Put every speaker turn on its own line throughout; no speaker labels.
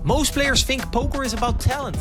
Most players think poker is about talent.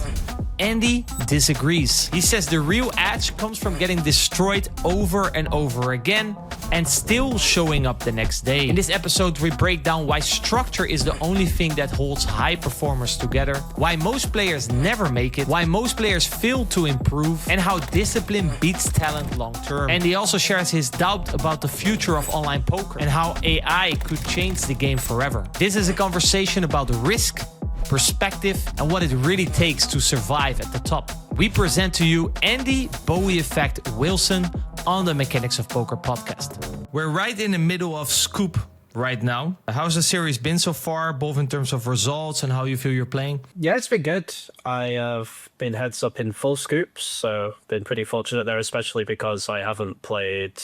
Andy disagrees. He says the real edge comes from getting destroyed over and over again and still showing up the next day. In this episode, we break down why structure is the only thing that holds high performers together, why most players never make it, why most players fail to improve, and how discipline beats talent long term. And he also shares his doubt about the future of online poker and how AI could change the game forever. This is a conversation about risk, perspective, and what it really takes to survive at the top. We present to you Andy Bowie Effect Wilson on the Mechanics of Poker podcast. We're right in the middle of Scoop right now. How's the series been so far, both in terms of results and how you feel you're playing?
Yeah, it's been good. I have been heads up in full scoops, so been pretty fortunate there, especially because I haven't played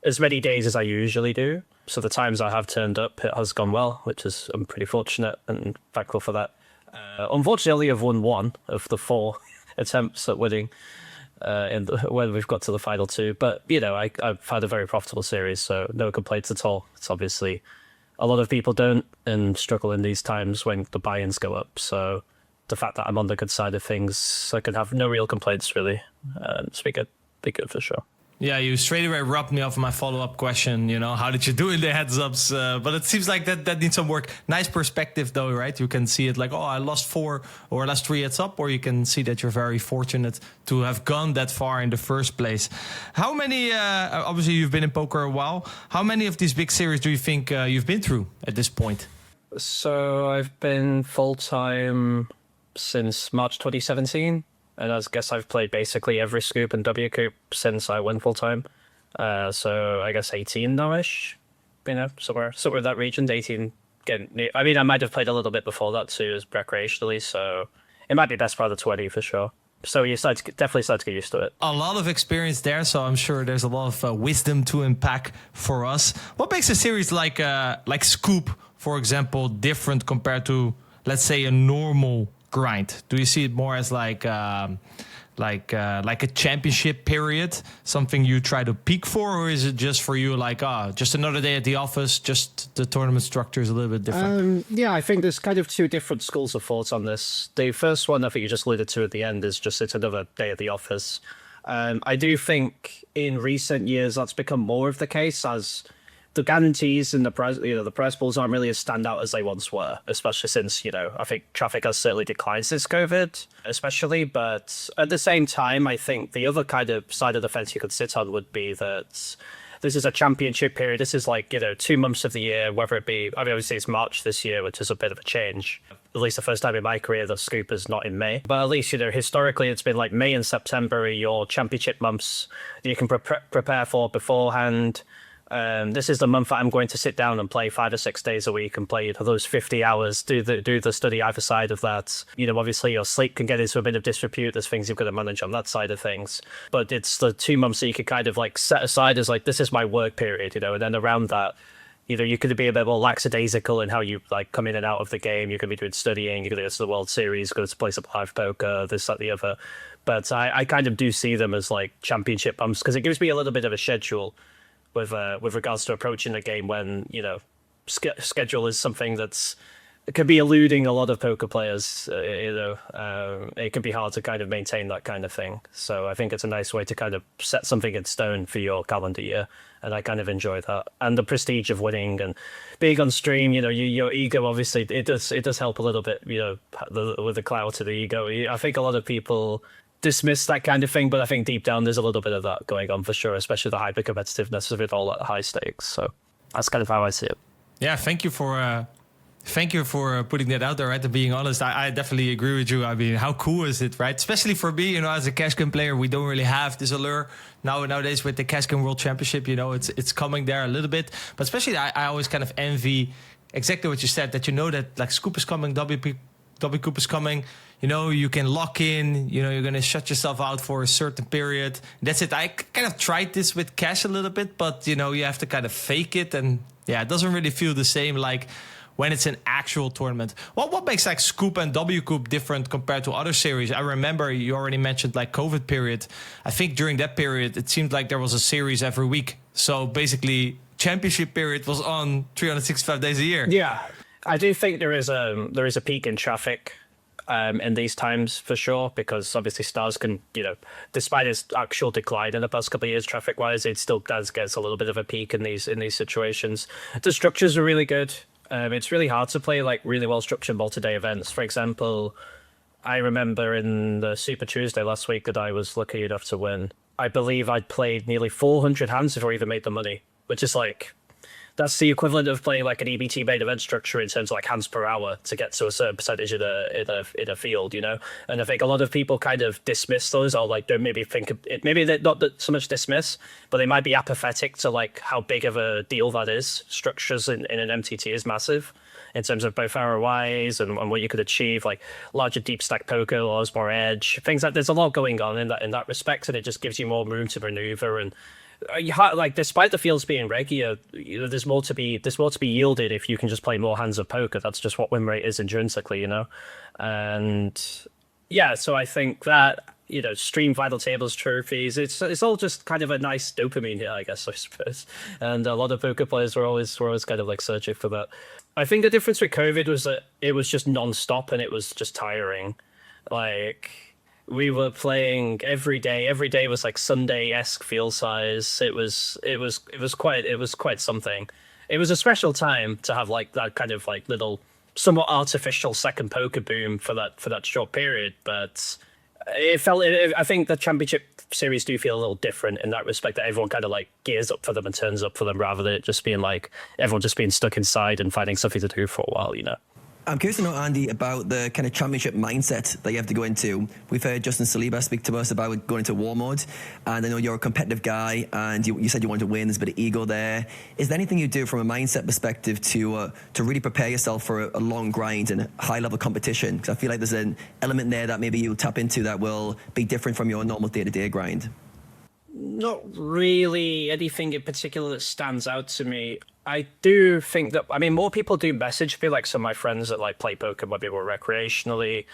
as many days as I usually do. So the times I have turned up, it has gone well, which is I'm pretty fortunate and thankful for that. Unfortunately, I've won one of the 4 attempts at winning when we've got to the final 2. But, you know, I've had a very profitable series, so no complaints at all. It's obviously a lot of people don't and struggle in these times when the buy-ins go up. So the fact that I'm on the good side of things, I can have no real complaints, really. It's been good for sure.
Yeah, you straight away rubbed me off my follow-up question, you know, how did you do in the heads-ups? But it seems like that needs some work. Nice perspective, though, right? You can see it like, oh, I lost 4 or lost 3 heads-up, or you can see that you're very fortunate to have gone that far in the first place. How many, obviously you've been in poker a while, how many of these big series do you think you've been through at this point?
So I've been full-time since March 2017. And I guess I've played basically every scoop and W Coop since I went full time. So I guess 18 now-ish, you know, somewhere in that region. 18. I mean, I might have played a little bit before that too, as recreationally. So it might be best part of 20 for sure. So you definitely start to get used to it.
A lot of experience there, so I'm sure there's a lot of wisdom to unpack for us. What makes a series like Scoop, for example, different compared to, let's say, a normal grind? Do you see it more as like a championship period, something you try to peak for, or is it just for you like just another day at the office, just the tournament structure is a little bit different?
Yeah, I think there's kind of 2 different schools of thought on this. The first one, I think you just alluded to at the end, is just it's another day at the office. I do think in recent years that's become more of the case, as the guarantees and the prize pools aren't really as standout as they once were, especially since, you know, I think traffic has certainly declined since COVID, especially. But at the same time, I think the other kind of side of the fence you could sit on would be that this is a championship period. This is like, you know, 2 months of the year, whether it be, I mean, obviously it's March this year, which is a bit of a change. At least the first time in my career, the scoop is not in May. But at least, you know, historically, it's been like May and September are your championship months that you can prepare for beforehand. This is the month that I'm going to sit down and play 5 or 6 days a week and play those 50 hours, do the study either side of that. You know, obviously your sleep can get into a bit of disrepute. There's things you've got to manage on that side of things. But it's the 2 months that you could kind of like set aside as like, this is my work period, you know, and then around that, you know, you could be a bit more lackadaisical in how you like come in and out of the game. You could be doing studying, you could go to the World Series, go to play some live poker, this, that, the other. But I kind of do see them as like championship bumps because it gives me a little bit of a schedule with regards to approaching the game when, you know, schedule is something that's it can be eluding a lot of poker players. You know, it can be hard to kind of maintain that kind of thing. So I think it's a nice way to kind of set something in stone for your calendar year, and I kind of enjoy that. And the prestige of winning and being on stream, you know, your ego obviously it does help a little bit. You know, with the clout to the ego. I think a lot of people dismiss that kind of thing, but I think deep down there's a little bit of that going on for sure, especially the hyper competitiveness of it all at high stakes. So that's kind of how I see it.
Yeah, thank you for putting that out there, right? And being honest, I definitely agree with you. I mean, how cool is it, right? Especially for me, you know, as a cash game player, we don't really have this allure nowadays with the cash game world championship. You know, it's coming there a little bit, but especially I always kind of envy exactly what you said, that you know that like Scoop is coming, W Coop is coming, you know, you can lock in, you know, you're going to shut yourself out for a certain period. That's it. I kind of tried this with cash a little bit, but, you know, you have to kind of fake it. And yeah, it doesn't really feel the same like when it's an actual tournament. What makes like Scoop and W Coop different compared to other series? I remember you already mentioned like COVID period. I think during that period, it seemed like there was a series every week. So basically championship period was on 365 days a year.
Yeah. I do think there is a peak in traffic in these times for sure, because obviously stars can, despite its actual decline in the past couple of years traffic wise, it still does get a little bit of a peak in these situations. The structures are really good. It's really hard to play like really well structured multi-day events. For example, I remember in the Super Tuesday last week that I was lucky enough to win. I believe I'd played nearly 400 hands before I even made the money, which is like, that's the equivalent of playing like an EBT main event structure in terms of like hands per hour to get to a certain percentage in a field, And I think a lot of people kind of dismiss those, or like don't maybe think it. Maybe they're not so much dismiss, but they might be apathetic to like how big of a deal that is. Structures in an MTT is massive in terms of both ROIs and what you could achieve, like larger deep stack poker laws, more edge, things like there's a lot going on in that respect, and it just gives you more room to maneuver. And like despite the fields being regular, there's more to be yielded if you can just play more hands of poker. That's just what win rate is intrinsically, And yeah, so I think that stream vital tables trophies, it's all just kind of a nice dopamine here, I guess, I suppose. And a lot of poker players were always kind of like searching for that. I think the difference with COVID was that it was just non-stop and it was just tiring. Like, we were playing every day. Every day was like Sunday-esque field size. It was quite something. It was a special time to have like that kind of like little somewhat artificial second poker boom for that short period. But I think the championship series do feel a little different in that respect, that everyone kind of like gears up for them and turns up for them, rather than it just being like everyone just being stuck inside and finding something to do for a while,
I'm curious to know, Andy, about the kind of championship mindset that you have to go into. We've heard Justin Saliba speak to us about going into war mode, and I know you're a competitive guy, and you said you wanted to win. There's a bit of ego there. Is there anything you do from a mindset perspective to really prepare yourself for a long grind and high-level competition? Because I feel like there's an element there that maybe you'll tap into that will be different from your normal day-to-day grind.
Not really anything in particular that stands out to me. I do think that, more people do message me, like some of my friends that like play poker maybe more recreationally,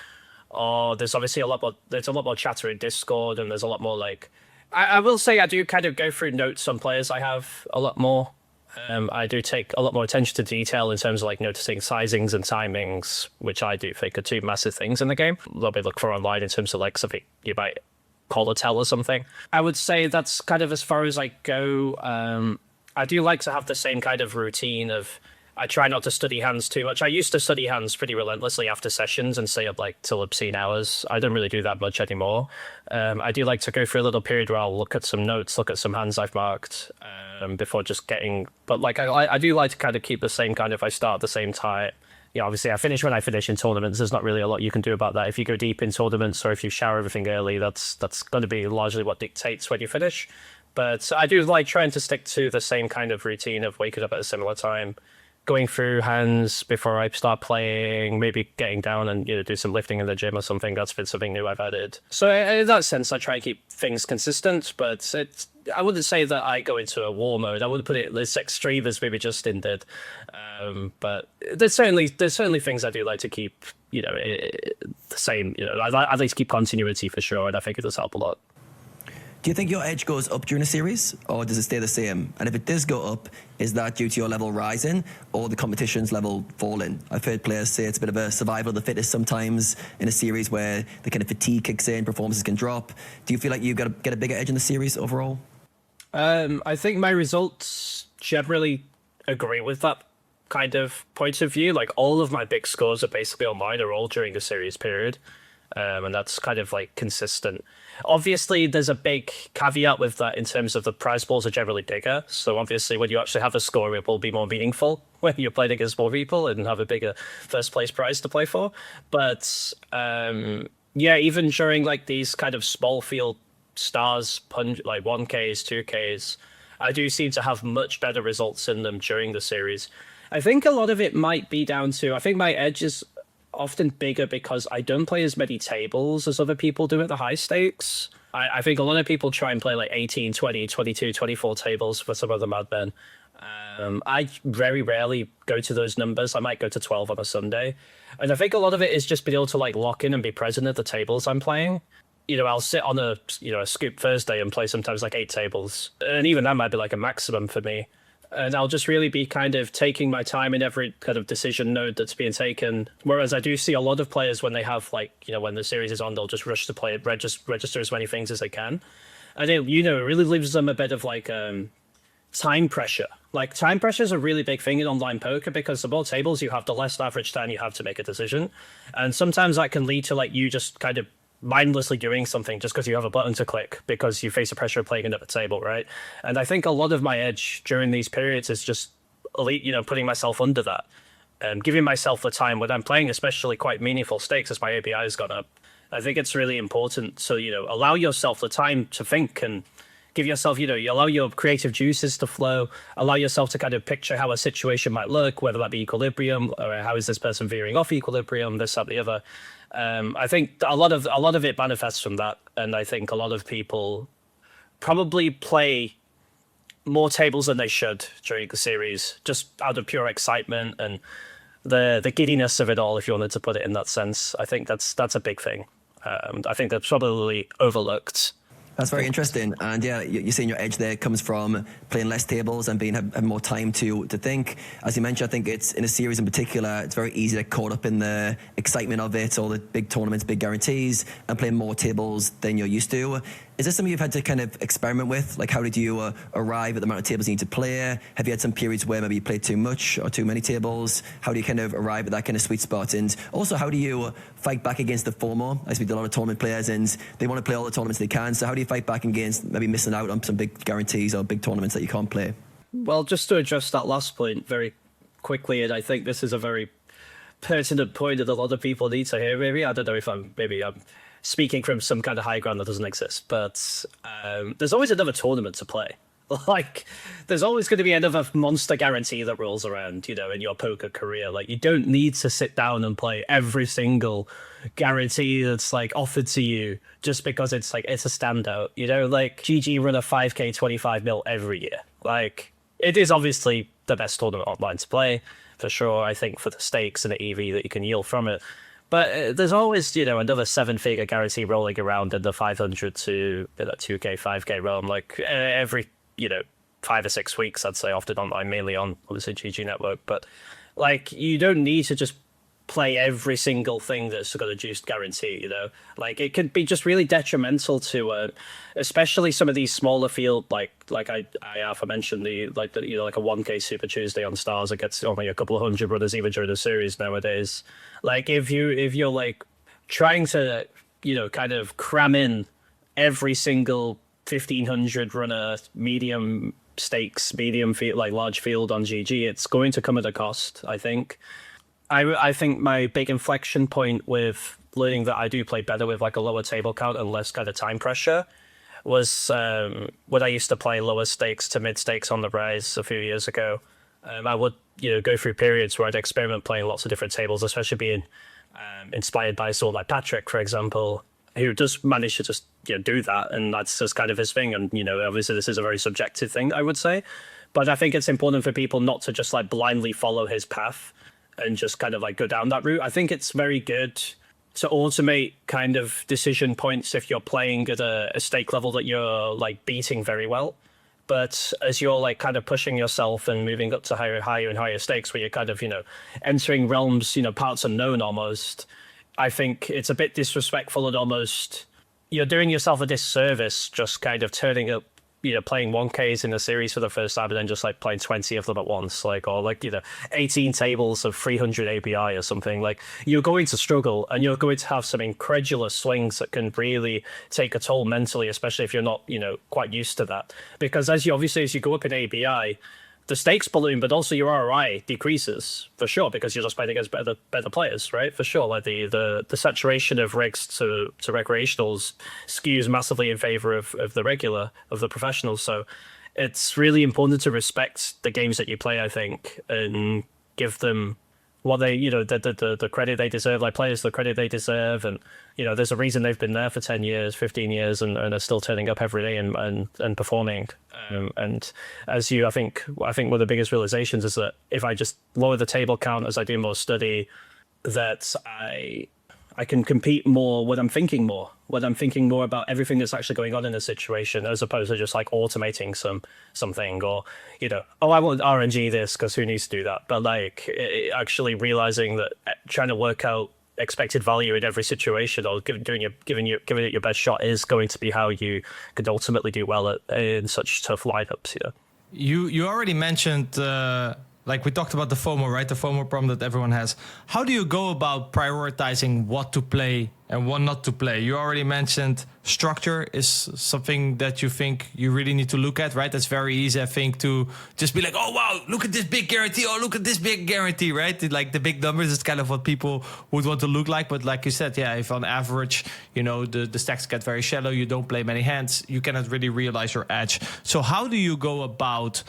or there's obviously a lot more chatter in Discord, and there's a lot more like, I will say I do kind of go through notes on players I have a lot more. I do take a lot more attention to detail in terms of like noticing sizings and timings, which I do think are two massive things in the game. A little bit look for online in terms of like something you might call a tell or something. I would say that's kind of as far as I go. I do like to have the same kind of routine of, I try not to study hands too much. I used to study hands pretty relentlessly after sessions and stay up like till obscene hours. I don't really do that much anymore. I do like to go through a little period where I'll look at some notes, look at some hands I've marked before just getting, but like I do like to kind of keep the same kind of, I start at the same time. Obviously I finish when I finish in tournaments. There's not really a lot you can do about that. If you go deep in tournaments or if you shower everything early, that's going to be largely what dictates when you finish. But I do like trying to stick to the same kind of routine of waking up at a similar time, going through hands before I start playing, maybe getting down and do some lifting in the gym or something. That's been something new I've added. So in that sense, I try and keep things consistent, but I wouldn't say that I go into a war mode. I wouldn't put it as extreme as maybe Justin did. But there's certainly things I do like to keep, the same. I'd like to keep continuity for sure, and I think it does help a lot.
Do you think your edge goes up during a series, or does it stay the same? And if it does go up, is that due to your level rising or the competition's level falling? I've heard players say it's a bit of a survival of the fittest sometimes in a series where the kind of fatigue kicks in, performances can drop. Do you feel like you've got to get a bigger edge in the series overall?
I think my results generally agree with that kind of point of view. Like all of my big scores are basically on mine, are all during the series period. And that's kind of like consistent. Obviously, there's a big caveat with that in terms of the prize pools are generally bigger. So obviously, when you actually have a score, it will be more meaningful when you're playing against more people and have a bigger first place prize to play for. But even during like these kind of small field stars, like 1Ks, 2Ks, I do seem to have much better results in them during the series. I think a lot of it might be down to, I think my edge is often bigger because I don't play as many tables as other people do at the high stakes. I think a lot of people try and play like 18, 20, 22, 24 tables for some of the madmen. I very rarely go to those numbers. I might go to 12 on a Sunday. And I think a lot of it is just being able to like lock in and be present at the tables I'm playing. I'll sit on a scoop Thursday and play sometimes like 8 tables. And even that might be like a maximum for me. And I'll just really be kind of taking my time in every kind of decision node that's being taken. Whereas I do see a lot of players when they have when the series is on, they'll just rush to play it, register as many things as they can. And it really leaves them a bit of time pressure. Like, time pressure is a really big thing in online poker, because the more tables you have, the less average time you have to make a decision. And sometimes that can lead to you just kind of mindlessly doing something just because you have a button to click because you face the pressure of playing another table, right? And I think a lot of my edge during these periods is just putting myself under that and giving myself the time when I'm playing, especially quite meaningful stakes as my API has gone up. I think it's really important to allow yourself the time to think and give yourself, you allow your creative juices to flow, allow yourself to kind of picture how a situation might look, whether that be equilibrium or how is this person veering off equilibrium, this, that, the other. I think a lot of it manifests from that, and I think a lot of people probably play more tables than they should during the series, just out of pure excitement and the giddiness of it all, if you wanted to put it in that sense. I think that's a big thing. I think that's probably overlooked.
That's very interesting. And yeah, you're saying your edge there comes from playing less tables and having more time to think. As you mentioned, I think it's in a series in particular, it's very easy to get caught up in the excitement of it, all the big tournaments, big guarantees, and playing more tables than you're used to. Is this something you've had to kind of experiment with? Like, how did you arrive at the amount of tables you need to play? Have you had some periods where maybe you played too much or too many tables? How do you kind of arrive at that kind of sweet spot? And also, how do you fight back against the FOMO? I speak to a lot of tournament players, and they want to play all the tournaments they can. So how do you fight back against maybe missing out on some big guarantees or big tournaments that you can't play?
Well, just to address that last point very quickly, and I think this is a very pertinent point that a lot of people need to hear. Maybe I don't know if I'm speaking from some kind of high ground that doesn't exist, but there's always another tournament to play. There's always going to be another monster guarantee that rolls around, in your poker career. You don't need to sit down and play every single guarantee that's offered to you just because it's a standout. GG run a 5k 25 mil every year. It is obviously the best tournament online to play, for sure. I think for the stakes and the EV that you can yield from it. But there's always, another 7-figure guarantee rolling around in the 500 to 2k, 5k realm, every, 5 or 6 weeks, I'd say, often online, mainly on, obviously, GG Network. But, you don't need to just play every single thing that's got a juiced guarantee, it can be just really detrimental to, especially some of these smaller field, I mentioned a 1k Super Tuesday on Stars that gets only a couple of hundred runners even during the series nowadays. If you're trying to, kind of cram in every single 1500 runner medium stakes, medium field, large field on GG, it's going to come at a cost, I think. I think my big inflection point with learning that I do play better with a lower table count and less kind of time pressure was when I used to play lower stakes to mid stakes on the rise a few years ago. I would go through periods where I'd experiment playing lots of different tables, especially being inspired by someone like Patrick, for example, who does manage to just do that, and that's just kind of his thing. And obviously this is a very subjective thing, I would say, but I think it's important for people not to just blindly follow his path and just kind of go down that route. I think it's very good to automate kind of decision points if you're playing at a stake level that you're beating very well. But as you're kind of pushing yourself and moving up to higher and higher stakes where you're kind of, entering realms, parts unknown almost, I think it's a bit disrespectful and almost you're doing yourself a disservice just kind of turning up, playing 1Ks in a series for the first time and then just playing 20 of them at once, or 18 tables of 300 API or something. You're going to struggle and you're going to have some incredulous swings that can really take a toll mentally, especially if you're not, quite used to that. Because as you go up in API, the stakes balloon, but also your ROI decreases for sure because you're just playing against better players, right? For sure, the saturation of regs to recreationals skews massively in favor of the professionals. So it's really important to respect the games that you play, I think, and give them what they, the credit they deserve, players the credit they deserve. And, there's a reason they've been there for 10 years, 15 years and are still turning up every day and performing. And as I think one of the biggest realizations is that if I just lower the table count as I do more study, that I can compete more when I'm thinking more, about everything that's actually going on in a situation, as opposed to just like automating something, or oh, I want RNG this because who needs to do that? But like actually realizing that trying to work out expected value in every situation, or giving it your best shot, is going to be how you could ultimately do well in such tough lineups.
You already mentioned. Like we talked about the FOMO, right? The FOMO problem that everyone has. How do you go about prioritizing what to play and what not to play? You already mentioned structure is something that you think you really need to look at, right? That's very easy, I think, to just be like, oh, wow, look at this big guarantee. Oh, look at this big guarantee, right? Like the big numbers is kind of what people would want to look like. But like you said, yeah, if on average, the stacks get very shallow, you don't play many hands, you cannot really realize your edge. So how do you go about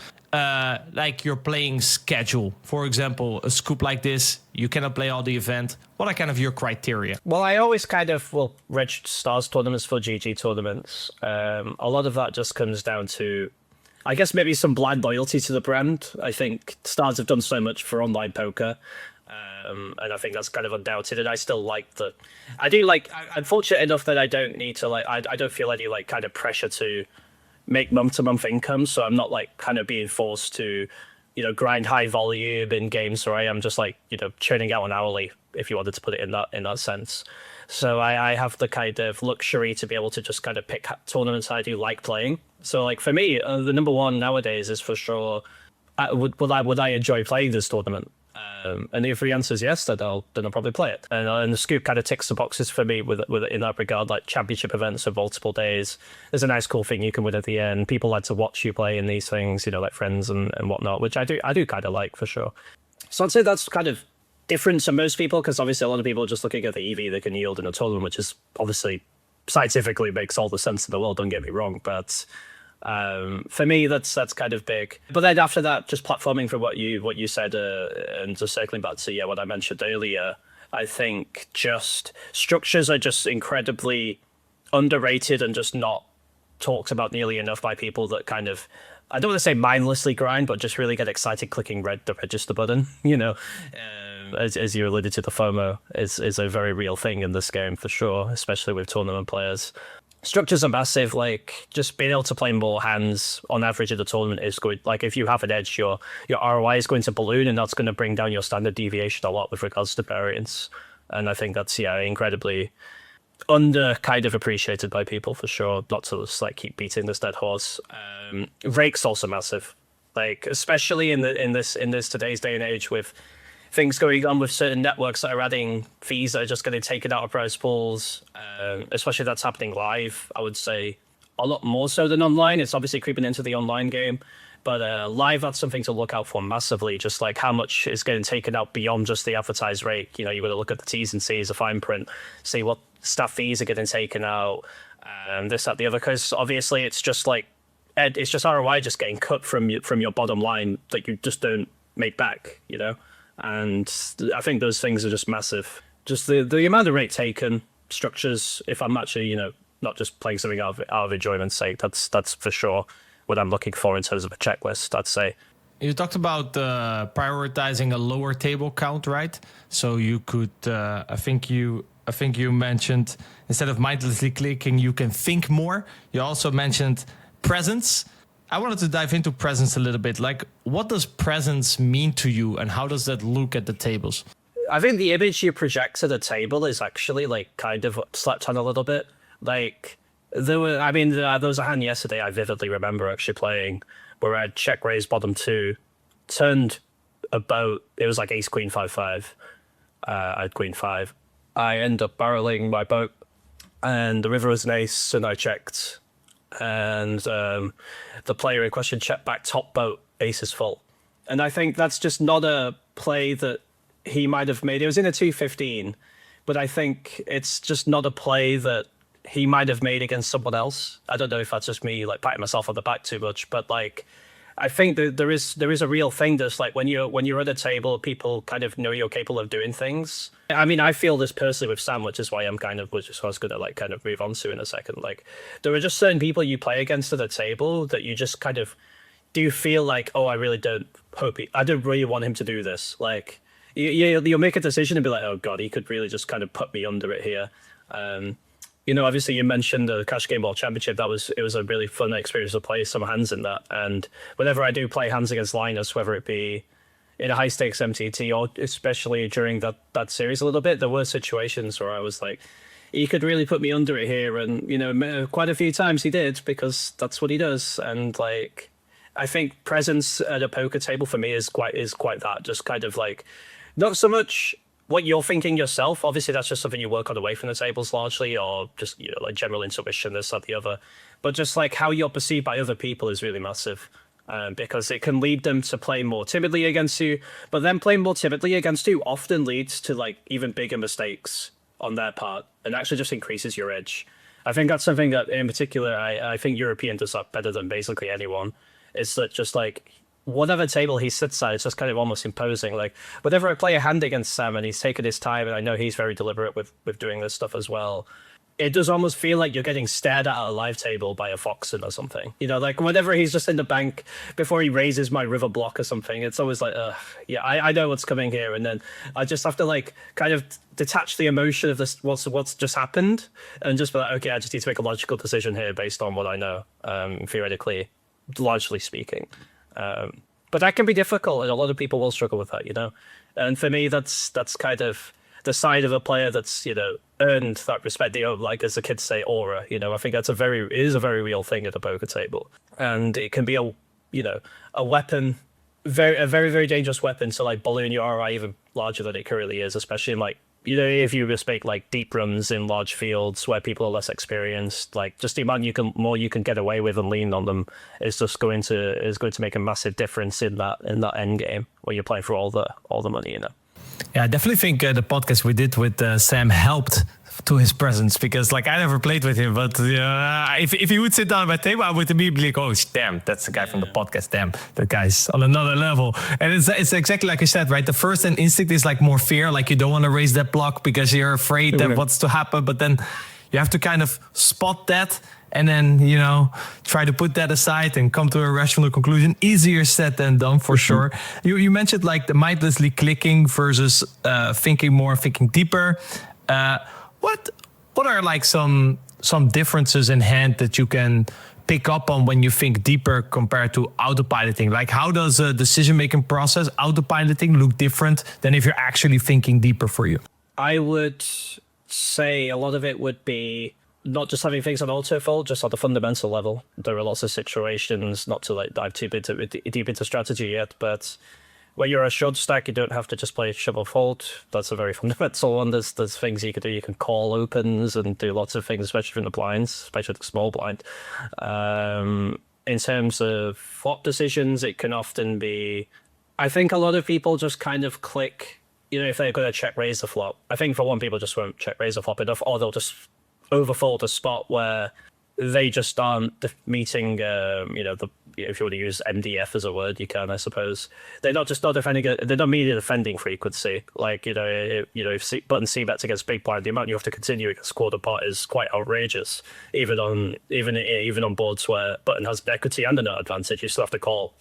like your playing schedule? For example, a scoop like this, you cannot play all the event. What are kind of your criteria?
Well, I always kind of register stars tournaments for GG tournaments. A lot of that just comes down to, I guess, maybe some blind loyalty to the brand. I think stars have done so much for online poker, and I think that's kind of undoubted. And I still like I'm fortunate enough that I don't need to I don't feel any kind of pressure to make month-to-month income, so I'm not kind of being forced to grind high volume in games where I am just churning out an hourly, if you wanted to put it in that sense. So I have the kind of luxury to be able to just kind of pick tournaments I do like playing. So for me, the number one nowadays is for sure, would I enjoy playing this tournament? And if the answer is yes, then I'll probably play it. And the scoop kind of ticks the boxes for me with in that regard, like championship events of multiple days. There's a nice cool thing you can win at the end. People like to watch you play in these things, like friends and whatnot, which I do kind of like for sure. So I'd say that's kind of different to most people, because obviously a lot of people are just looking at the EV they can yield in a tournament, which is obviously scientifically makes all the sense in the world, don't get me wrong, but for me that's kind of big. But then after that, just platforming for what you said, and just circling back to what I mentioned earlier, I think just structures are just incredibly underrated and just not talked about nearly enough by people that kind of, I don't want to say mindlessly grind, but just really get excited clicking the register button. As you alluded to, the FOMO is a very real thing in this game for sure, especially with tournament players. Structures are massive. Just being able to play more hands on average in the tournament is good. If you have an edge, your ROI is going to balloon, and that's going to bring down your standard deviation a lot with regards to variance. And I think that's incredibly under kind of appreciated by people for sure. Not to just keep beating this dead horse. Rake's also massive. Especially in this today's day and age, with things going on with certain networks that are adding fees that are just getting taken out of prize pools, especially that's happening live. I would say a lot more so than online. It's obviously creeping into the online game, but live, that's something to look out for massively. Just how much is getting taken out beyond just the advertised rate. You've got to look at the T's and C's, the fine print, see what staff fees are getting taken out, this, that, the other. Because obviously it's just it's just ROI just getting cut from your bottom line that you just don't make back. And I think those things are just massive. Just the amount of rate taken, structures, if I'm actually, not just playing something out of enjoyment's sake, that's for sure what I'm looking for in terms of a checklist, I'd say.
You talked about prioritizing a lower table count, right? So you could, I think you mentioned, instead of mindlessly clicking, you can think more. You also mentioned presence. I wanted to dive into presence a little bit. What does presence mean to you, and how does that look at the tables?
I think the image you project to the table is actually kind of slept on a little bit. There was a hand yesterday I vividly remember actually playing where I had check raise bottom two, turned a boat. It was ace queen 5-5. I had queen 5. I end up barreling my boat, and the river was an ace, and I checked. And the player in question checked back top boat, ace is full. And I think that's just not a play that he might have made. It was in a 215, but I think it's just not a play that he might have made against someone else. I don't know if that's just me patting myself on the back too much, but I think that there is a real thing that's when you're at a table, people kind of know you're capable of doing things. I mean, I feel this personally with Sam, which is why which is what I was going to kind of move on to in a second. There are just certain people you play against at a table that you just kind of do feel oh, I really don't really want him to do this. you'll make a decision and be like, oh god, he could really just kind of put me under it here. Obviously you mentioned the Cash Game Ball Championship. It was a really fun experience to play some hands in that. And whenever I do play hands against Linus, whether it be in a high stakes MTT or especially during that series a little bit, there were situations where I was like, he could really put me under it here. And, quite a few times he did, because that's what he does. And like, I think presence at a poker table for me is quite that, just kind of like, not so much what you're thinking yourself. Obviously, that's just something you work on away from the tables largely, or just, like general intuition, this, that, the other. But just like how you're perceived by other people is really massive. Because it can lead them to play more timidly against you, but then playing more timidly against you often leads to like even bigger mistakes on their part, and actually just increases your edge. I think that's something that in particular, I think European does that better than basically anyone. Is that just like, whatever table he sits at, it's just kind of almost imposing. Like, whenever I play a hand against Sam and he's taken his time, and I know he's very deliberate with doing this stuff as well, it does almost feel like you're getting stared at a live table by a Foxen or something. Like whenever he's just in the bank before he raises my river block or something, it's always like, yeah, I know what's coming here. And then I just have to like kind of detach the emotion of this, what's just happened, and just be like, okay, I just need to make a logical decision here based on what I know, theoretically, largely speaking. But that can be difficult, and a lot of people will struggle with that, And for me, that's kind of the side of a player that's, earned that respect, like as the kids say, aura. I think that's a very real thing at a poker table, and it can be a weapon, a very, very dangerous weapon to like balloon your aura even larger than it currently is, especially in like, if you respect like deep runs in large fields where people are less experienced, like just the amount more you can get away with and lean on them is going to make a massive difference in that end game where you're playing for all the money.
Yeah, I definitely think the podcast we did with Sam helped to his presence, because like I never played with him, but if he would sit down at my table, I would immediately go, oh, damn, that's the guy from the podcast. Damn, that guy's on another level. And it's exactly like you said, right? The first instinct is like more fear, like you don't want to raise that block because you're afraid that what's to happen. But then you have to kind of spot that and then, try to put that aside and come to a rational conclusion. Easier said than done, for sure. You mentioned like the mindlessly clicking versus thinking deeper. What are like some differences in hand that you can pick up on when you think deeper compared to autopiloting? Like, how does a decision-making process, autopiloting, look different than if you're actually thinking deeper for you?
I would say a lot of it would be not just having things on autofold, just on the fundamental level. There are lots of situations, not to like dive too deep into strategy yet, but when you're a short stack, you don't have to just play shovel fold. That's a very fundamental one. There's things you can do. You can call opens and do lots of things, especially from the blinds, especially the small blind. In terms of flop decisions, it can often be, I think a lot of people just kind of click, if they're going to check raise the flop. I think for one, people just won't check raise the flop enough, or they'll just overfold a spot where they just aren't meeting, if you want to use MDF as a word, you can, I suppose. They're not defending. They're not meeting defending frequency. Like if button C bets against big blind, the amount you have to continue against quarter pot is quite outrageous. Even on boards where button has equity and a nut advantage, you still have to call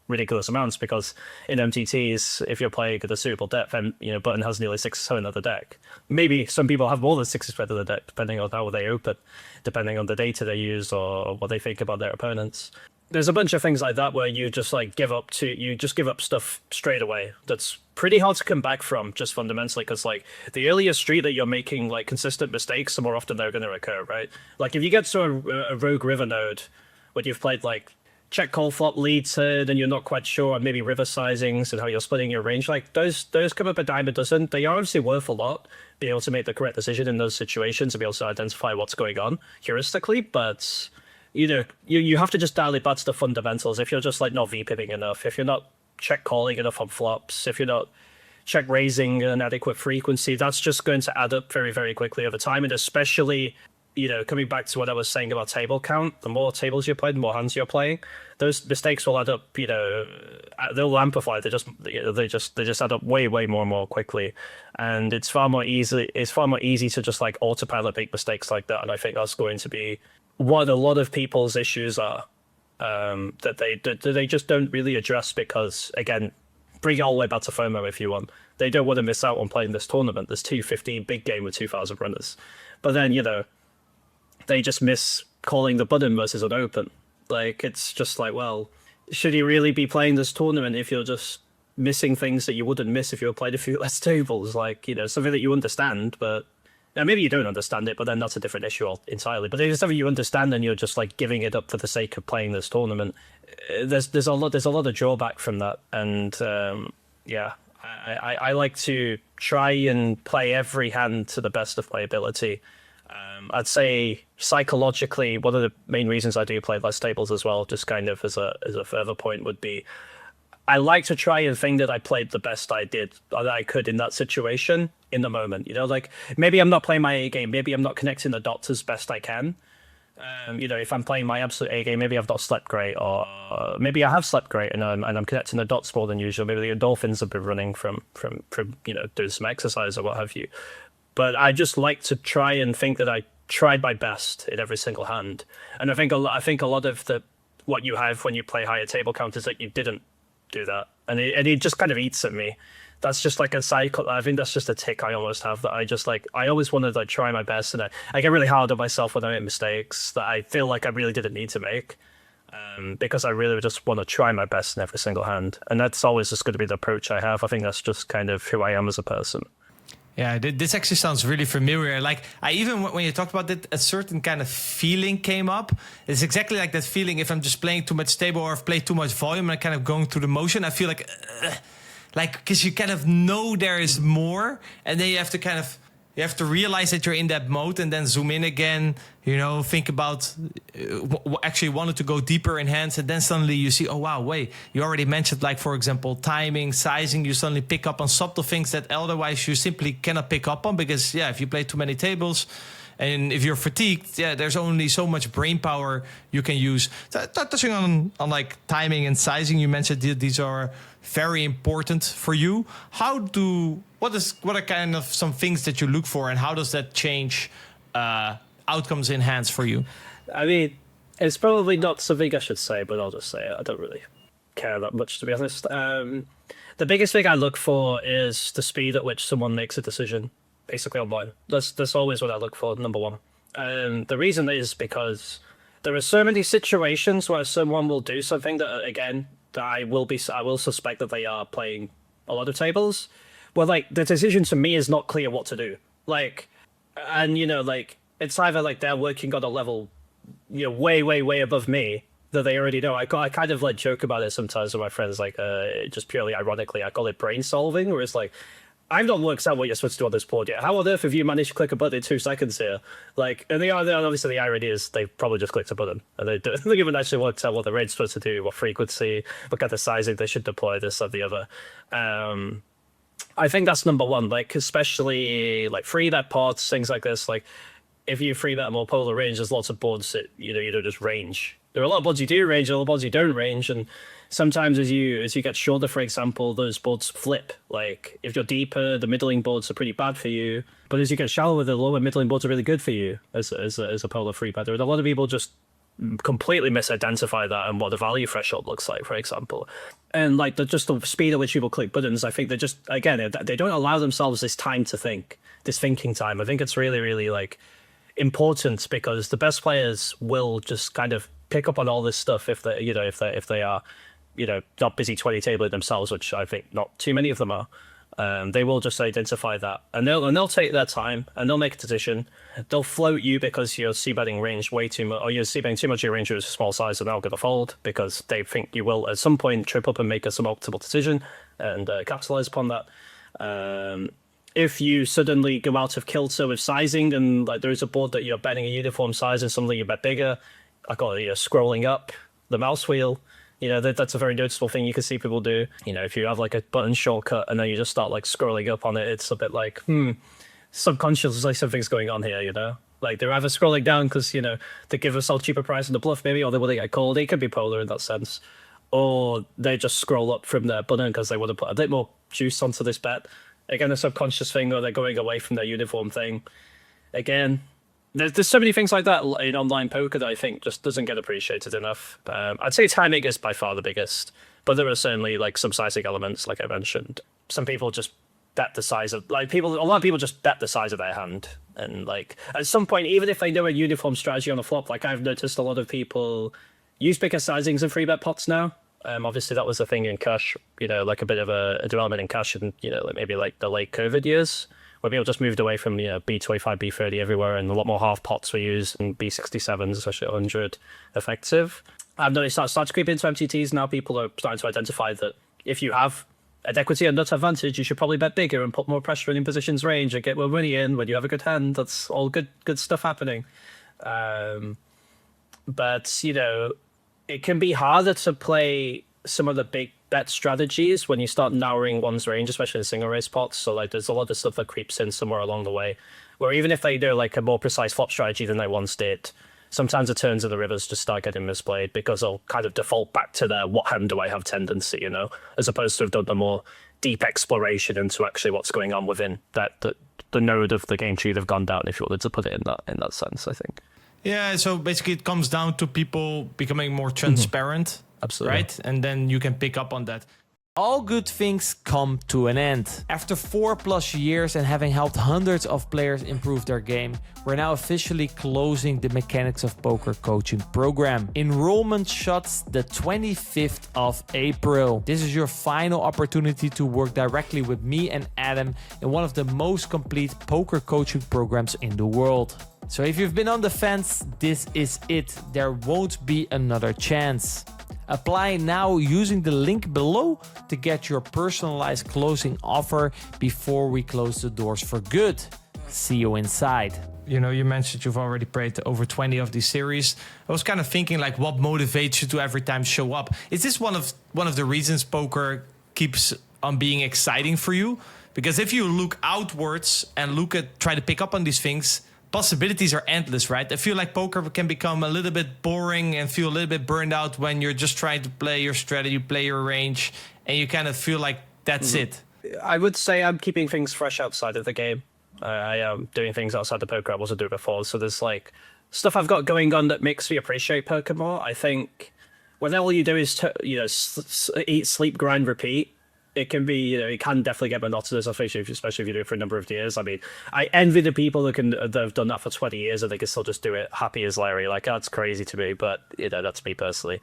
ridiculous amounts, because in MTTs, if you're playing at a suitable depth, then button has nearly 6-7 of the deck. Maybe some people have more than 6 of the deck, depending on how they open, depending on the data they use or what they think about their opponents. There's a bunch of things like that where you just like give up stuff straight away. That's pretty hard to come back from, just fundamentally, because like the earlier street that you're making like consistent mistakes, the more often they're going to occur, right? Like if you get to a rogue river node when you've played like check call flop lead turn and you're not quite sure on maybe river sizings and how you're splitting your range, like those come up a dime a dozen. They are obviously worth a lot, being able to make the correct decision in those situations and be able to identify what's going on heuristically, but you have to just dial it back to the fundamentals. If you're just like not V-pipping enough, if you're not check calling enough on flops, if you're not check raising an adequate frequency, that's just going to add up very, very quickly over time. And especially, coming back to what I was saying about table count, the more tables you play, the more hands you're playing, those mistakes will add up, they'll amplify. They just add up way, way more and more quickly. And it's far more easy to just like autopilot big mistakes like that. And I think that's going to be what a lot of people's issues are, that they just don't really address, because again, bring it all the way back to FOMO if you want. They don't want to miss out on playing this tournament. There's 215 big game with 2,000 runners. But then, they just miss calling the button versus an open. Like, it's just like, well, should you really be playing this tournament if you're just missing things that you wouldn't miss if you were playing a few less tables? Like, something that you understand, but maybe you don't understand it, but then that's a different issue entirely. But if it's something you understand and you're just like giving it up for the sake of playing this tournament, there's a lot of drawback from that. And I like to try and play every hand to the best of my ability. I'd say psychologically, one of the main reasons I do play less tables as well, just kind of as a further point, would be I like to try and think that I played the best I could in that situation in the moment. Like maybe I'm not playing my A game, maybe I'm not connecting the dots as best I can. If I'm playing my absolute A game, maybe I've not slept great, or maybe I have slept great and I'm connecting the dots more than usual. Maybe the endorphins have been running from doing some exercise or what have you. But I just like to try and think that I tried my best in every single hand. And I think a lot of what you have when you play higher table count is that you didn't do that, and it just kind of eats at me. That's just like a cycle. I think that's just a tick I almost have, that I always want to try my best, and I get really hard on myself when I make mistakes that I feel like I really didn't need to make, because I really just want to try my best in every single hand, and that's always just going to be the approach I have. I think that's just kind of who I am as a person.
Yeah, this actually sounds really familiar. Like, when you talked about it, a certain kind of feeling came up. It's exactly like that feeling if I'm just playing too much table or I've played too much volume and kind of going through the motion. I feel like because you kind of know there is more, and then you have to realize that you're in that mode and then zoom in again, think about actually wanted to go deeper in hands, and then suddenly you see, oh wow, wait, you already mentioned, like, for example, timing, sizing. You suddenly pick up on subtle things that otherwise you simply cannot pick up on, because if you play too many tables and if you're fatigued, there's only so much brain power you can use. Touching on like timing and sizing, you mentioned these are very important for you. What are kind of some things that you look for, and how does that change outcomes in hands for you?
I mean, it's probably not something I should say, but I'll just say it. I don't really care that much, to be honest. The biggest thing I look for is the speed at which someone makes a decision, basically online. That's always what I look for, number one. The reason is because there are so many situations where someone will do something that, again, that I will suspect that they are playing a lot of tables, where like the decision to me is not clear what to do. Like, and it's either like they're working on a level, way above me that they already know. I kind of like joke about it sometimes with my friends, like just purely ironically, I call it brain solving, where it's like, I've not worked out what you're supposed to do on this board yet. How on earth have you managed to click a button in 2 seconds here? Like, and obviously the irony is they probably just clicked a button, and they haven't actually worked out what the raid's supposed to do, what frequency, what kind of sizing they should deploy, this or the other. I think that's number one. Like, especially like free bet pods, things like this. Like, if you free bet a more polar range, there's lots of boards that you don't just range. There are a lot of boards you do range, and a lot of boards you don't range, and sometimes as you get shorter, for example, those boards flip. Like, if you're deeper, the middling boards are pretty bad for you, but as you get shallower, the lower middling boards are really good for you as a polar free better. And a lot of people just completely misidentify that and what the value threshold looks like, for example. And like the speed at which people click buttons, I think they just, again, they don't allow themselves this time to think, this thinking time. I think it's really, really like important, because the best players will just kind of pick up on all this stuff if they are not busy 20 tabling themselves, which I think not too many of them are. They will just identify that, and they'll take their time, and they'll make a decision. They'll float you because you're c-betting range way too much, or you're c-betting too much of your range with a small size, and they're going to fold because they think you will at some point trip up and make a suboptimal decision and capitalize upon that. If you suddenly go out of kilter with sizing, and like there is a board that you're betting a uniform size and suddenly you bet bigger, I call it scrolling up the mouse wheel. That's a very noticeable thing you can see people do. If you have like a button shortcut and then you just start like scrolling up on it, it's a bit like, subconsciously something's going on here, Like they're either scrolling down because, they give themselves cheaper price in the bluff maybe, or they want to get called. It could be polar in that sense. Or they just scroll up from their button because they want to put a bit more juice onto this bet. Again, a subconscious thing, or they're going away from their uniform thing. Again, there's so many things like that in online poker that I think just doesn't get appreciated enough. I'd say timing is by far the biggest, but there are certainly like some sizing elements, like I mentioned. Some people just bet the size of, like, a lot of people just bet the size of their hand. And like at some point, even if they know a uniform strategy on a flop, like I've noticed a lot of people use bigger sizings and free bet pots now. Obviously that was a thing in cash, like a bit of a development in cash in, like maybe like the late COVID years, where people just moved away from, B25, B30 everywhere, and a lot more half pots were used, and B67s, especially 100 effective. I've noticed that starts to creep into MTTs now. People are starting to identify that if you have an equity and nut advantage, you should probably bet bigger and put more pressure in positions range and get more money in when you have a good hand. That's all good stuff happening. But, it can be harder to play some of the big bet strategies when you start narrowing one's range, especially in single race pots. So like there's a lot of stuff that creeps in somewhere along the way, where even if they do like a more precise flop strategy than they once did, sometimes the turns of the rivers just start getting misplayed because they'll kind of default back to their what hand do I have tendency, as opposed to have done the more deep exploration into actually what's going on within the node of the game tree they've gone down, if you wanted to put it in that sense, I think.
Yeah, so basically it comes down to people becoming more transparent.
Absolutely.
Right? And then you can pick up on that. All good things come to an end. After 4+ years and having helped hundreds of players improve their game, we're now officially closing the Mechanics of Poker coaching program. Enrollment shuts the 25th of April. This is your final opportunity to work directly with me and Adam in one of the most complete poker coaching programs in the world. So if you've been on the fence, this is it. There won't be another chance. Apply now using the link below to get your personalized closing offer before we close the doors for good. See you inside. You mentioned you've already played over 20 of these series. I was kind of thinking like what motivates you to every time show up? Is this one of the reasons poker keeps on being exciting for you? Because if you look outwards and try to pick up on these things, possibilities are endless, right? I feel like poker can become a little bit boring and feel a little bit burned out when you're just trying to play your strategy, play your range, and you kind of feel like that's it.
I would say I'm keeping things fresh outside of the game. I am doing things outside the poker I wasn't doing before. So there's like stuff I've got going on that makes me appreciate poker more. I think when all you do is eat, sleep, grind, repeat, it can be, it can definitely get monotonous, especially if you do it for a number of years. I mean, I envy the people that have done that for 20 years and they can still just do it happy as Larry. Like, that's crazy to me, but that's me personally.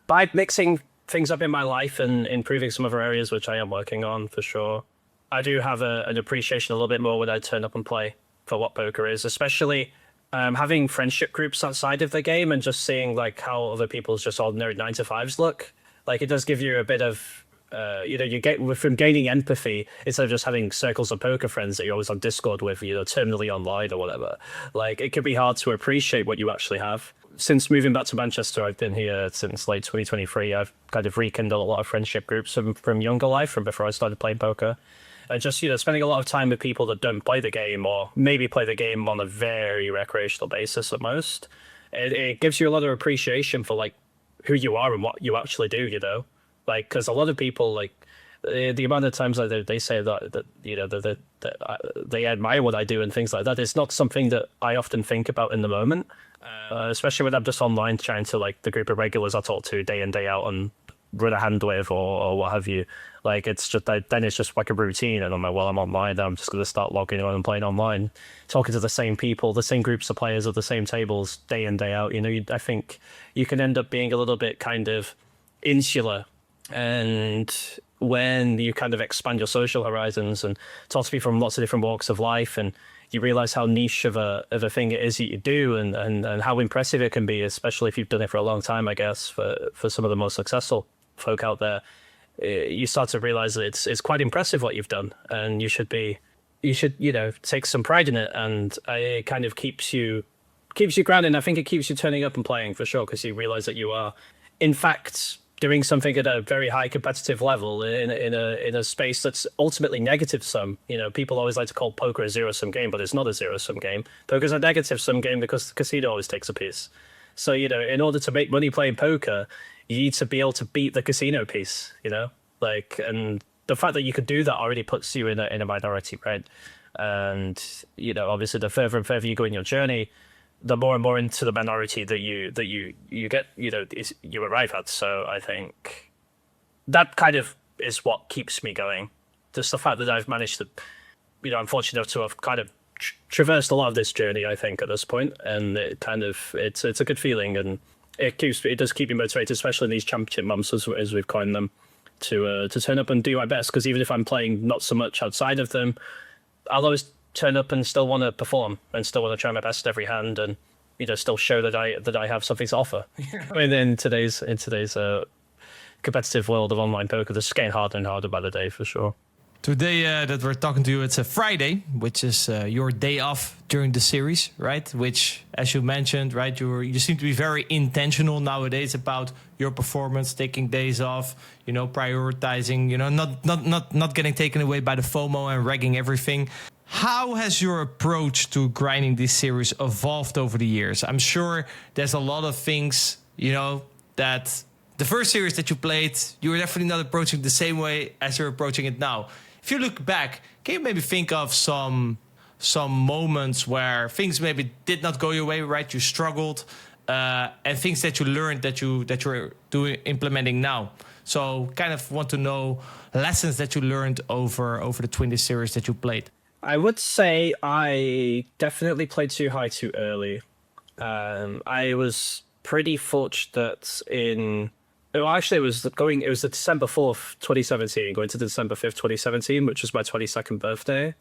By mixing things up in my life and improving some other areas, which I am working on for sure, I do have an appreciation a little bit more when I turn up and play for what poker is, especially having friendship groups outside of the game and just seeing like how other people's just ordinary 9-to-5s look. Like, it does give you a bit of you get from gaining empathy instead of just having circles of poker friends that you're always on Discord with, terminally online or whatever. Like, it can be hard to appreciate what you actually have. Since moving back to Manchester, I've been here since late 2023. I've kind of rekindled a lot of friendship groups from younger life, from before I started playing poker. And just, spending a lot of time with people that don't play the game or maybe play the game on a very recreational basis at most. It gives you a lot of appreciation for, like, who you are and what you actually do, Like, because a lot of people, like, the amount of times that they say that they admire what I do and things like that, it's not something that I often think about in the moment, especially when I'm just online trying to, like, the group of regulars I talk to day in, day out and run a hand with or what have you. Like, it's just, then it's just like a routine, and I'm like, well, I'm online, I'm just going to start logging on and playing online, talking to the same people, the same groups of players at the same tables, day in, day out. I think you can end up being a little bit kind of insular. And when you kind of expand your social horizons and talk to people from lots of different walks of life, and you realize how niche of a thing it is that you do, and how impressive it can be, especially if you've done it for a long time, I guess, for some of the most successful folk out there, you start to realize that it's quite impressive what you've done, and you should take some pride in it, and it kind of keeps you grounded. And I think it keeps you turning up and playing for sure, because you realize that you are, in fact, doing something at a very high competitive level in a space that's ultimately negative sum. People always like to call poker a zero-sum game, but it's not a zero-sum game. Poker's a negative-sum game because the casino always takes a piece. So, in order to make money playing poker, you need to be able to beat the casino piece, Like, and the fact that you could do that already puts you in a minority, right? And, obviously the further and further you go in your journey, the more and more into the minority that you get, you arrive at. So I think that kind of is what keeps me going just the fact that I've managed to, I'm fortunate enough to have kind of traversed a lot of this journey, I think, at this point, and it's a good feeling, and it does keep me motivated, especially in these championship months, as we've coined them, to turn up and do my best. Because even if I'm playing not so much outside of them, I'll always turn up and still want to perform and still want to try my best every hand, and still show that I have something to offer. I mean, in today's competitive world of online poker, this is getting harder and harder by the day, for sure.
Today that we're talking to you, it's a Friday, which is your day off during the series, right? Which, as you mentioned, right, you seem to be very intentional nowadays about your performance, taking days off, prioritizing, not getting taken away by the FOMO and ragging everything. How has your approach to grinding this series evolved over the years? I'm sure there's a lot of things, that the first series that you played, you were definitely not approaching the same way as you're approaching it now. If you look back, can you maybe think of some moments where things maybe did not go your way, right? You struggled, and things that you learned that you're implementing now. So, kind of want to know lessons that you learned over the 20 series that you played.
I would say I definitely played too high too early. I was pretty fortunate it was the December 4th, 2017, going to December 5th, 2017, which was my 22nd birthday,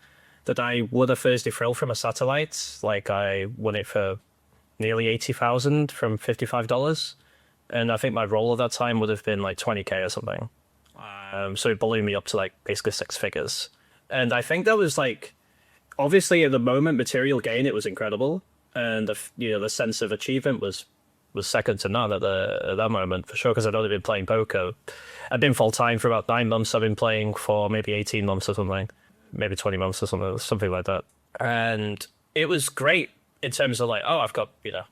that I won a Thursday thrill from a satellite. Like, I won it for nearly 80,000 from $55. And I think my roll at that time would have been like 20K or something. So it ballooned me up to like basically six figures. And I think that was like, obviously at the moment, material gain, it was incredible. And the sense of achievement was second to none at that moment, for sure, because I'd only been playing poker. I'd been full-time for about 9 months. I've been playing for maybe 18 months or something, maybe 20 months or something like that. And it was great in terms of like, oh, I've got,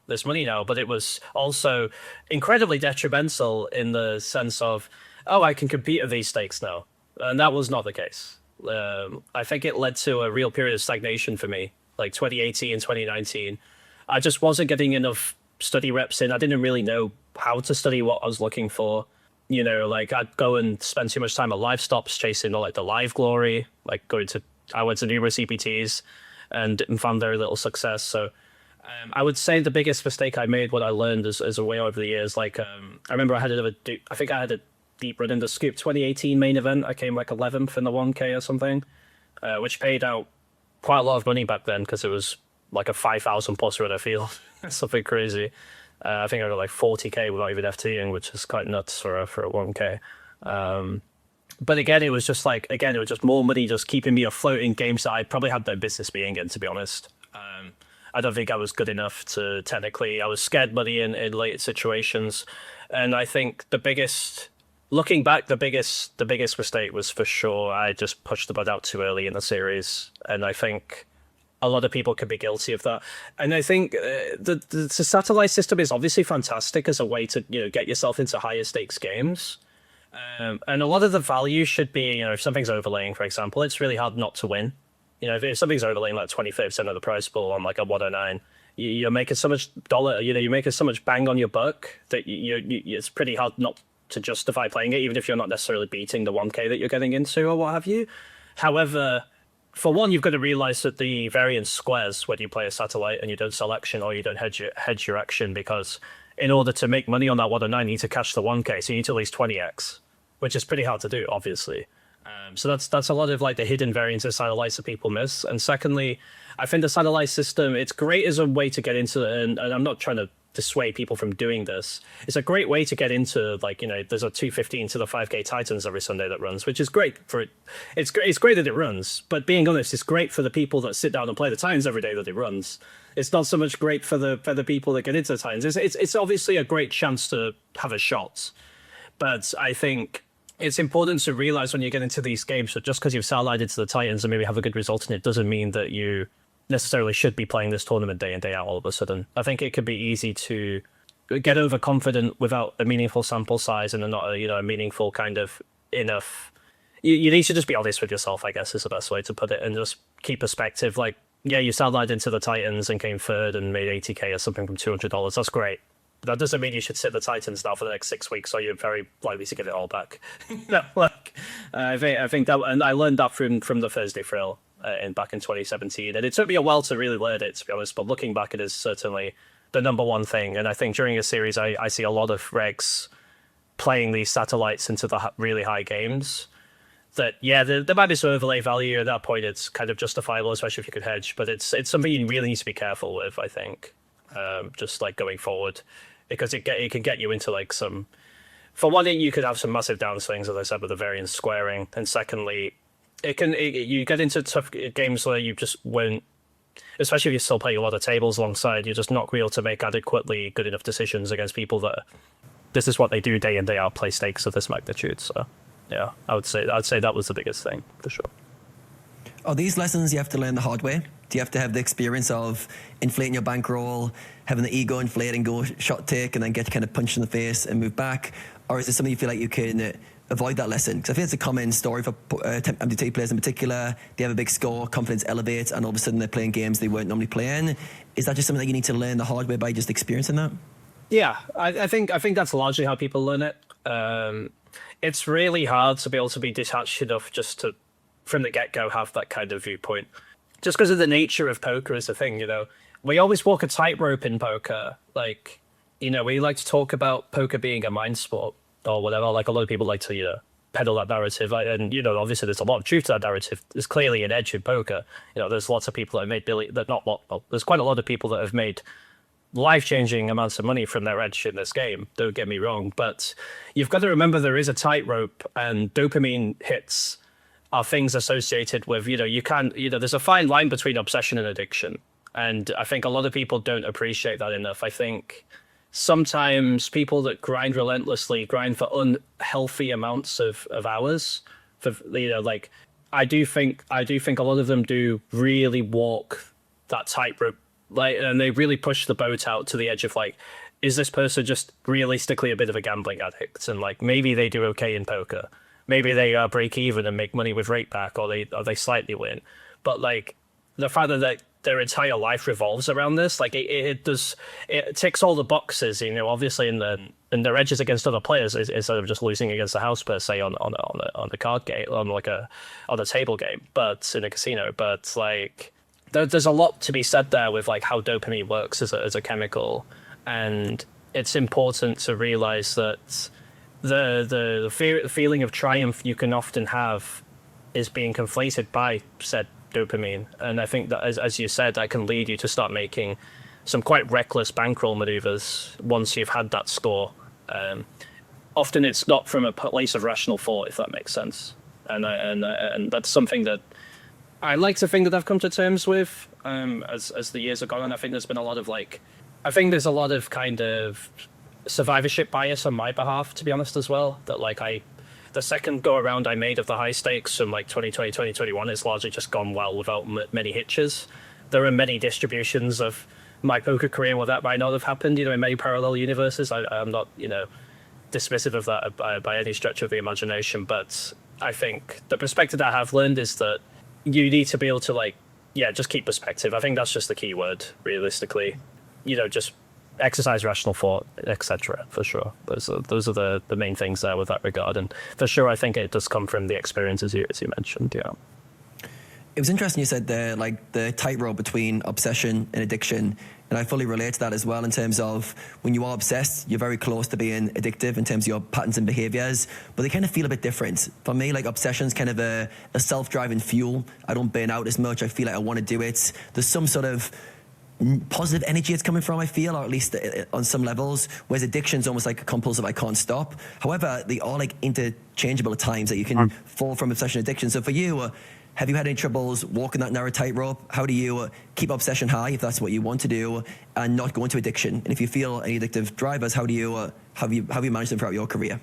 this money now, but it was also incredibly detrimental in the sense of, oh, I can compete at these stakes now. And that was not the case. I think it led to a real period of stagnation for me, like 2018 and 2019. I just wasn't getting enough study reps in. I didn't really know how to study what I was looking for. Like I'd go and spend too much time at live stops chasing like the live glory, like I went to numerous EPTs and found very little success. So I would say the biggest mistake I made, what I learned as a way over the years, like I remember I had a deep run in the Scoop 2018 main event. I came like 11th in the 1K or something, which paid out quite a lot of money back then because it was like a 5,000 plus run, I feel. Something crazy. I think I got like 40K without even FTing, which is quite nuts for a 1K. But again, it was just more money just keeping me afloat in games that I probably had no business being in, to be honest. I don't think I was good enough to technically. I was scared money in late situations. And I think looking back, the biggest mistake was for sure I just pushed the bud out too early in the series. And I think a lot of people could be guilty of that. And I think the satellite system is obviously fantastic as a way to get yourself into higher stakes games. And a lot of the value should be, if something's overlaying, for example, it's really hard not to win. If something's overlaying like 25% of the prize pool on like a 109, you're making so much you're making so much bang on your buck that it's pretty hard not to justify playing it, even if you're not necessarily beating the 1K that you're getting into or what have you. However, for one, you've got to realize that the variance squares when you play a satellite and you don't sell action or you don't hedge your action, because in order to make money on that 109, you need to cash the 1K, so you need to at least 20x, which is pretty hard to do, obviously. So that's a lot of like the hidden variance of satellites that people miss. And secondly, I think the satellite system, it's great as a way to get into it, and I'm not trying to dissuade people from doing this. It's a great way to get into, like, there's a 215 to the 5K Titans every Sunday that runs, which is great for it. It's great that it runs, but being honest, it's great for the people that sit down and play the Titans every day that it runs. It's not so much great for the people that get into the Titans. It's obviously a great chance to have a shot, but I think it's important to realize when you get into these games that just because you've satellite into the Titans and maybe have a good result in it doesn't mean that you necessarily should be playing this tournament day in, day out all of a sudden. I think it could be easy to get overconfident without a meaningful sample size and not a meaningful kind of enough. You need to just be honest with yourself, I guess, is the best way to put it, and just keep perspective. Like, yeah, you satellite into the Titans and came third and made 80K or something from $200. That's great. That doesn't mean you should sit the Titans now for the next 6 weeks, or you're very likely to get it all back. No, like I think that, and I learned that from the Thursday Frill back in 2017, and it took me a while to really learn it, to be honest. But looking back, it is certainly the number one thing. And I think during a series, I see a lot of regs playing these satellites into the really high games. That there might be some overlay value at that point. It's kind of justifiable, especially if you could hedge. But it's something you really need to be careful with, I think, just like going forward. Because it can get you into like some, for one thing, you could have some massive downswings, as I said, with the variance squaring, and secondly, you get into tough games where you just won't, especially if you're still playing a lot of tables alongside, you're just not able to make adequately good enough decisions against people that this is what they do day in day out, play stakes of this magnitude. So yeah, I'd say that was the biggest thing for sure.
Are these lessons you have to learn the hard way? Do you have to have the experience of inflating your bankroll, having the ego inflate and go shot take and then get kind of punched in the face and move back? Or is it something you feel like you can avoid that lesson? Because I think it's a common story for MTT players in particular. They have a big score, confidence elevates, and all of a sudden they're playing games they weren't normally playing. Is that just something that you need to learn the hard way by just experiencing that?
Yeah, I think that's largely how people learn it. It's really hard to be able to be detached enough just to, from the get-go, have that kind of viewpoint. Just because of the nature of poker is the thing, you know. We always walk a tightrope in poker. Like, you know, we like to talk about poker being a mind sport or whatever. Like, a lot of people like to, you know, peddle that narrative. And, you know, obviously there's a lot of truth to that narrative. There's clearly an edge in poker. You know, there's lots of people that have made there's quite a lot of people that have made life-changing amounts of money from their edge in this game, don't get me wrong. But you've got to remember there is a tightrope, and dopamine hits are things associated with, you know, there's a fine line between obsession and addiction. And I think a lot of people don't appreciate that enough. I think sometimes people that grind relentlessly grind for unhealthy amounts of hours. For, you know, like I do think a lot of them do really walk that tightrope, like, and they really push the boat out to the edge of like, is this person just realistically a bit of a gambling addict? And like maybe they do okay in poker. Maybe they break even and make money with rate back, or they slightly win. But like the fact that their entire life revolves around this, like it ticks all the boxes, you know. Obviously, in their edges against other players instead of just losing against the house per se on a card game, on a table game, but in a casino. But like there's a lot to be said there with like how dopamine works as a chemical, and it's important to realize that the feeling of triumph you can often have is being conflated by said dopamine. And I think that, as you said, that can lead you to start making some quite reckless bankroll maneuvers once you've had that score. Often it's not from a place of rational thought, if that makes sense. And that's something that I like to think that I've come to terms with as the years have gone on. I think there's been a lot of kind of survivorship bias on my behalf, to be honest, as well. That like the second go around I made of the high stakes from like 2020, 2021 has largely just gone well without many hitches. There are many distributions of my poker career where that might not have happened, you know, in many parallel universes. I'm not, you know, dismissive of that by any stretch of the imagination, but I think the perspective that I have learned is that you need to be able to like, yeah, just keep perspective. I think that's just the key word, realistically. You know, just exercise rational thought, etc. For sure. Those are the main things there with that regard, and for sure I think it does come from the experiences as you mentioned. Yeah,
it was interesting you said there, like the tightrope between obsession and addiction, and I fully relate to that as well. In terms of when you are obsessed, you're very close to being addictive in terms of your patterns and behaviors, but they kind of feel a bit different. For me, like obsession's kind of a self-driving fuel. I don't burn out as much. I feel like I want to do it. There's some sort of positive energy it's coming from, I feel, or at least on some levels, whereas addiction's almost like a compulsive, I can't stop. However, they are like interchangeable at times, that you can fall from obsession addiction. So for you, have you had any troubles walking that narrow tightrope? How do you keep obsession high, if that's what you want to do, and not go into addiction? And if you feel any addictive drivers, how have you managed them throughout your career?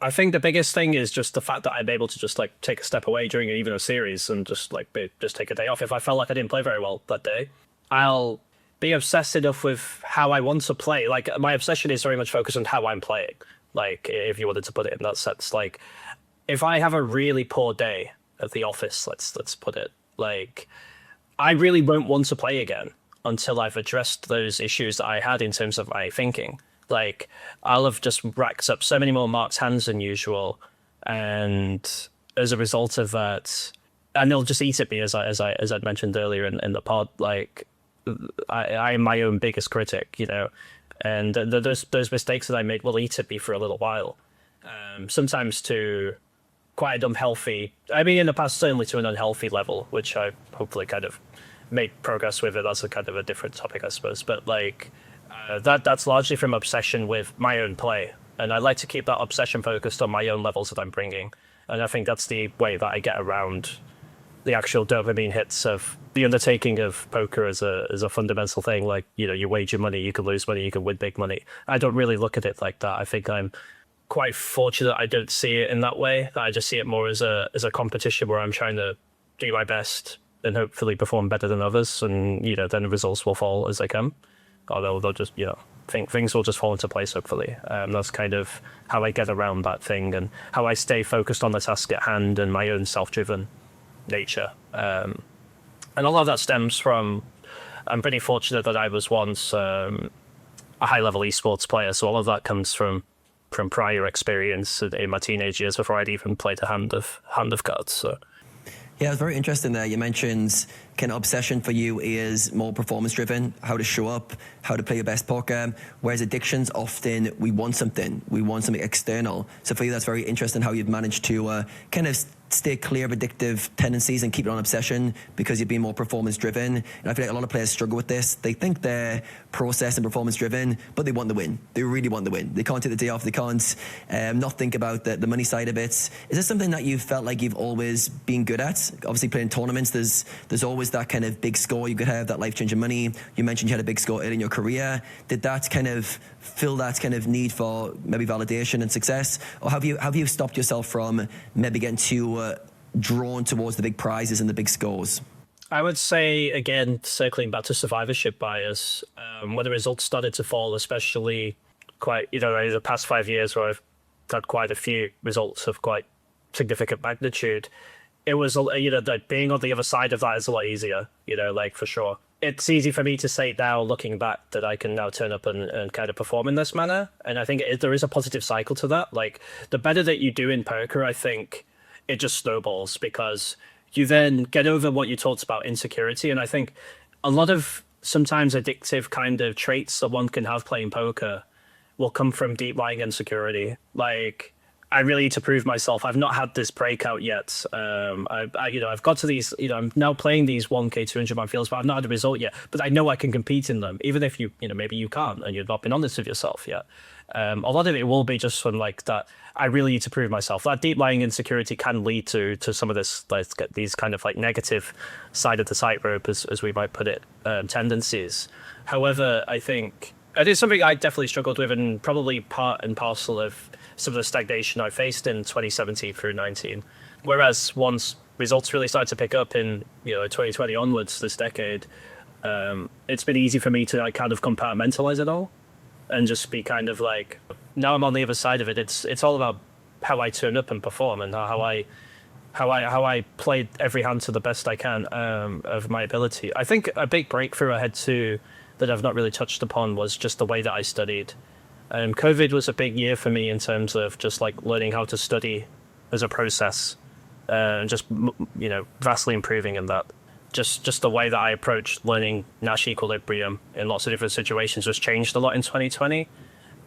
I think the biggest thing is just the fact that I'm able to just like take a step away during even a series and just like just take a day off. If I felt like I didn't play very well that day, I'll be obsessed enough with how I want to play. Like my obsession is very much focused on how I'm playing. Like if you wanted to put it in that sense, like if I have a really poor day at the office, let's put it, like I really won't want to play again until I've addressed those issues that I had in terms of my thinking. Like, I'll have just racked up so many more marked hands than usual, and as a result of that, and they'll just eat at me, as I'd mentioned earlier in the pod. Like, I'm my own biggest critic, you know, and those mistakes that I make will eat at me for a little while. Sometimes to quite an unhealthy, I mean, in the past, certainly to an unhealthy level, which I hopefully kind of made progress with it. That's a kind of a different topic, I suppose. But like, that's largely from obsession with my own play. And I like to keep that obsession focused on my own levels that I'm bringing. And I think that's the way that I get around the actual dopamine hits of the undertaking of poker as a fundamental thing. Like, you know, you wager money, you can lose money, you can win big money. I don't really look at it like that. I think I'm quite fortunate I don't see it in that way. I just see it more as a competition where I'm trying to do my best and hopefully perform better than others, and you know, then the results will fall as they come, or they'll just, you know, things will just fall into place hopefully. That's kind of how I get around that thing, and how I stay focused on the task at hand and my own self-driven nature. And a lot of that stems from, I'm pretty fortunate that I was once a high-level esports player, so all of that comes from prior experience in my teenage years before I'd even played a hand of cards. So
yeah, it was very interesting there. You mentioned kind of obsession for you is more performance driven, how to show up, how to play your best poker, whereas addictions often we want something external. So for you, that's very interesting how you've managed to kind of stay clear of addictive tendencies and keep it on obsession because you're being more performance driven. And I feel like a lot of players struggle with this. They think they're process and performance driven, but they want the win. They really want the win. They can't take the day off. They can't not think about the money side of it. Is this something that you felt like you've always been good at? Obviously playing tournaments, there's always that kind of big score you could have, that life-changing money. You mentioned you had a big score early in your career. Did that kind of fill that kind of need for maybe validation and success? Or have you stopped yourself from maybe getting too drawn towards the big prizes and the big scores?
I would say, again, circling back to survivorship bias, when the results started to fall, especially quite, you know, in the past 5 years where I've had quite a few results of quite significant magnitude, it was, you know, like being on the other side of that is a lot easier, you know, like for sure. It's easy for me to say now, looking back, that I can now turn up and kind of perform in this manner. And I think there is a positive cycle to that. Like, the better that you do in poker, I think it just snowballs, because you then get over what you talked about, insecurity. And I think a lot of sometimes addictive kind of traits that one can have playing poker will come from deep lying insecurity. Like, I really need to prove myself. I've not had this breakout yet. I've got to these, you know, I'm now playing these 1K 200 man fields, but I've not had a result yet. But I know I can compete in them, even if you know, maybe you can't and you've not been honest with yourself yet. A lot of it will be just from like that. I really need to prove myself. That deep lying insecurity can lead to some of this, like, these kind of like negative side of the tightrope, as we might put it, tendencies. However, I think it is something I definitely struggled with, and probably part and parcel of some of the stagnation I faced in 2017 through 19. Whereas once results really started to pick up in, you know, 2020 onwards, this decade, it's been easy for me to like kind of compartmentalize it all and just be kind of like, now I'm on the other side of it. It's all about how I turn up and perform, and how I played every hand to the best I can of my ability. I think a big breakthrough I had too that I've not really touched upon was just the way that I studied. COVID was a big year for me in terms of just like learning how to study as a process, and just, you know, vastly improving in that. Just the way that I approached learning Nash equilibrium in lots of different situations just changed a lot in 2020.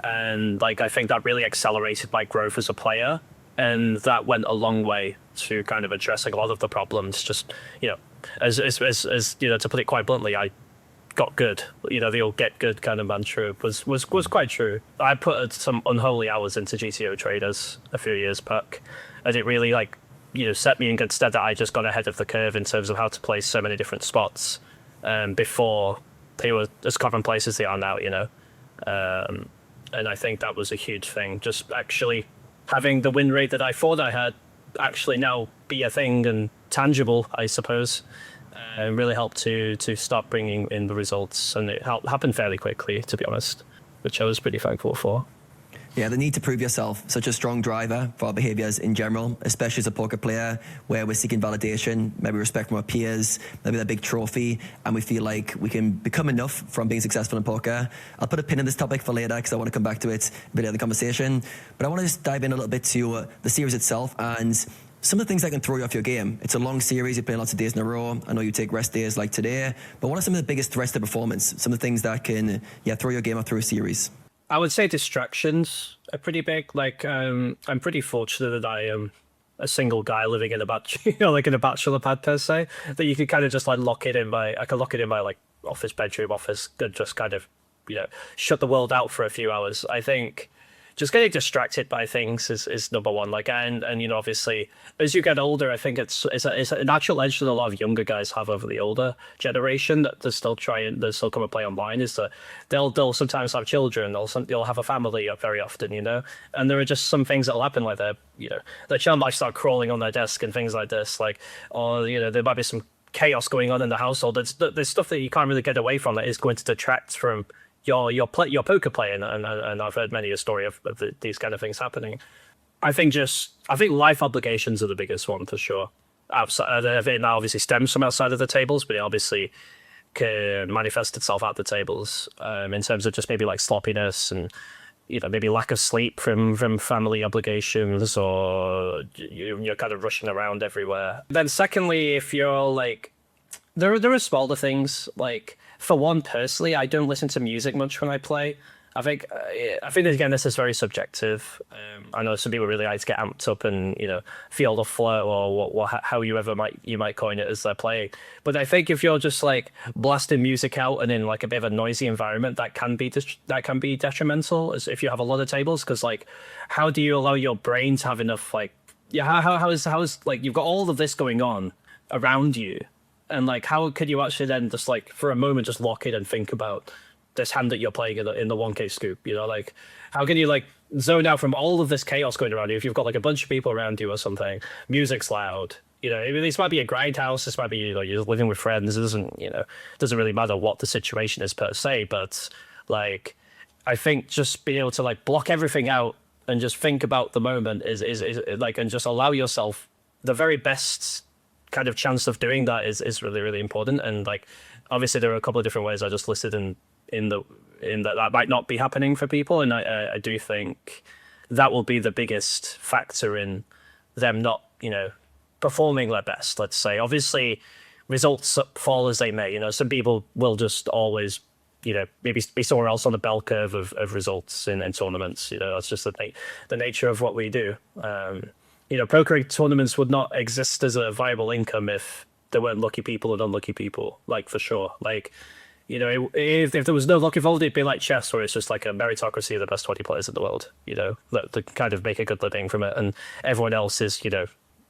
And like, I think that really accelerated my growth as a player. And that went a long way to kind of addressing a lot of the problems. Just, you know, as you know, to put it quite bluntly, I got good. You know, the old get good kind of mantra was quite true. I put some unholy hours into GTO traders a few years back, and it really, like, you know, set me in good stead that I just got ahead of the curve in terms of how to play so many different spots before they were as commonplace as they are now, you know. And I think that was a huge thing. Just actually having the win rate that I thought I had actually now be a thing and tangible, I suppose, really helped to start bringing in the results. And it happened fairly quickly, to be honest, which I was pretty thankful for.
Yeah, the need to prove yourself, such a strong driver for our behaviors in general, especially as a poker player, where we're seeking validation, maybe respect from our peers, maybe that big trophy, and we feel like we can become enough from being successful in poker. I'll put a pin in this topic for later because I want to come back to it a bit later in the conversation. But I want to just dive in a little bit to the series itself and some of the things that can throw you off your game. It's a long series, you play lots of days in a row. I know you take rest days like today, but what are some of the biggest threats to performance? Some of the things that can throw your game off through a series?
I would say distractions are pretty big. Like, I'm pretty fortunate that I am a single guy living in a like in a bachelor pad per se, that you could kind of just like lock it in my like office bedroom office and just kind of, shut the world out for a few hours. I think just getting distracted by things is number one. Like, and obviously as you get older, I think it's a natural edge that a lot of younger guys have over the older generation that they still come and play online, is that they'll sometimes have children, they'll have a family very often, and there are just some things that'll happen, like their child might start crawling on their desk and things like this, like, or there might be some chaos going on in the household. There's stuff that you can't really get away from that is going to detract from your poker playing, and I've heard many a story of these kind of things happening. I think life obligations are the biggest one for sure. Outside of it now obviously stems from outside of the tables, but it obviously can manifest itself at the tables in terms of just maybe like sloppiness and maybe lack of sleep from family obligations, or you're kind of rushing around everywhere. Then secondly, if you're like, there are smaller things, like, for one, personally, I don't listen to music much when I play. I think again, this is very subjective. I know some people really like to get amped up and feel the flow, or how you might coin it as they're playing. But I think if you're just like blasting music out and in like a bit of a noisy environment, that can be detrimental. As if you have a lot of tables, because like, how do you allow your brain to have enough like, how is like, you've got all of this going on around you, and like, how could you actually then just like for a moment just lock in and think about this hand that you're playing in the 1K scoop, like, how can you like zone out from all of this chaos going around you if you've got like a bunch of people around you or something, music's loud, this might be a grindhouse, this might be, you're living with friends, it doesn't really matter what the situation is per se, but like, I think just being able to like block everything out and just think about the moment is like, and just allow yourself the very best kind of chance of doing that is really, really important. And like, obviously there are a couple of different ways I just listed in that might not be happening for people, and I do think that will be the biggest factor in them not performing their best, let's say. Obviously results fall as they may, some people will just always maybe be somewhere else on the bell curve of results in tournaments. That's just the nature of what we do. Poker tournaments would not exist as a viable income if there weren't lucky people and unlucky people, like, for sure. Like, if there was no luck involved, it'd be like chess, where it's just like a meritocracy of the best 20 players in the world, that kind of make a good living from it, and everyone else is,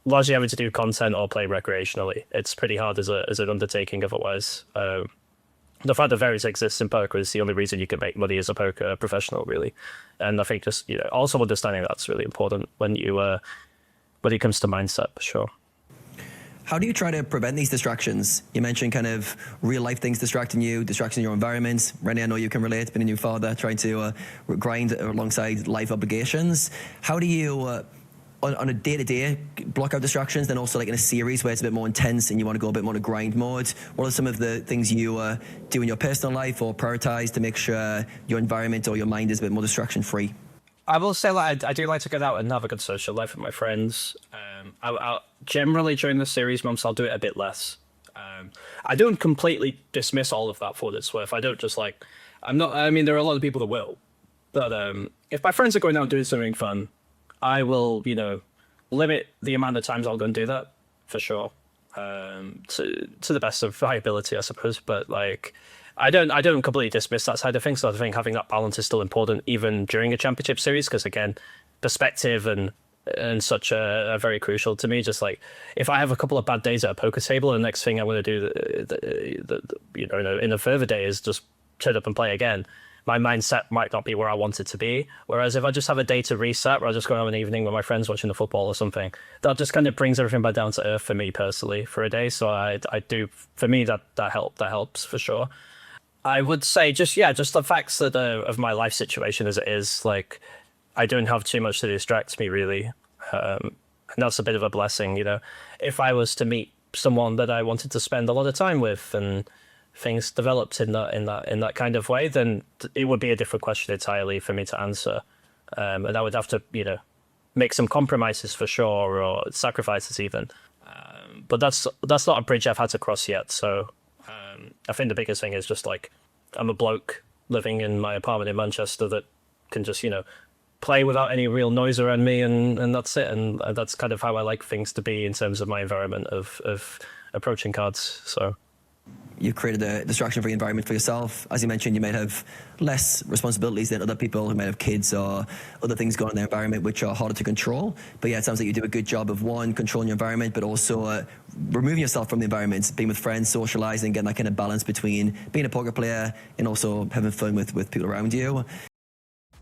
largely having to do content or play recreationally. It's pretty hard as an undertaking otherwise. The fact that variance exists in poker is the only reason you can make money as a poker professional, really. And I think just, also understanding that's really important when it comes to mindset, for sure.
How do you try to prevent these distractions? You mentioned kind of real life things distracting your environment. Rennie, I know you can relate, being a new father, trying to grind alongside life obligations. How do you, on a day-to-day, block out distractions, then also like in a series where it's a bit more intense and you want to go a bit more to grind mode? What are some of the things you do in your personal life or prioritize to make sure your environment or your mind is a bit more distraction-free?
I will say, like, I do like to get out and have a good social life with my friends. I'll generally during the series months, I'll do it a bit less. I don't completely dismiss all of that for what it's worth. I don't just like, there are a lot of people that will. But if my friends are going out and doing something fun, I will, limit the amount of times I'll go and do that, for sure. To the best of my ability, I suppose. But like, I don't completely dismiss that side of things. So I think having that balance is still important, even during a championship series, because again, perspective and such are very crucial to me. Just like, if I have a couple of bad days at a poker table, the next thing I'm going to do, in a further day is just turn up and play again. My mindset might not be where I want it to be. Whereas if I just have a day to reset, where I just go have an evening with my friends watching the football or something, that just kind of brings everything back down to earth for me personally for a day. So I do, for me, that helps for sure. I would say just the facts that of my life situation as it is, like, I don't have too much to distract me, really. And that's a bit of a blessing, If I was to meet someone that I wanted to spend a lot of time with and things developed in that kind of way, then it would be a different question entirely for me to answer. And I would have to, make some compromises for sure, or sacrifices even. But that's not a bridge I've had to cross yet. So I think the biggest thing is just like, I'm a bloke living in my apartment in Manchester that can just, play without any real noise around me, and that's it. And that's kind of how I like things to be in terms of my environment of approaching cards. So
you've created a distraction-free environment for yourself. As you mentioned, you might have less responsibilities than other people who might have kids or other things going on in their environment which are harder to control. But yeah, it sounds like you do a good job of, one, controlling your environment, but also removing yourself from the environment, being with friends, socializing, getting that kind of balance between being a poker player and also having fun with people around you.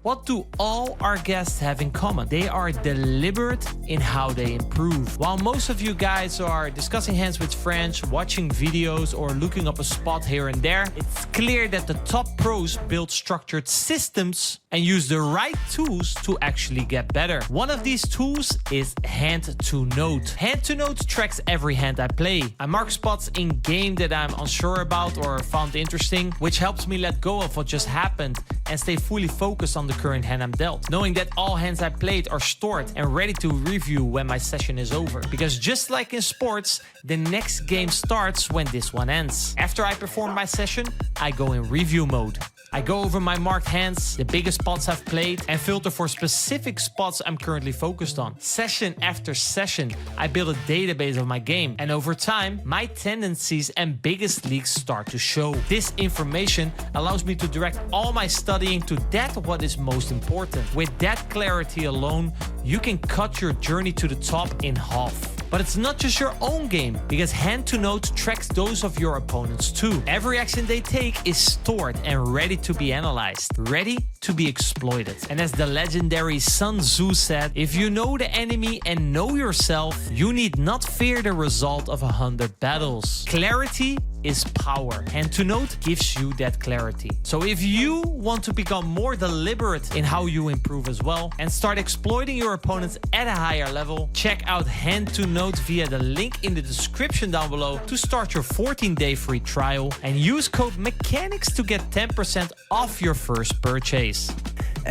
What do all our guests have in common? They are deliberate in how they improve. While most of you guys are discussing hands with friends, watching videos, or looking up a spot here and there, it's clear that the top pros build structured systems and use the right tools to actually get better. One of these tools is Hand to Note. Hand to Note tracks every hand I play. I mark spots in game that I'm unsure about or found interesting, which helps me let go of what just happened and stay fully focused on the current hand I'm dealt, knowing that all hands I played are stored and ready to review when my session is over. Because just like in sports, the next game starts when this one ends. After I perform my session, I go in review mode. I go over my marked hands, the biggest spots I've played, and filter for specific spots I'm currently focused on. Session after session, I build a database of my game, and over time, my tendencies and biggest leaks start to show. This information allows me to direct all my studying to what is most important. With that clarity alone, you can cut your journey to the top in half. But it's not just your own game, because Hand to Note tracks those of your opponents too. Every action they take is stored and ready to be analyzed, ready to be exploited. And as the legendary Sun Tzu said, if you know the enemy and know yourself, you need not fear the result of 100 battles. Clarity is power. Hand to Note gives you that clarity. So if you want to become more deliberate in how you improve as well and start exploiting your opponents at a higher level, check out Hand to Note via the link in the description down below to start your 14-day free trial and use code MECHANICS to get 10% off your first purchase.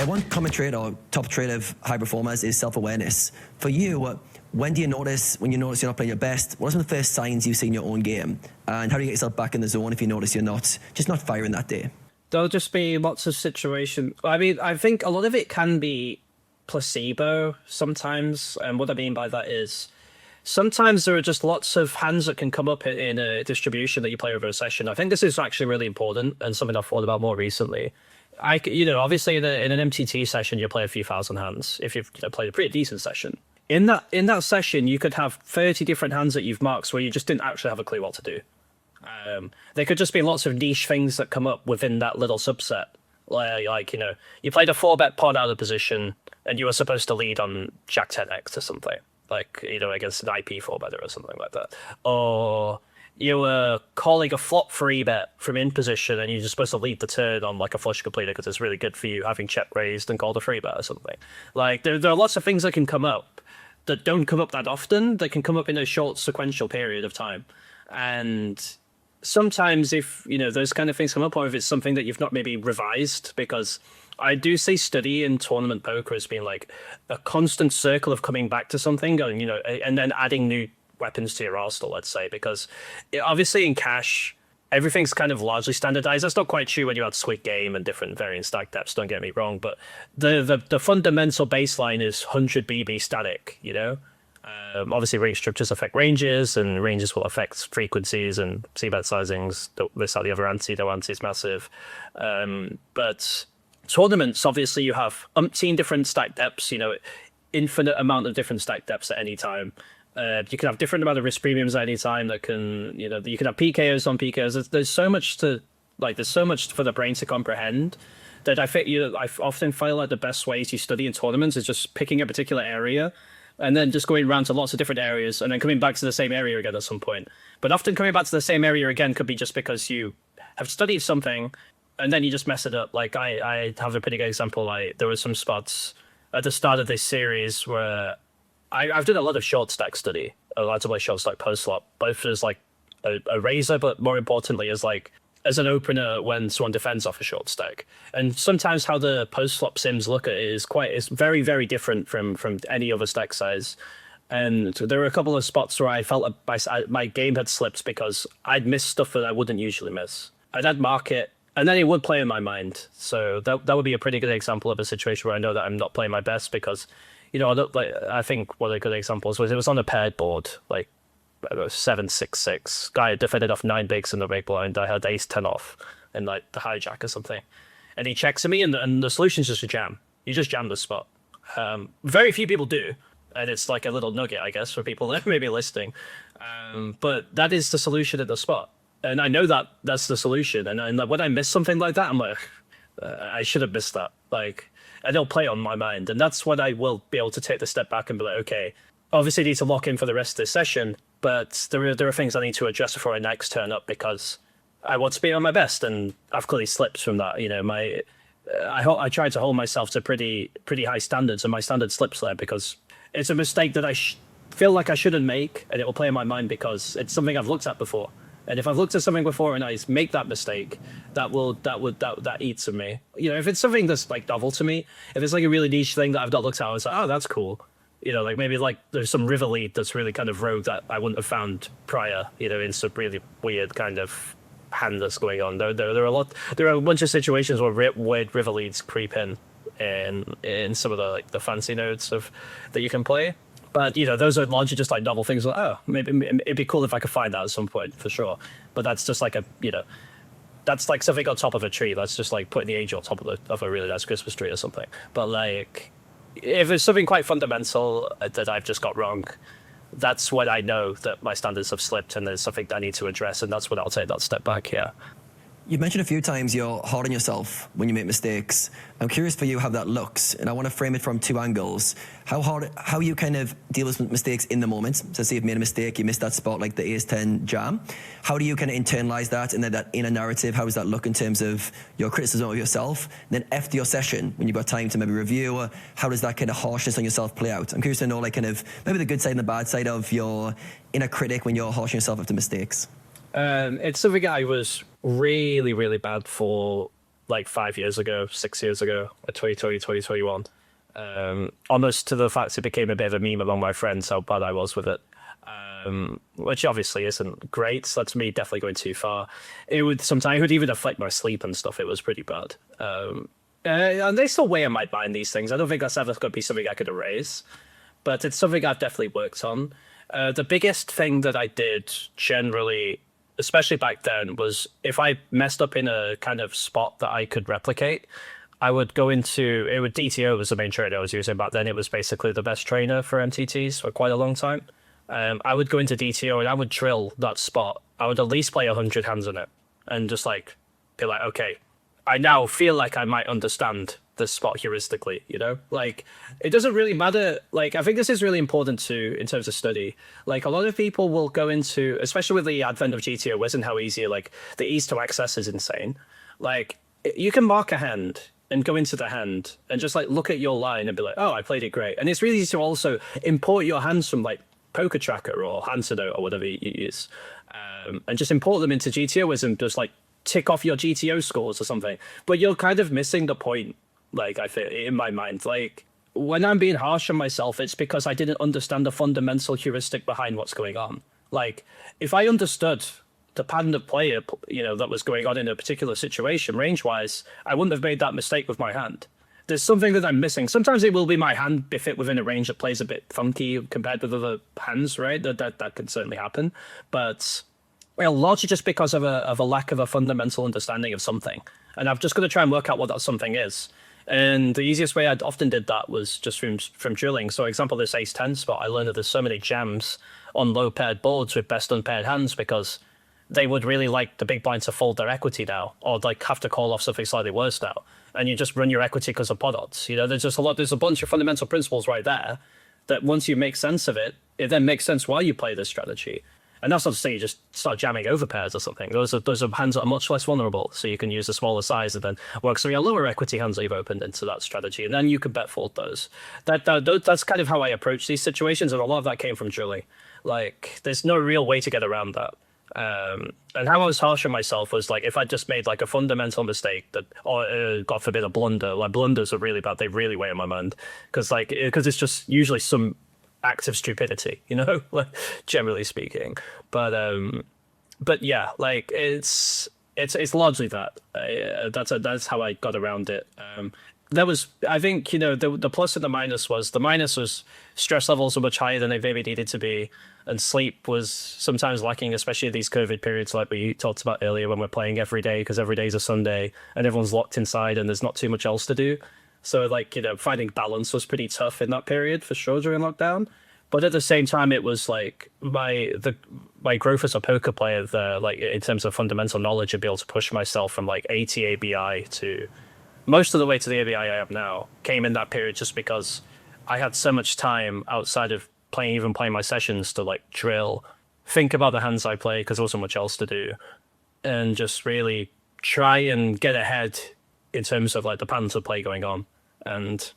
One common trait or top trait of high performers is self-awareness. For you, when do you notice, when you notice you're not playing your best, what are some of the first signs you see in your own game? And how do you get yourself back in the zone if you notice you're not firing that day?
There'll just be lots of situations. I mean, I think a lot of it can be placebo sometimes. And what I mean by that is sometimes there are just lots of hands that can come up in a distribution that you play over a session. I think this is actually really important and something I've thought about more recently. Obviously in an MTT session, you play a few thousand hands if you've played a pretty decent session. In that session, you could have 30 different hands that you've marked where you just didn't actually have a clue what to do. There could just be lots of niche things that come up within that little subset. You played a 4-bet pot out of position and you were supposed to lead on Jack 10x or something, against an IP 4-better or something like that. Or you were calling a flop 3-bet from in position and you're just supposed to lead the turn on like a flush completer because it's really good for you having check raised and called a 3-bet or something. There are lots of things that can come up that don't come up that often, that can come up in a short sequential period of time. And sometimes if, those kind of things come up, or if it's something that you've not maybe revised, because I do see study in tournament poker as being like a constant circle of coming back to something and then adding new weapons to your arsenal, let's say, because obviously in cash, everything's kind of largely standardized. That's not quite true when you add Squid Game and different variant stack depths, don't get me wrong, but the fundamental baseline is 100 BB static, Obviously range structures affect ranges, and ranges will affect frequencies and c-bet sizings, this, that, the other ante, though ante is massive. But tournaments, obviously you have umpteen different stack depths, infinite amount of different stack depths at any time. You can have different amount of risk premiums at any time that can, you can have PKOs on PKOs. There's so much there's so much for the brain to comprehend that I often feel like the best ways you study in tournaments is just picking a particular area and then just going around to lots of different areas and then coming back to the same area again at some point. But often coming back to the same area again could be just because you have studied something and then you just mess it up. I have a pretty good example. There were some spots at the start of this series where I've done a lot of short stack study. I like to play short stack post flop, both as like a razor, but more importantly as an opener when someone defends off a short stack. And sometimes how the post flop sims look at it is very, very different from any other stack size. And there were a couple of spots where I felt my game had slipped because I'd missed stuff that I wouldn't usually miss. I'd mark it, and then it would play in my mind. So that would be a pretty good example of a situation where I know that I'm not playing my best because, I think one of the good examples was it was on a paired board, like 7-6-6. Guy had defended off 9 bigs in the big blind. I had ace-10 off and like the hijack or something. And he checks at me, and the solution is just a jam. You just jam the spot. Very few people do. And it's like a little nugget, I guess, for people that may be listening. But that is the solution at the spot. And I know that that's the solution. And when I miss something like that, I'm like, I should have missed that. Like, and it'll play on my mind. And that's when I will be able to take the step back and be like, okay, obviously I need to lock in for the rest of this session, but there are things I need to adjust before I next turn up because I want to be on my best. And I've clearly slipped from that. I try to hold myself to pretty high standards, and my standard slips there because it's a mistake that I feel like I shouldn't make, and it will play in my mind because it's something I've looked at before. And if I've looked at something before and I make that mistake, that eats at me. If it's something that's like novel to me, if it's like a really niche thing that I've not looked at, I was like, oh, that's cool. Like maybe like there's some river lead that's really kind of rogue that I wouldn't have found prior, in some really weird kind of hand that's going on. There are a bunch of situations where weird river leads creep in some of the fancy nodes that you can play. But, those are largely just like novel things like, oh, maybe it'd be cool if I could find that at some point, for sure. But that's just like that's like something on top of a tree. That's just like putting the angel on top of a really nice Christmas tree or something. But like, if it's something quite fundamental that I've just got wrong, that's when I know that my standards have slipped and there's something that I need to address, and that's when I'll take that step back here.
You've mentioned a few times you're hard on yourself when you make mistakes. I'm curious for you how that looks, and I want to frame it from 2 angles. How you kind of deal with mistakes in the moment. So say you've made a mistake, you missed that spot like the ace-10 jam. How do you kind of internalize that, and then that inner narrative, how does that look in terms of your criticism of yourself? And then after your session, when you've got time to maybe review, how does that kind of harshness on yourself play out? I'm curious to know like kind of maybe the good side and the bad side of your inner critic when you're harshing yourself after mistakes.
It's something I was really, really bad for like 5 years ago, 6 years ago, 2020, 2021. Almost to the fact it became a bit of a meme among my friends how bad I was with it. Which obviously isn't great. So that's me definitely going too far. It would even affect my sleep and stuff. It was pretty bad. And they still weigh in my mind, these things. I don't think that's ever going to be something I could erase, but it's something I've definitely worked on. The biggest thing that I did generally, especially back then, was if I messed up in a kind of spot that I could replicate, I would go into it. With DTO was the main trainer I was using back then. It was basically the best trainer for MTTs for quite a long time. I would go into DTO and I would drill that spot. I would at least play 100 hands on it and just like be like, okay, I now feel like I might understand this spot heuristically, like it doesn't really matter. Like, I think this is really important too in terms of study. Like, a lot of people will go into, especially with the advent of GTO and how easy, like the ease to access is insane. Like, you can mark a hand and go into the hand and just like look at your line and be like, oh, I played it great. And it's really easy to also import your hands from like Poker Tracker or Handsudo or whatever you use, and just import them into GTO just like tick off your GTO scores or something. But you're kind of missing the point. Like, I feel in my mind, like when I'm being harsh on myself, it's because I didn't understand the fundamental heuristic behind what's going on. Like, if I understood the pattern of play, that was going on in a particular situation, range-wise, I wouldn't have made that mistake with my hand. There's something that I'm missing. Sometimes it will be my hand be fit within a range that plays a bit funky compared with other hands, right? That can certainly happen. But, well, largely just because of a lack of a fundamental understanding of something. And I've just got to try and work out what that something is. And the easiest way I often did that was just from drilling. So, example, this ace-10 spot, I learned that there's so many jams on low paired boards with best unpaired hands because they would really like the big blind to fold their equity now, or like have to call off something slightly worse now. And you just run your equity because of pot odds. There's a bunch of fundamental principles right there that once you make sense of it, it then makes sense why you play this strategy. And that's not to say you just start jamming over pairs or something. Those are hands that are much less vulnerable, so you can use a smaller size and then work some of your lower equity hands that you've opened into that strategy, and then you can bet fold those. That's kind of how I approach these situations, and a lot of that came from Julie. Like, there's no real way to get around that. And how I was harsh on myself was like, if I just made like a fundamental mistake that, or God forbid, a blunder. Like, blunders are really bad; they really weigh on my mind because it's just usually some act of stupidity, you know, like, generally speaking. But yeah, like it's largely that. That's how I got around it. There was, I think, you know, the plus and the minus was stress levels were much higher than they maybe needed to be, and sleep was sometimes lacking, especially these COVID periods like we talked about earlier when we're playing every day because every day is a Sunday and everyone's locked inside and there's not too much else to do. So, like, you know, finding balance was pretty tough in that period for sure during lockdown. But at the same time, it was like my growth as a poker player there, like in terms of fundamental knowledge, and be able to push myself from like 80 ABI to most of the way to the ABI I have now, came in that period just because I had so much time outside of playing my sessions to like drill, think about the hands I play because there wasn't much else to do, and just really try and get ahead in terms of like the patterns of play going on. And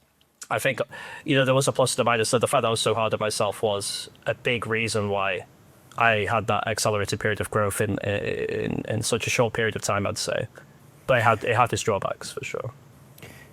I think, you know, there was a plus and a minus. So the fact that I was so hard on myself was a big reason why I had that accelerated period of growth in such a short period of time, I'd say. But it had its drawbacks for sure.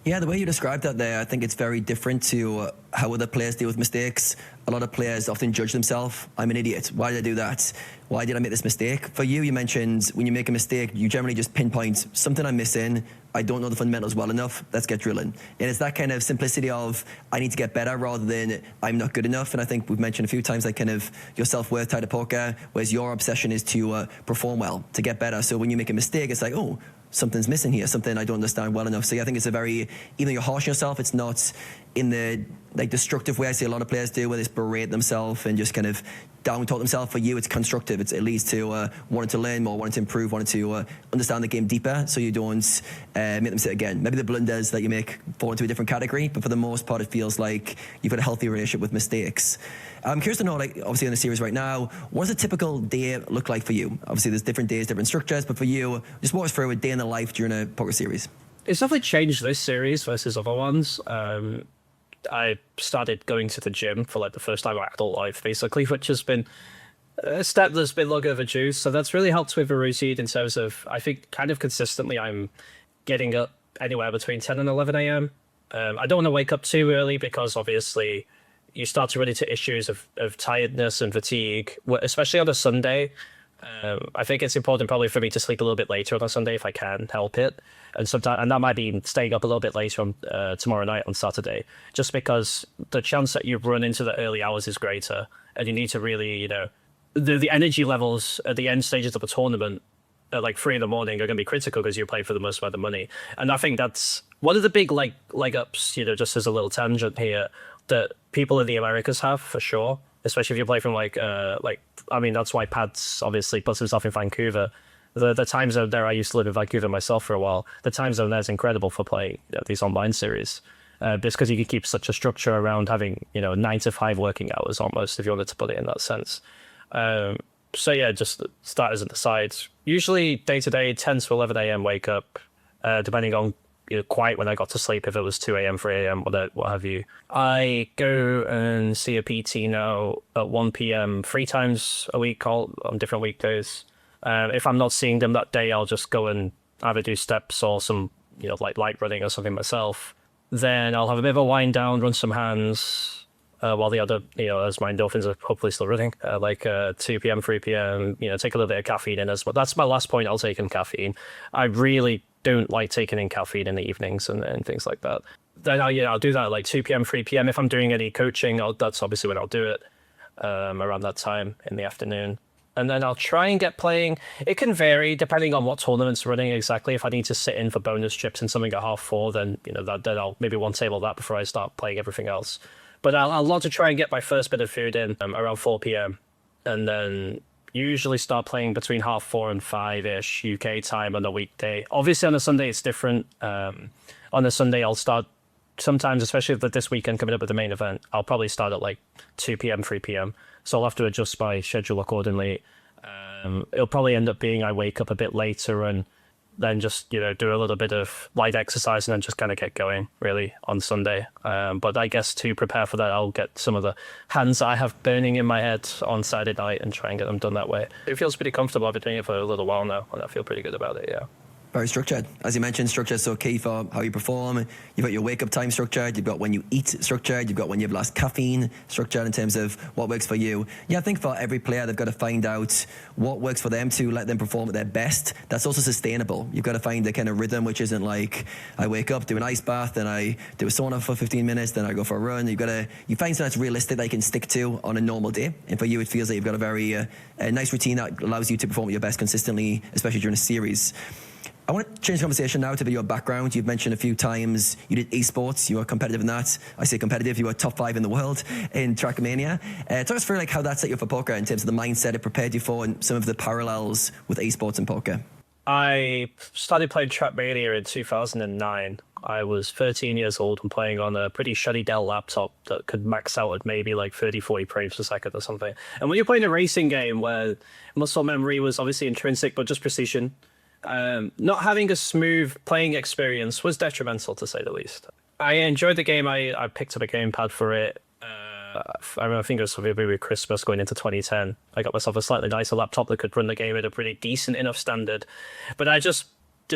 Yeah, the way you described that there, I think it's very different to how other players deal with mistakes. A lot of players often judge themselves. I'm an idiot. Why did I do that? Why did I make this mistake? For you, you mentioned when you make a mistake, you generally just pinpoint something I'm missing. I don't know the fundamentals well enough. Let's get drilling. And it's that kind of simplicity of I need to get better rather than I'm not good enough. And I think we've mentioned a few times like kind of your self-worth tied to poker, whereas your obsession is to perform well, to get better. So when you make a mistake, it's like, oh, something's missing here, something I don't understand well enough. So yeah, I think it's a very, even though you're harsh on yourself, it's not in the like destructive way I see a lot of players do, where they berate themselves and just kind of down talk themselves. For you, it's constructive. It leads to wanting to learn more, wanting to improve, wanting to understand the game deeper, so you don't make them sit again. Maybe the blunders that you make fall into a different category, but for the most part, it feels like you've got a healthy relationship with mistakes. I'm curious to know, like, obviously in the series right now, what does a typical day look like for you? Obviously, there's different days, different structures, but for you, just walk us through a day in the life during a poker series.
It's definitely changed this series versus other ones. I started going to the gym for like the first time in my adult life, basically, which has been a step that's been long overdue. So that's really helped with a routine in terms of, I think, kind of consistently I'm getting up anywhere between 10 and 11 a.m. I don't want to wake up too early because obviously you start to run into issues of tiredness and fatigue, especially on a Sunday. I think it's important probably for me to sleep a little bit later on a Sunday if I can help it. And that might be staying up a little bit later on tomorrow night on Saturday, just because the chance that you run into the early hours is greater, and you need to really, you know, the energy levels at the end stages of a tournament at like 3 a.m. are going to be critical because you're playing for the most amount of money. And I think that's one of the big leg ups, you know, just as a little tangent here, that people in the Americas have for sure, especially if you play from I mean, that's why Pads obviously puts himself in Vancouver. The time zone there, I used to live in Vancouver myself for a while. The time zone there is incredible for playing these online series, just because you can keep such a structure around having, you know, 9 to 5 working hours almost, if you wanted to put it in that sense. So yeah, just start as an aside. Usually day to day, 10 to 11 a.m. wake up, depending on, you know, quite when I got to sleep, if it was 2 a.m., 3 a.m., what have you. I go and see a PT now at 1 p.m. 3 times a week on different weekdays. If I'm not seeing them that day, I'll just go and either do steps or some, you know, like light running or something myself. Then I'll have a bit of a wind down, run some hands, while the other, you know, as my endorphins are hopefully still running, 2 p.m., 3 p.m., you know, take a little bit of caffeine in as well. That's my last point I'll take in caffeine. I really don't like taking in caffeine in the evenings and things like that. Then I'll do that at like 2 p.m., 3 p.m. If I'm doing any coaching, that's obviously when I'll do it, around that time in the afternoon. And then I'll try and get playing. It can vary depending on what tournament's running exactly. If I need to sit in for bonus chips and something at 4:30, then, you know, then I'll maybe one table that before I start playing everything else. But I'll love to try and get my first bit of food in around 4 p.m. and then usually start playing between 4:30 and 5-ish UK time on a weekday. Obviously on a Sunday it's different. On a Sunday I'll start sometimes, especially if this weekend coming up with the main event, I'll probably start at like 2 p.m., 3 p.m. So I'll have to adjust my schedule accordingly. It'll probably end up being I wake up a bit later and then just, do a little bit of light exercise and then just kind of get going really on Sunday. But I guess to prepare for that, I'll get some of the hands that I have burning in my head on Saturday night and try and get them done that way. It feels pretty comfortable. I've been doing it for a little while now and I feel pretty good about it, yeah.
Very structured. As you mentioned, structure is so key for how you perform. You've got your wake-up time structured. You've got when you eat structured. You've got when you've lost caffeine structured in terms of what works for you. Yeah, I think for every player, they've got to find out what works for them to let them perform at their best. That's also sustainable. You've got to find the kind of rhythm, which isn't like I wake up, do an ice bath, then I do a sauna for 15 minutes, then I go for a run. You find something that's realistic that you can stick to on a normal day. And for you, it feels like you've got a very a nice routine that allows you to perform at your best consistently, especially during a series. I want to change the conversation now to your background. You've mentioned a few times you did esports. You were competitive in that. I say competitive. You were top 5 in the world in Trackmania. Talk us through how that set you up for poker in terms of the mindset it prepared you for and some of the parallels with esports and poker.
I started playing Trackmania in 2009. I was 13 years old and playing on a pretty shoddy Dell laptop that could max out at maybe like 30, 40 frames per second or something. And when you're playing a racing game where muscle memory was obviously intrinsic, but just precision, not having a smooth playing experience was detrimental, to say the least. I enjoyed the game. I picked up a gamepad for it. I think it was maybe Christmas going into 2010. I got myself a slightly nicer laptop that could run the game at a pretty decent enough standard. But I just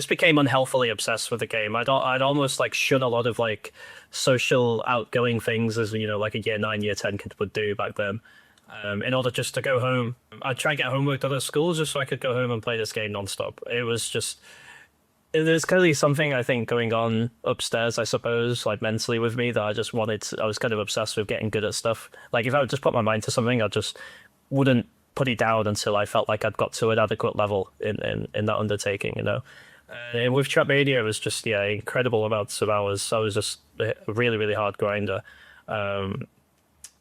became unhealthily obsessed with the game. I'd almost like shun a lot of like social outgoing things as, like a year 9, year 10 kid would do back then. In order just to go home. I'd try and get homework done at school just so I could go home and play this game nonstop. There's clearly something, I think, going on upstairs, I suppose, like mentally with me that I was kind of obsessed with getting good at stuff. Like if I would just put my mind to something, I just wouldn't put it down until I felt like I'd got to an adequate level in that undertaking, And with Trackmania, it was just, incredible amounts of hours. I was just a really, really hard grinder.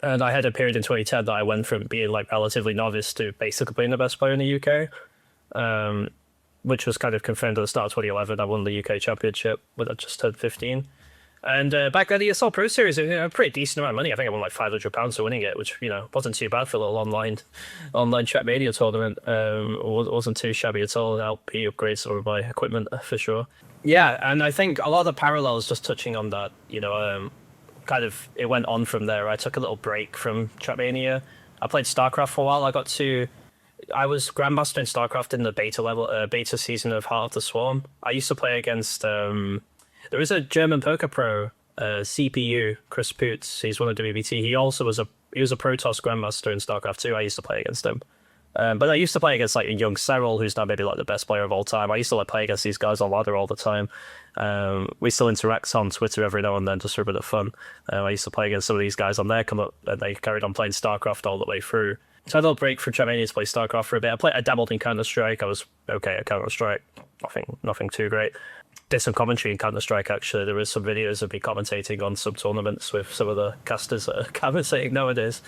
And I had a period in 2010 that I went from being like relatively novice to basically being the best player in the UK, which was kind of confirmed at the start of 2011. I won the UK Championship when I just turned 15. And back then, the ESL Pro Series, a pretty decent amount of money. I think I won like £500 for winning it, which, wasn't too bad for a little online Trackmania tournament. Wasn't too shabby at all. LP upgrades some of my equipment for sure. Yeah, and I think a lot of the parallels, just touching on that, kind of it went on from there. I took a little break from Trackmania. I played StarCraft for a while. I was Grandmaster in StarCraft in the beta season of Heart of the Swarm. I used to play against there is a German poker pro, CPU, Chris Poots. He's one of WBT. He was a Protoss Grandmaster in StarCraft 2. I used to play against him. But I used to play against like a young Cyril, who's now maybe like the best player of all time. I used to play against these guys on ladder all the time. We still interact on Twitter every now and then just for a bit of fun. I used to play against some of these guys on there, come up, and they carried on playing StarCraft all the way through. So I had a little break from Trackmania to play StarCraft for a bit. I dabbled in Counter-Strike. I was okay at Counter-Strike. Nothing too great. Did some commentary in Counter-Strike, actually. There was some videos of me commentating on some tournaments with some of the casters that are commentating nowadays.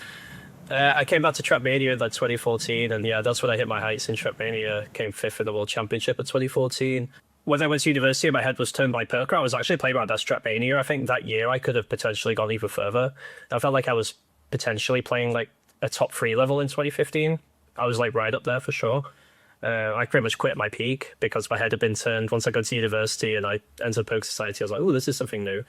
I came back to Trackmania in like 2014, and that's when I hit my heights in Trackmania. Came 5th in the World Championship in 2014. When I went to university, my head was turned by poker. I was actually playing my best Trackmania. I think that year I could have potentially gone even further. I felt like I was potentially playing like a top 3 level in 2015. I was like right up there for sure. I pretty much quit my peak because my head had been turned once I got to university and I entered Poker Society. I was like, oh, this is something new.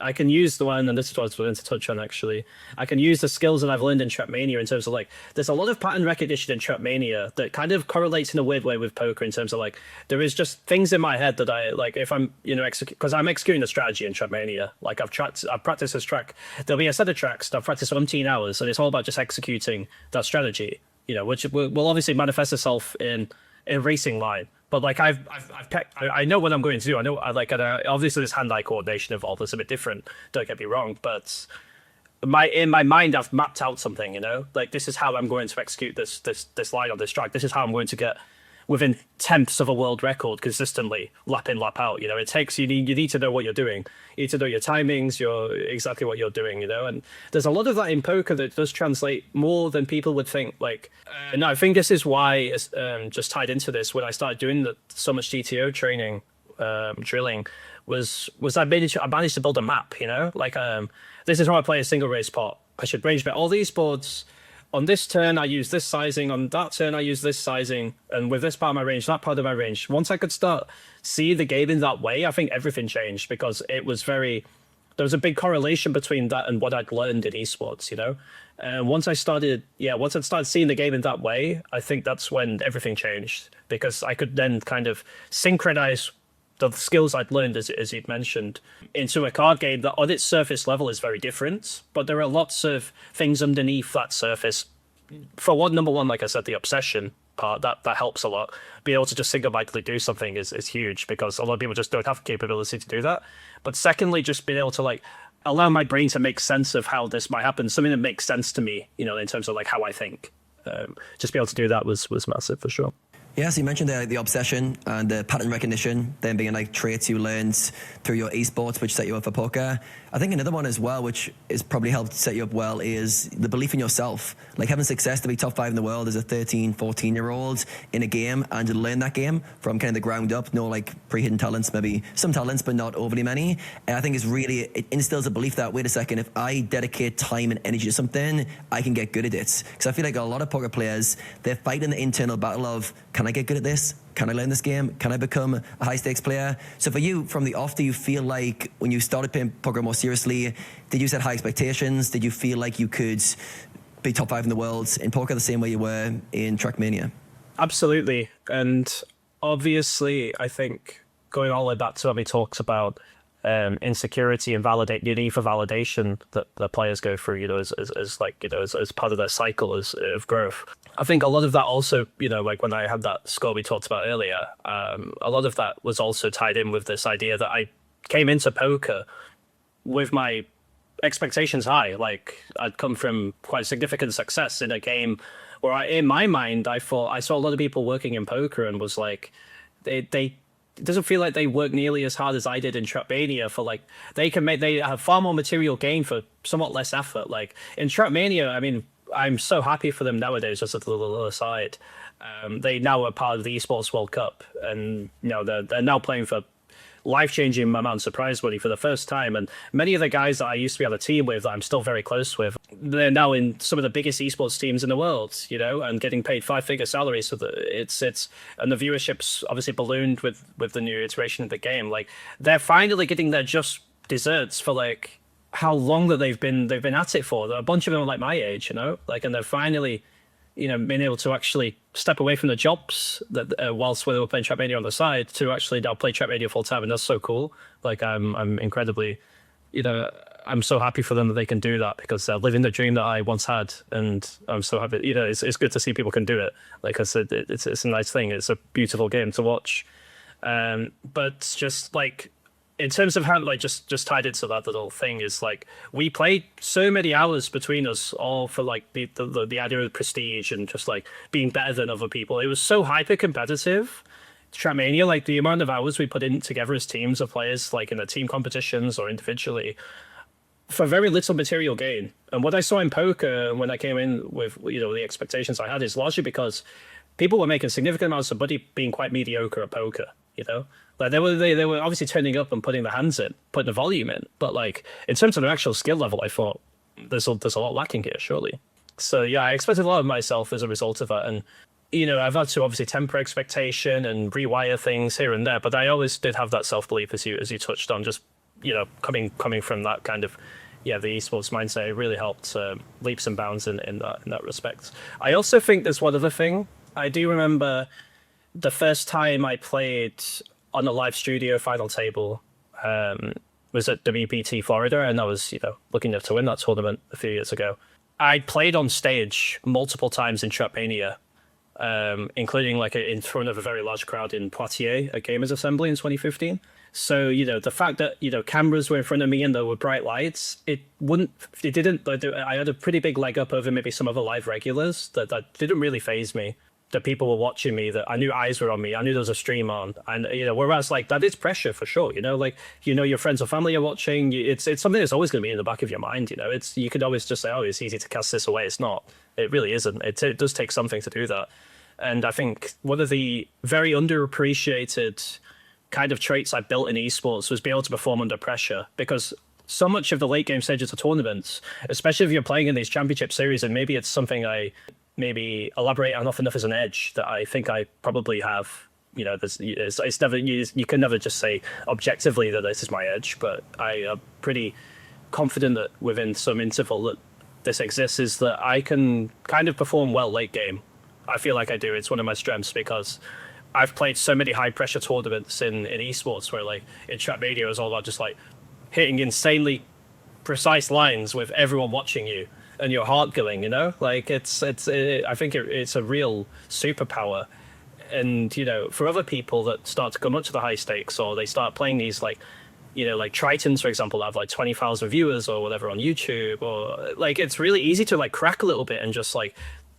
I can use the one, and this is what I was going to touch on actually. I can use the skills that I've learned in Trackmania in terms of like, there's a lot of pattern recognition in Trackmania that kind of correlates in a weird way with poker in terms of like, there is just things in my head that I like if I'm, because I'm executing the strategy in Trackmania. Like I've practiced this track. There'll be a set of tracks that I've practiced for 17 hours, and it's all about just executing that strategy. Which will obviously manifest itself in a racing line. But like I know what I'm going to do. I know obviously this hand-eye coordination involved is a bit different. Don't get me wrong, but in my mind I've mapped out something. Like this is how I'm going to execute this line on this track. This is how I'm going to get within tenths of a world record consistently, lap in, lap out. It takes you need to know what you're doing. You need to know your timings, exactly what you're doing. And there's a lot of that in poker that does translate more than people would think. Like, no, I think this is why just tied into this when I started doing so much GTO training, drilling, was I managed to build a map. Like this is how I play a single race pot. I should range bet all these boards. on this turn, I use this sizing. On that turn, I use this sizing. And with this part of my range, that part of my range. Once I could start see the game in that way, I think everything changed because it was there was a big correlation between that and what I'd learned in esports, you know? And once I'd started seeing the game in that way, I think that's when everything changed because I could then kind of synchronize the skills I'd learned, as you'd mentioned, into a card game that on its surface level is very different, but there are lots of things underneath that surface. For one, number one, like I said, the obsession part, that helps a lot. Being able to just single-mindedly do something is huge because a lot of people just don't have the capability to do that. But secondly, just being able to like allow my brain to make sense of how this might happen, something that makes sense to me, you know, in terms of like how I think. Just be able to do that was massive for sure.
Yeah, so you mentioned the obsession and the pattern recognition, then being like traits you learned through your esports, which set you up for poker. I think another one as well, which is probably helped set you up well, is the belief in yourself. Like having success to be top 5 in the world as a 13, 14-year-old in a game and to learn that game from kind of the ground up. No like pre-hidden talents, maybe some talents, but not overly many. And I think it instills a belief that, wait a second, if I dedicate time and energy to something, I can get good at it. Because I feel like a lot of poker players, they're fighting the internal battle of, can I get good at this? Can I learn this game? Can I become a high-stakes player? So for you, from the off, do you feel like when you started playing poker more seriously, did you set high expectations? Did you feel like you could be top 5 in the world in poker the same way you were in Trackmania?
Absolutely. And obviously, I think going all the way back to when we talked about insecurity and the need for validation that the players go through, you know, as like, you know, as part of their cycle of growth. I think a lot of that also, you know, like when I had that score we talked about earlier, a lot of that was also tied in with this idea that I came into poker with my expectations high. Like I'd come from quite significant success in a game where in my mind, I thought I saw a lot of people working in poker and was like, it doesn't feel like they work nearly as hard as I did in Trackmania for like, they have far more material gain for somewhat less effort. Like in Trackmania, I mean, I'm so happy for them nowadays, just a little aside. They now are part of the Esports World Cup and, you know, they're now playing for life-changing amounts of prize money for the first time. And many of the guys that I used to be on the team with, that I'm still very close with, they're now in some of the biggest esports teams in the world, you know, and getting paid 5-figure salaries. So it's and the viewership's obviously ballooned with the new iteration of the game. Like they're finally getting their just desserts for like how long that they've been at it for. A bunch of them are like my age, you know, like, and they're finally, you know, being able to actually step away from the jobs that whilst they were playing Trackmania on the side to actually now play Trackmania full time, and that's so cool. Like I'm incredibly, you know, I'm so happy for them that they can do that because they're living the dream that I once had, and I'm so happy. You know, it's good to see people can do it. Like I said, it's a nice thing. It's a beautiful game to watch, but just like. In terms of how, like, just tied into that little thing is like we played so many hours between us all for like the idea of prestige and just like being better than other people. It was so hyper competitive. Trackmania, like the amount of hours we put in together as teams of players, like in the team competitions or individually, for very little material gain. And what I saw in poker when I came in with, you know, the expectations I had is largely because people were making significant amounts of money being quite mediocre at poker, you know? Like they were obviously turning up and putting their hands in, putting the volume in, but like in terms of their actual skill level, I thought there's a lot lacking here, surely. So yeah, I expected a lot of myself as a result of that, and you know, I've had to obviously temper expectation and rewire things here and there, but I always did have that self belief as you touched on, just, you know, coming from that kind of the esports mindset. It really helped leaps and bounds in that respect. I also think there's one other thing. I do remember the first time I played on a live studio final table was at WPT Florida, and I was, you know, looking to win that tournament a few years ago. I played on stage multiple times in Trackmania, including like in front of a very large crowd in Poitiers at Gamers Assembly in 2015. So, you know, the fact that, you know, cameras were in front of me and there were bright lights, I had a pretty big leg up over maybe some other live regulars that didn't really faze me. That people were watching me, that I knew eyes were on me, I knew there was a stream on, and you know, whereas like that is pressure for sure, you know, like, you know, your friends or family are watching, it's something that's always going to be in the back of your mind, you know, you could always just say, oh, it's easy to cast this away. It's not. It really isn't. It does take something to do that, and I think one of the very underappreciated kind of traits I built in esports was being able to perform under pressure, because so much of the late game stages of tournaments, especially if you're playing in these championship series, and maybe it's something I maybe elaborate on often enough as an edge that I think I probably have. You know, it's never, you can never just say objectively that this is my edge, but I am pretty confident that within some interval that this exists, is that I can kind of perform well late game. I feel like I do. It's one of my strengths because I've played so many high pressure tournaments in esports where like in trap media is all about just like hitting insanely precise lines with everyone watching you and your heart going, you know, like I think it's a real superpower. And, you know, for other people that start to come up to the high stakes, or they start playing these like, you know, like Tritons, for example, that have like 20,000 viewers or whatever on YouTube, or like, it's really easy to like crack a little bit and just like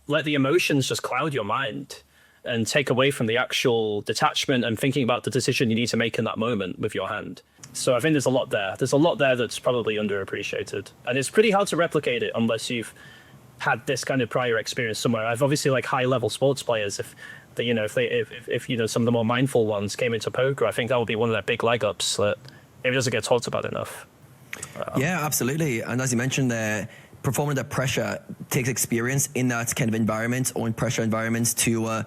let the emotions just cloud your mind and take away from the actual detachment and thinking about the decision you need to make in that moment with your hand. So I think there's a lot there. There's a lot there that's probably underappreciated. And it's pretty hard to replicate it unless you've had this kind of prior experience somewhere. I've obviously like high level sports players, if you know, if you know, some of the more mindful ones came into poker, I think that would be one of their big leg ups that maybe doesn't get talked about enough.
Yeah, absolutely. And as you mentioned there, performing under pressure takes experience in that kind of environment, or in pressure environments, to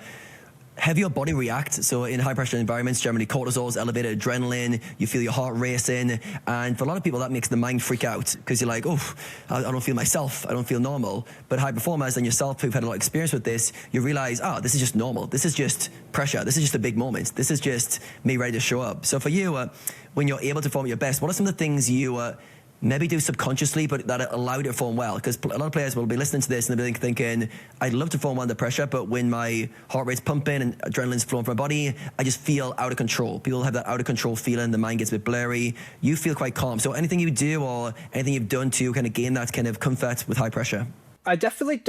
have your body react. So in high pressure environments, generally cortisol is elevated, adrenaline, you feel your heart racing. And for a lot of people, that makes the mind freak out because you're like, oh, I don't feel myself. I don't feel normal. But high performers and yourself who've had a lot of experience with this, you realize, this is just normal. This is just pressure. This is just a big moment. This is just me ready to show up. So for you, when you're able to perform at your best, what are some of the things you maybe do subconsciously, but that allow you to perform well? Because a lot of players will be listening to this and they'll be thinking, I'd love to perform under pressure, but when my heart rate's pumping and adrenaline's flowing from my body, I just feel out of control. People have that out of control feeling, the mind gets a bit blurry. You feel quite calm. So anything you do or anything you've done to kind of gain that kind of comfort with high pressure?
I definitely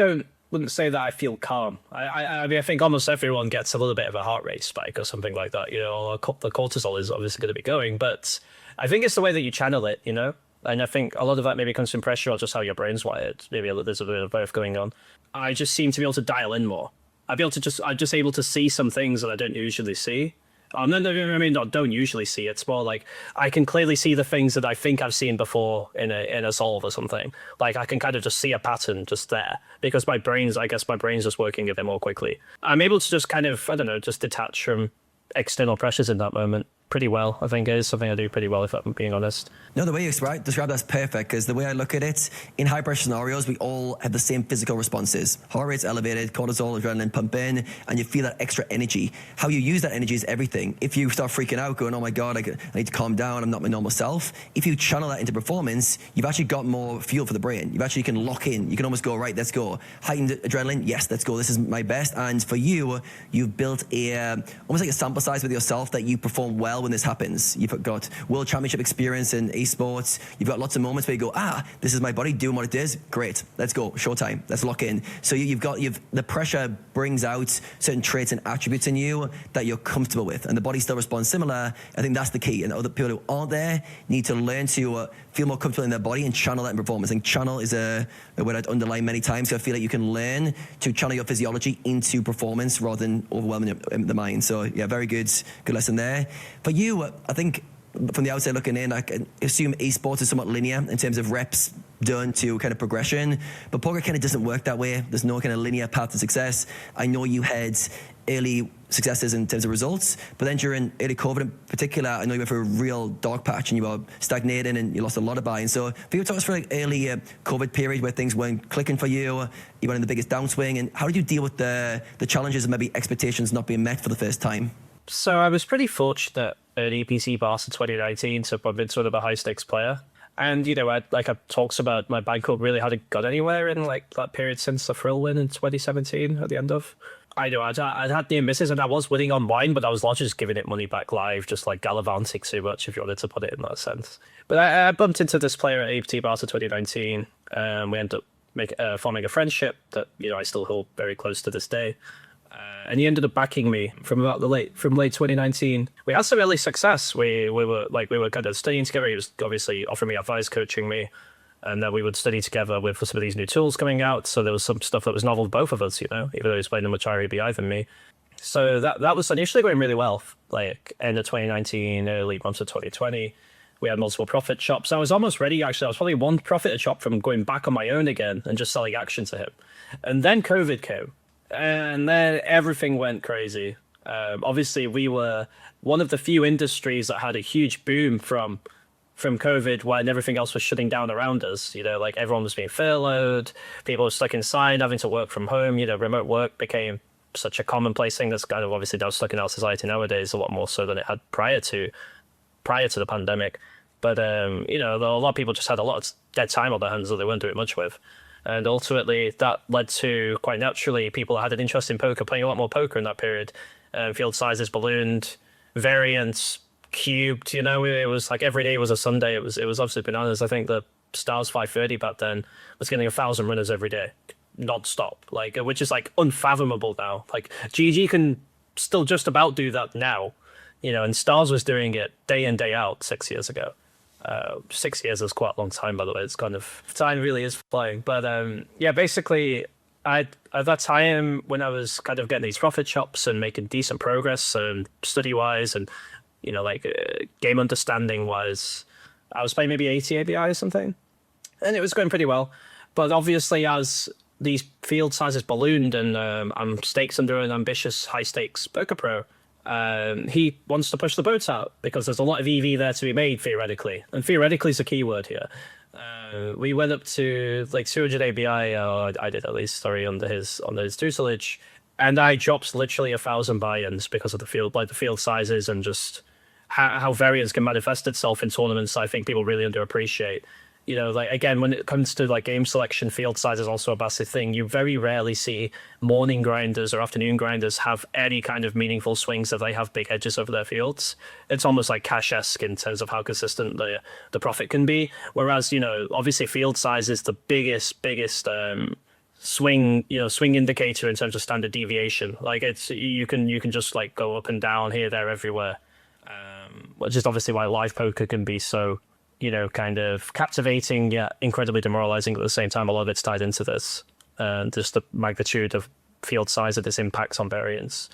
wouldn't say that I feel calm. I mean, I think almost everyone gets a little bit of a heart rate spike or something like that. You know, the cortisol is obviously going to be going, but I think it's the way that you channel it, you know? And I think a lot of that maybe comes from pressure or just how your brain's wired. Maybe there's a bit of both going on. I just seem to be able to dial in more. I'm just able to see some things that I don't usually see. I mean, not don't usually see. It's more like I can clearly see the things that I think I've seen before in a solve or something. Like I can kind of just see a pattern just there because my brain's just working a bit more quickly. I'm able to just kind of, I don't know, just detach from external pressures in that moment pretty well. I think it is something I do pretty well, if I'm being honest.
No, the way you describe that's perfect, because the way I look at it, in high pressure scenarios, we all have the same physical responses. Heart rate's elevated, cortisol, adrenaline pumping, and you feel that extra energy. How you use that energy is everything. If you start freaking out, going, oh my God, I need to calm down, I'm not my normal self. If you channel that into performance, you've actually got more fuel for the brain. You actually can lock in. You can almost go, right, let's go. Heightened adrenaline, yes, let's go. This is my best. And for you, you've built almost like a sample size with yourself that you perform well when this happens. You've got world championship experience in esports. You've got lots of moments where you go, this is my body doing what it is. Great, let's go. Showtime. Let's lock in. So the pressure brings out certain traits and attributes in you that you're comfortable with, and the body still responds similar. I think that's the key. And other people who aren't there need to learn to feel more comfortable in their body and channel that in performance. I think channel is a word I'd underline many times. So I feel like you can learn to channel your physiology into performance rather than overwhelming the mind. So yeah, very good lesson there. For you, I think from the outside looking in, I can assume esports is somewhat linear in terms of reps done to kind of progression, but poker kind of doesn't work that way. There's no kind of linear path to success. I know you had early successes in terms of results, but then during early COVID in particular, I know you went through a real dark patch and you were stagnating and you lost a lot of buy-in. So if you talk us through like early COVID period where things weren't clicking for you, you went in the biggest downswing, and how did you deal with the challenges and maybe expectations not being met for the first time?
So I was pretty fortunate at EPC Barca 2019 to have been sort of a high stakes player. And, you know, I talks about my bankroll really hadn't got anywhere in like that period since the Frill win in 2017 at the end of. I know I'd had near misses and I was winning on wine, but I was largely just giving it money back live, just like gallivanting too much, if you wanted to put it in that sense. But I bumped into this player at EPC Barca 2019. We ended up forming a friendship that, you know, I still hold very close to this day. And he ended up backing me from late 2019. We had some early success. We were kind of studying together. He was obviously offering me advice, coaching me, and then we would study together with some of these new tools coming out. So there was some stuff that was novel to both of us, you know, even though he was playing a much higher ABI than me. So that was initially going really well, like end of 2019, early months of 2020. We had multiple profit shops. I was almost ready, actually. I was probably one profit shop from going back on my own again and just selling action to him. And then COVID came. And then everything went crazy. Obviously, we were one of the few industries that had a huge boom from COVID when everything else was shutting down around us. You know, like everyone was being furloughed, people were stuck inside, having to work from home. You know, remote work became such a commonplace thing that's kind of obviously now stuck in our society nowadays, a lot more so than it had prior to the pandemic. But, you know, a lot of people just had a lot of dead time on their hands that they weren't doing much with. And ultimately, that led to, quite naturally, people had an interest in poker, playing a lot more poker in that period. Field sizes ballooned, variance cubed, you know, it was like every day was a Sunday. It was obviously bananas. I think the Stars 530 back then was getting 1,000 runners every day, non-stop, like, which is like unfathomable now. Like GG can still just about do that now, you know, and Stars was doing it day in, day out 6 years ago. 6 years is quite a long time, by the way. It's kind of, time really is flying. But yeah, basically, at that time when I was kind of getting these profit shops and making decent progress and study-wise and, you know, like game understanding-wise, I was playing maybe 80 ABI or something. And it was going pretty well. But obviously, as these field sizes ballooned and I'm stakes under an ambitious high-stakes poker pro, he wants to push the boats out because there's a lot of EV there to be made, theoretically. And theoretically is a key word here. We went up to like 200 ABI, or I did at least, sorry, under his tutelage, and I dropped literally 1,000 buy-ins because of the field sizes and just how variance can manifest itself in tournaments. I think people really underappreciate. You know, like, again, when it comes to like game selection, field size is also a massive thing. You very rarely see morning grinders or afternoon grinders have any kind of meaningful swings if they have big edges over their fields. It's almost like cash-esque in terms of how consistent the profit can be. Whereas, you know, obviously field size is the biggest swing indicator in terms of standard deviation. Like, it's you can just like go up and down here, there, everywhere. Which is obviously why live poker can be so, you know, kind of captivating yet incredibly demoralizing at the same time. A lot of it's tied into this, and just the magnitude of field size of its impact on variance.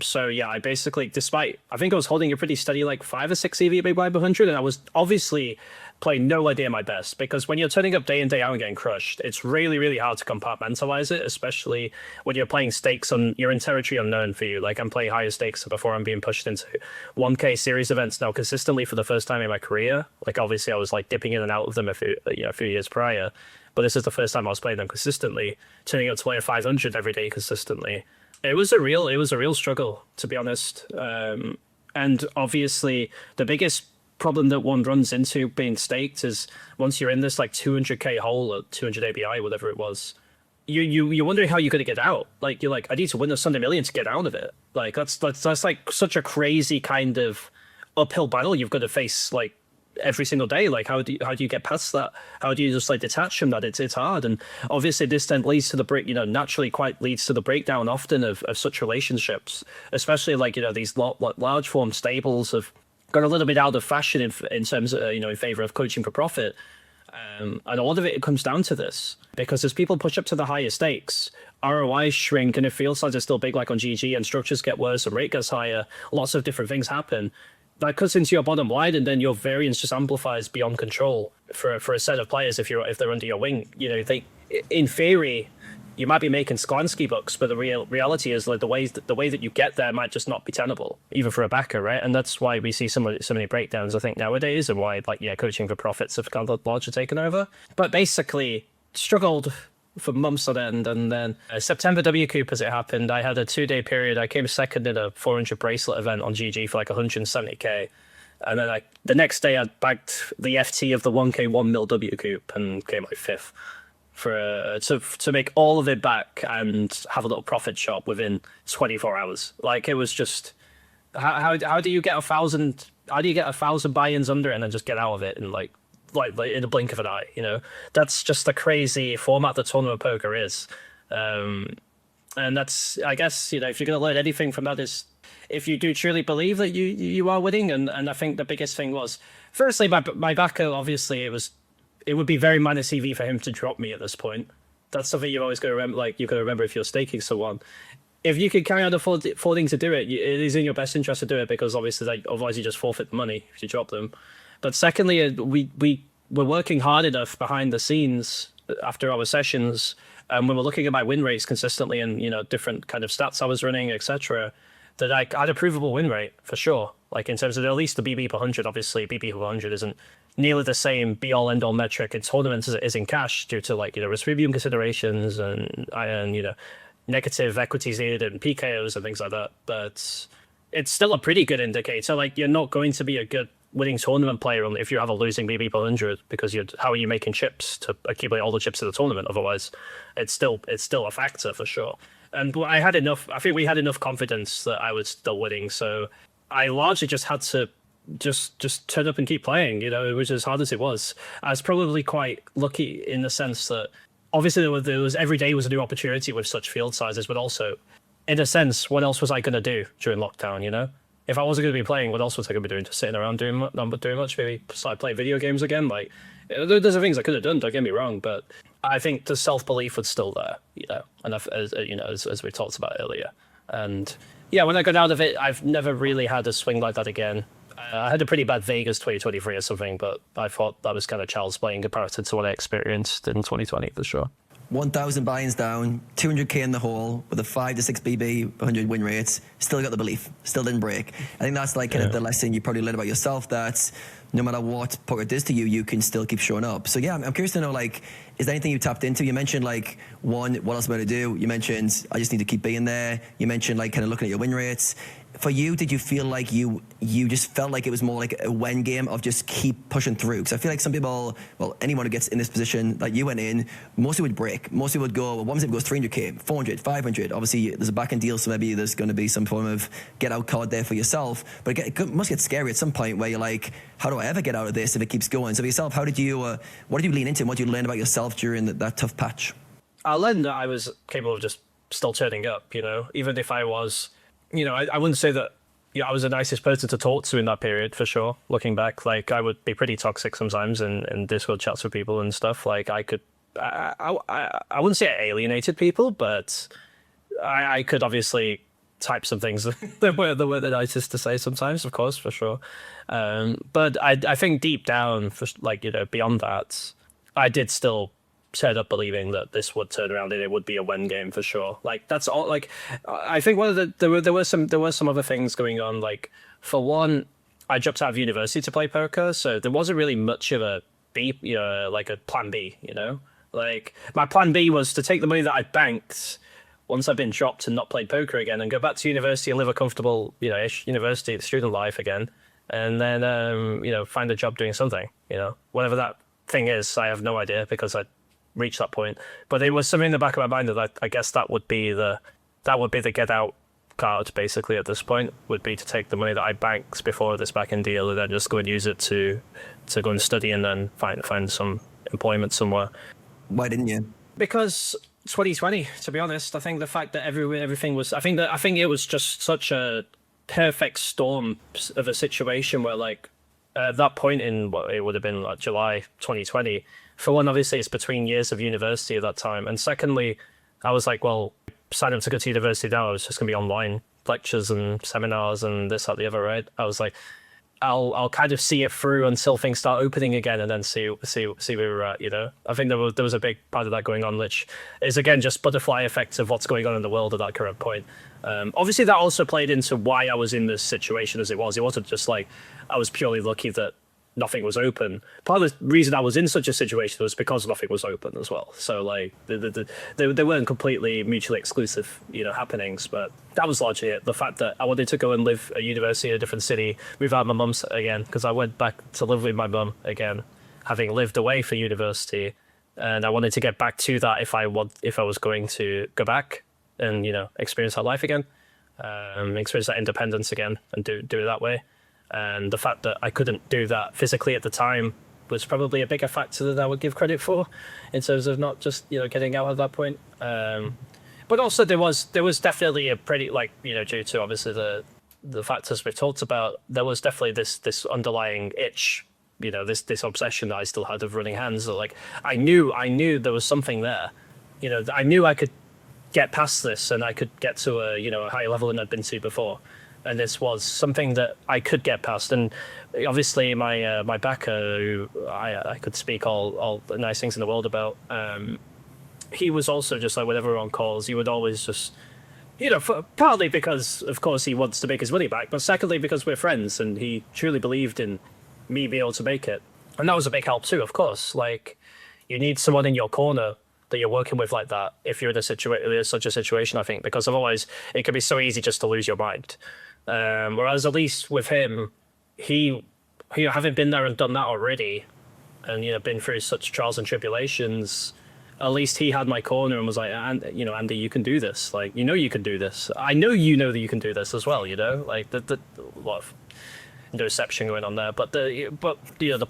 So yeah, I basically, I think I was holding a pretty steady like 5 or 6 EV big blind per 100, and I was obviously playing nowhere near my best, because when you're turning up day in, day out and getting crushed, it's really, really hard to compartmentalize it, especially when you're playing stakes you're in territory unknown for you. Like, I'm playing higher stakes before I'm being pushed into 1K series events now consistently for the first time in my career. Like, obviously I was like dipping in and out of them a few years prior, but this is the first time I was playing them consistently, turning up to play a 500 every day consistently. It was a real struggle, to be honest. And obviously the biggest problem that one runs into being staked is once you're in this like 200k hole at 200 ABI, whatever it was, you're wondering how you're going to get out. Like, you're like, I need to win the Sunday Million to get out of it. Like, that's like such a crazy kind of uphill battle you've got to face like every single day. Like, how do you get past that? How do you just like detach from that? It's hard. And obviously this then leads to the naturally quite leads to the breakdown often of such relationships, especially like, you know, these large form stables have got a little bit out of fashion in terms of, in favor of coaching for profit. And a lot of it comes down to this, because as people push up to the higher stakes, ROIs shrink, and if field size is still big like on GG and structures get worse and rate gets higher, lots of different things happen. That cuts into your bottom line, and then your variance just amplifies beyond control for a set of players if they're under your wing. You know, in theory, you might be making Sklansky bucks, but the reality is like the way that you get there might just not be tenable, even for a backer, right? And that's why we see so many breakdowns, I think, nowadays, and why coaching for profits have kind of largely taken over. But basically, struggled for months on end, and then September WCOOP, as it happened, I had a 2-day period. I came second in a 400 bracelet event on GG for like 170k, and then the next day I bagged the FT of the 1k 1 mil WCOOP and came like 5th. To make all of it back and have a little profit shop within 24 hours. Like, it was just how do you get 1,000? How do you get 1,000 buy-ins under it and then just get out of it in like in a blink of an eye? You know, that's just the crazy format that tournament poker is. And that's, I guess, if you're going to learn anything from that, is if you do truly believe that you are winning. And I think the biggest thing was, firstly, my backer, obviously it would be very minus EV for him to drop me at this point. That's something you've always got to remember. Like, you've got to remember if you're staking someone. If you can carry on affording to do it, it is in your best interest to do it, because obviously, otherwise you just forfeit the money if you drop them. But secondly, we were working hard enough behind the scenes after our sessions, and we were looking at my win rates consistently and, you know, different kind of stats I was running, etc., that I had a provable win rate for sure. Like in terms of at least the BB per 100, obviously BB per 100 isn't nearly the same be-all end-all metric in tournaments as it is in cash due to, like, you know, risk premium considerations and you know, negative equities needed and PKOs and things like that. But it's still a pretty good indicator. Like, you're not going to be a good winning tournament player if you have a losing BB per 100, because how are you making chips to accumulate all the chips in the tournament? Otherwise, it's still a factor for sure. And I think we had enough confidence that I was still winning, so I largely just had to just turn up and keep playing, you know, which as hard as it was. I was probably quite lucky in the sense that obviously there was every day was a new opportunity with such field sizes, but also, in a sense, what else was I going to do during lockdown, you know? If I wasn't going to be playing, what else was I going to be doing? Just sitting around doing much? Maybe start playing video games again? Like, there's things I could have done, don't get me wrong, but I think the self-belief was still there, you know, and as we talked about earlier. And yeah, when I got out of it, I've never really had a swing like that again. I had a pretty bad Vegas 2023 or something, but I thought that was kind of child's play in comparison to what I experienced in 2020 for sure.
1,000 buy-ins down, 200k in the hole with a 5 to 6 BB, 100 win rates. Still got the belief, still didn't break. I think that's like kind of the lesson you probably learned about yourself, that no matter what poker does to you, you can still keep showing up. So yeah, I'm curious to know, like, is there anything you tapped into? You mentioned like, one, what else am I going to do? You mentioned I just need to keep being there. You mentioned like kind of looking at your win rates. For you, did you feel like you just felt like it was more like a when game of just keep pushing through? Because I feel like some people, well, anyone who gets in this position that you went in, mostly would break. Mostly would go, well, what if it goes 300k, 400, 500? Obviously, there's a back-end deal, so maybe there's going to be some form of get-out card there for yourself. But it must get scary at some point where you're like, how do I ever get out of this if it keeps going? So for yourself, what did you lean into and what did you learn about yourself during that tough patch?
I learned that I was capable of just still turning up, you know, even if I was, you know, I wouldn't say that, you know, I was the nicest person to talk to in that period, for sure. Looking back, like, I would be pretty toxic sometimes in Discord chats with people and stuff. Like, I wouldn't say I alienated people, but I could obviously type some things that were the nicest to say sometimes, of course, for sure. But I think deep down, for, like, you know, beyond that, I did still set up believing that this would turn around and it would be a win game for sure. Like, that's all. Like, I think one of there were some other things going on. Like, for one, I dropped out of university to play poker, so there wasn't really much of a like a plan B, you know. Like, my plan B was to take the money that I banked once I'd been dropped and not played poker again, and go back to university and live a comfortable, you know, ish university student life again, and then you know, find a job doing something, you know, whatever that thing is. I have no idea, because I reach that point, but it was something in the back of my mind that I guess that would be the get out card basically at this point, would be to take the money that I banked before this back end deal and then just go and use it to go and study and then find some employment somewhere.
Why didn't you?
Because 2020, to be honest, I think the fact that everything was, I think it was just such a perfect storm of a situation where, like, at that point in what it would have been like July 2020, for one, obviously it's between years of university at that time, and secondly, I was like, well, sign up to go to university now, it's just gonna be online lectures and seminars and this, that, the other, right? I was like, I'll kind of see it through until things start opening again, and then see where we're at, you know. I think there was a big part of that going on, which is again just butterfly effects of what's going on in the world at that current point. Obviously, that also played into why I was in this situation as it was. It wasn't just like I was purely lucky that nothing was open. Part of the reason I was in such a situation was because nothing was open as well. So like they weren't completely mutually exclusive, you know, happenings. But that was largely it. The fact that I wanted to go and live at university in a different city, move out of my mum's again, because I went back to live with my mum again, having lived away for university, and I wanted to get back to that if I was going to go back and, you know, experience that life again, experience that independence again, and do it that way. And the fact that I couldn't do that physically at the time was probably a bigger factor than I would give credit for, in terms of not just, you know, getting out at that point. But also there was definitely a pretty, like, you know, due to obviously the factors we've talked about, there was definitely this underlying itch, you know, this obsession that I still had of running hands. So, like, I knew there was something there, you know, I knew I could get past this and I could get to a higher level than I'd been to before. and this was something that I could get past. And obviously, my backer, who I could speak all the nice things in the world about, he was also just like, whenever on calls, he would always just, partly because, of course, he wants to make his money back, but secondly, because we're friends, and he truly believed in me being able to make it. And that was a big help too, of course. Like, you need someone in your corner that you're working with like that if you're in such a situation, I think, because otherwise it can be so easy just to lose your mind. Whereas at least with him, he having been there and done that already, and been through such trials and tribulations, at least he had my corner and was like, Andy, you can do this. Like, you can do this. I know that you can do this as well. Like the lot of interception going on there, but the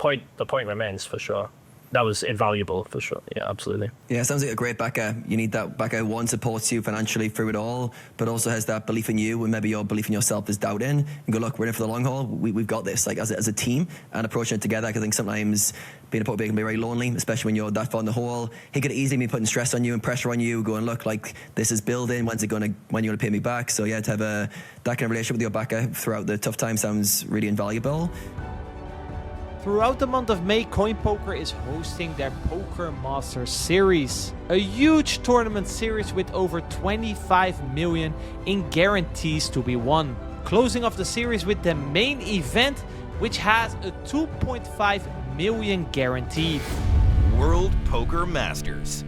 point remains for sure. That was invaluable for sure. Yeah, absolutely.
Yeah, sounds like a great backer. You need that backer who, one, supports you financially through it all, but also has that belief in you, and maybe your belief in yourself is doubting, and go, look, we're in it for the long haul. We've got this, like as a team, and approaching it together. I think sometimes being a poker player can be very lonely, especially when you're that far in the hole. He could easily be putting stress on you and pressure on you, going, look, like this is building. When you're going to pay me back? So yeah, to have that kind of relationship with your backer throughout the tough time sounds really invaluable.
Throughout the month of May, CoinPoker is hosting their Poker Masters series, a huge tournament series with over 25 million in guarantees to be won. Closing off the series with the main event, which has a 2.5 million guaranteed.
World Poker Masters.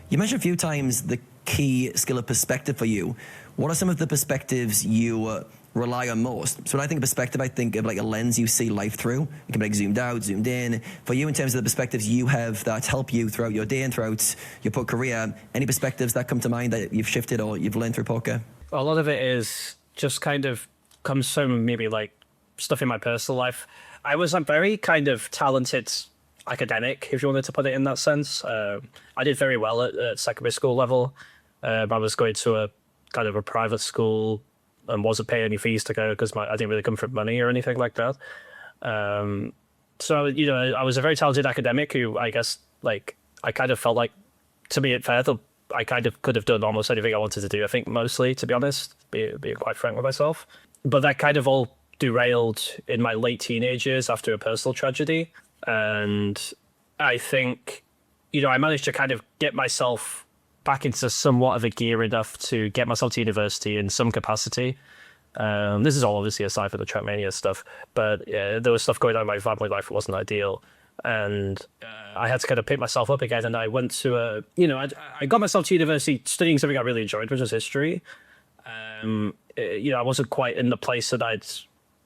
You mentioned a few times the key skill of perspective for you. What are some of the perspectives you rely on most? So when I think of perspective, I think of like a lens you see life through. It can be like zoomed out, zoomed in. For you, in terms of the perspectives you have that help you throughout your day and throughout your poker career, any perspectives that come to mind that you've shifted or you've learned through poker?
A lot of it is just kind of comes from maybe like stuff in my personal life. I was a very kind of talented academic, if you wanted to put it in that sense. I did very well at secondary school level. I was going to a kind of a private school and wasn't paying any fees to go because I didn't really come from money or anything like that. So, I was a very talented academic who I guess, like, I kind of felt like, to be fair, I kind of could have done almost anything I wanted to do, I think, mostly, to be honest, being quite frank with myself. But that kind of all derailed in my late teenage years after a personal tragedy. And I think, I managed to kind of get myself back into somewhat of a gear enough to get myself to university in some capacity. This is all obviously aside from the Trackmania stuff, but yeah, there was stuff going on in my family life that wasn't ideal. And I had to kind of pick myself up again. And I went to I got myself to university studying something I really enjoyed, which was history. I wasn't quite in the place that I'd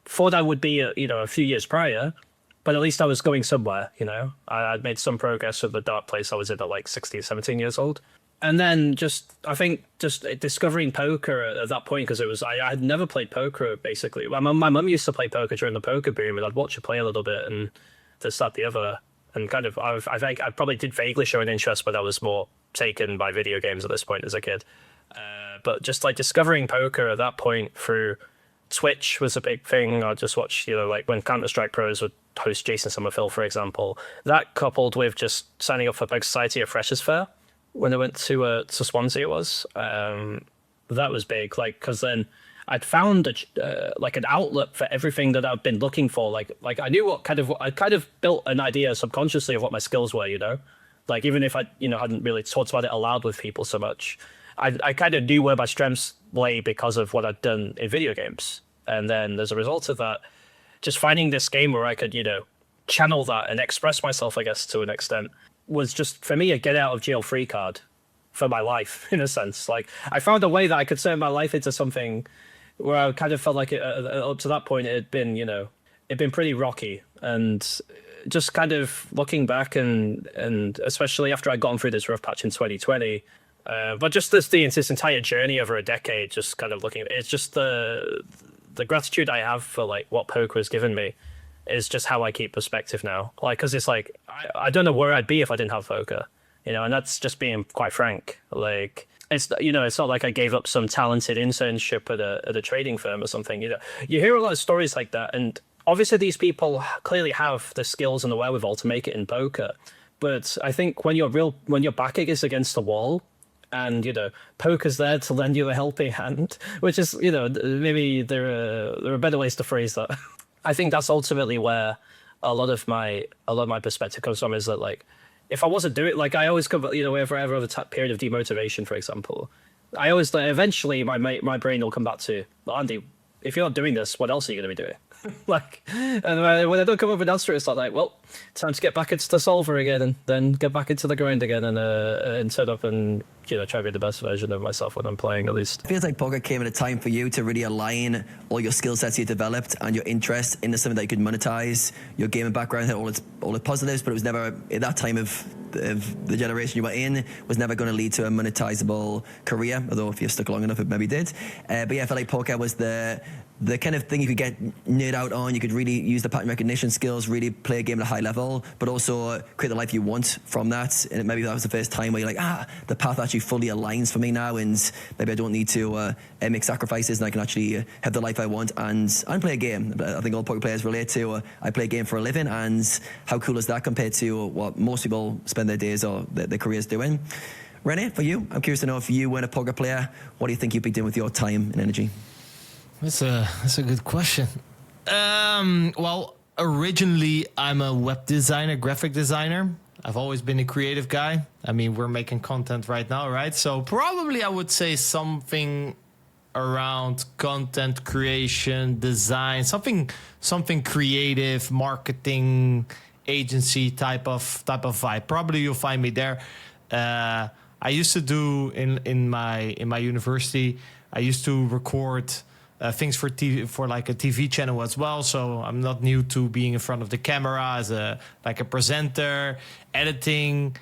thought I would be, a few years prior, but at least I was going somewhere, I'd made some progress with the dark place I was in at like 16, 17 years old. And then I think discovering poker at that point, because I had never played poker, basically. My mum used to play poker during the poker boom, and I'd watch her play a little bit, and this, that, the other. And kind of, I probably did vaguely show an interest, but I was more taken by video games at this point as a kid. But just like discovering poker at that point through Twitch was a big thing. I just watched, like when Counter-Strike pros would host Jason Summerfield, for example. That coupled with just signing up for Bug Society at Freshers Fair when I went to Swansea, it was. That was big, like, because then I'd found an outlet for everything that I've been looking for. Like I knew I kind of built an idea subconsciously of what my skills were, like even if I hadn't really talked about it aloud with people so much. I kind of knew where my strengths lay because of what I'd done in video games. And then as a result of that, just finding this game where I could, channel that and express myself, I guess, to an extent, was just, for me, a get out of jail free card for my life, in a sense. Like, I found a way that I could turn my life into something where I kind of felt like up to that point, it had been pretty rocky. And just kind of looking back and especially after I'd gone through this rough patch in 2020, but just this entire journey over a decade, just kind of looking at it, it's just the gratitude I have for like what poker has given me is just how I keep perspective now. Like, because it's like, I don't know where I'd be if I didn't have poker, and that's just being quite frank. Like, it's, it's not like I gave up some talented internship at a trading firm or something. You hear a lot of stories like that. And obviously these people clearly have the skills and the wherewithal to make it in poker. But I think when your backing is against the wall, And, poker's there to lend you a helping hand, which is, maybe there are better ways to phrase that. I think that's ultimately where a lot of my perspective comes from, is that, like, if I wasn't doing it, like, I always come, if I ever have a period of demotivation, for example, I always, eventually my brain will come back to, well, Andy, if you're not doing this, what else are you going to be doing? Like, and when I don't come up with an answer, it's like, well, time to get back into the solver again, and then get back into the grind again, and set up and try to be the best version of myself when I'm playing, at least.
It feels like poker came at a time for you to really align all your skill sets you developed and your interest into something that you could monetize. Your gaming background had all its positives, but it was never, at that time of the generation you were in, was never going to lead to a monetizable career, although if you're stuck long enough it maybe did. But yeah, I felt like poker was the kind of thing you could get nerd out on. You could really use the pattern recognition skills, really play a game at a high level, but also create the life you want from that. And maybe that was the first time where you're like, the path actually fully aligns for me now, and maybe I don't need to make sacrifices, and I can actually have the life I want and play a game. I think all poker players relate to, I play a game for a living, and how cool is that compared to what most people spend their days or their careers doing. Rene, for you, I'm curious to know, if you weren't a poker player, what do you think you'd be doing with your time and energy?
That's a good question. Well, originally I'm a web designer, graphic designer. I've always been a creative guy. I mean, we're making content right now, right? So probably I would say something around content creation, design, something creative, marketing, agency type of vibe. Probably you'll find me there. I used to do in my university, I used to record things for TV, for like a TV channel as well. So I'm not new to being in front of the camera as a presenter, editing,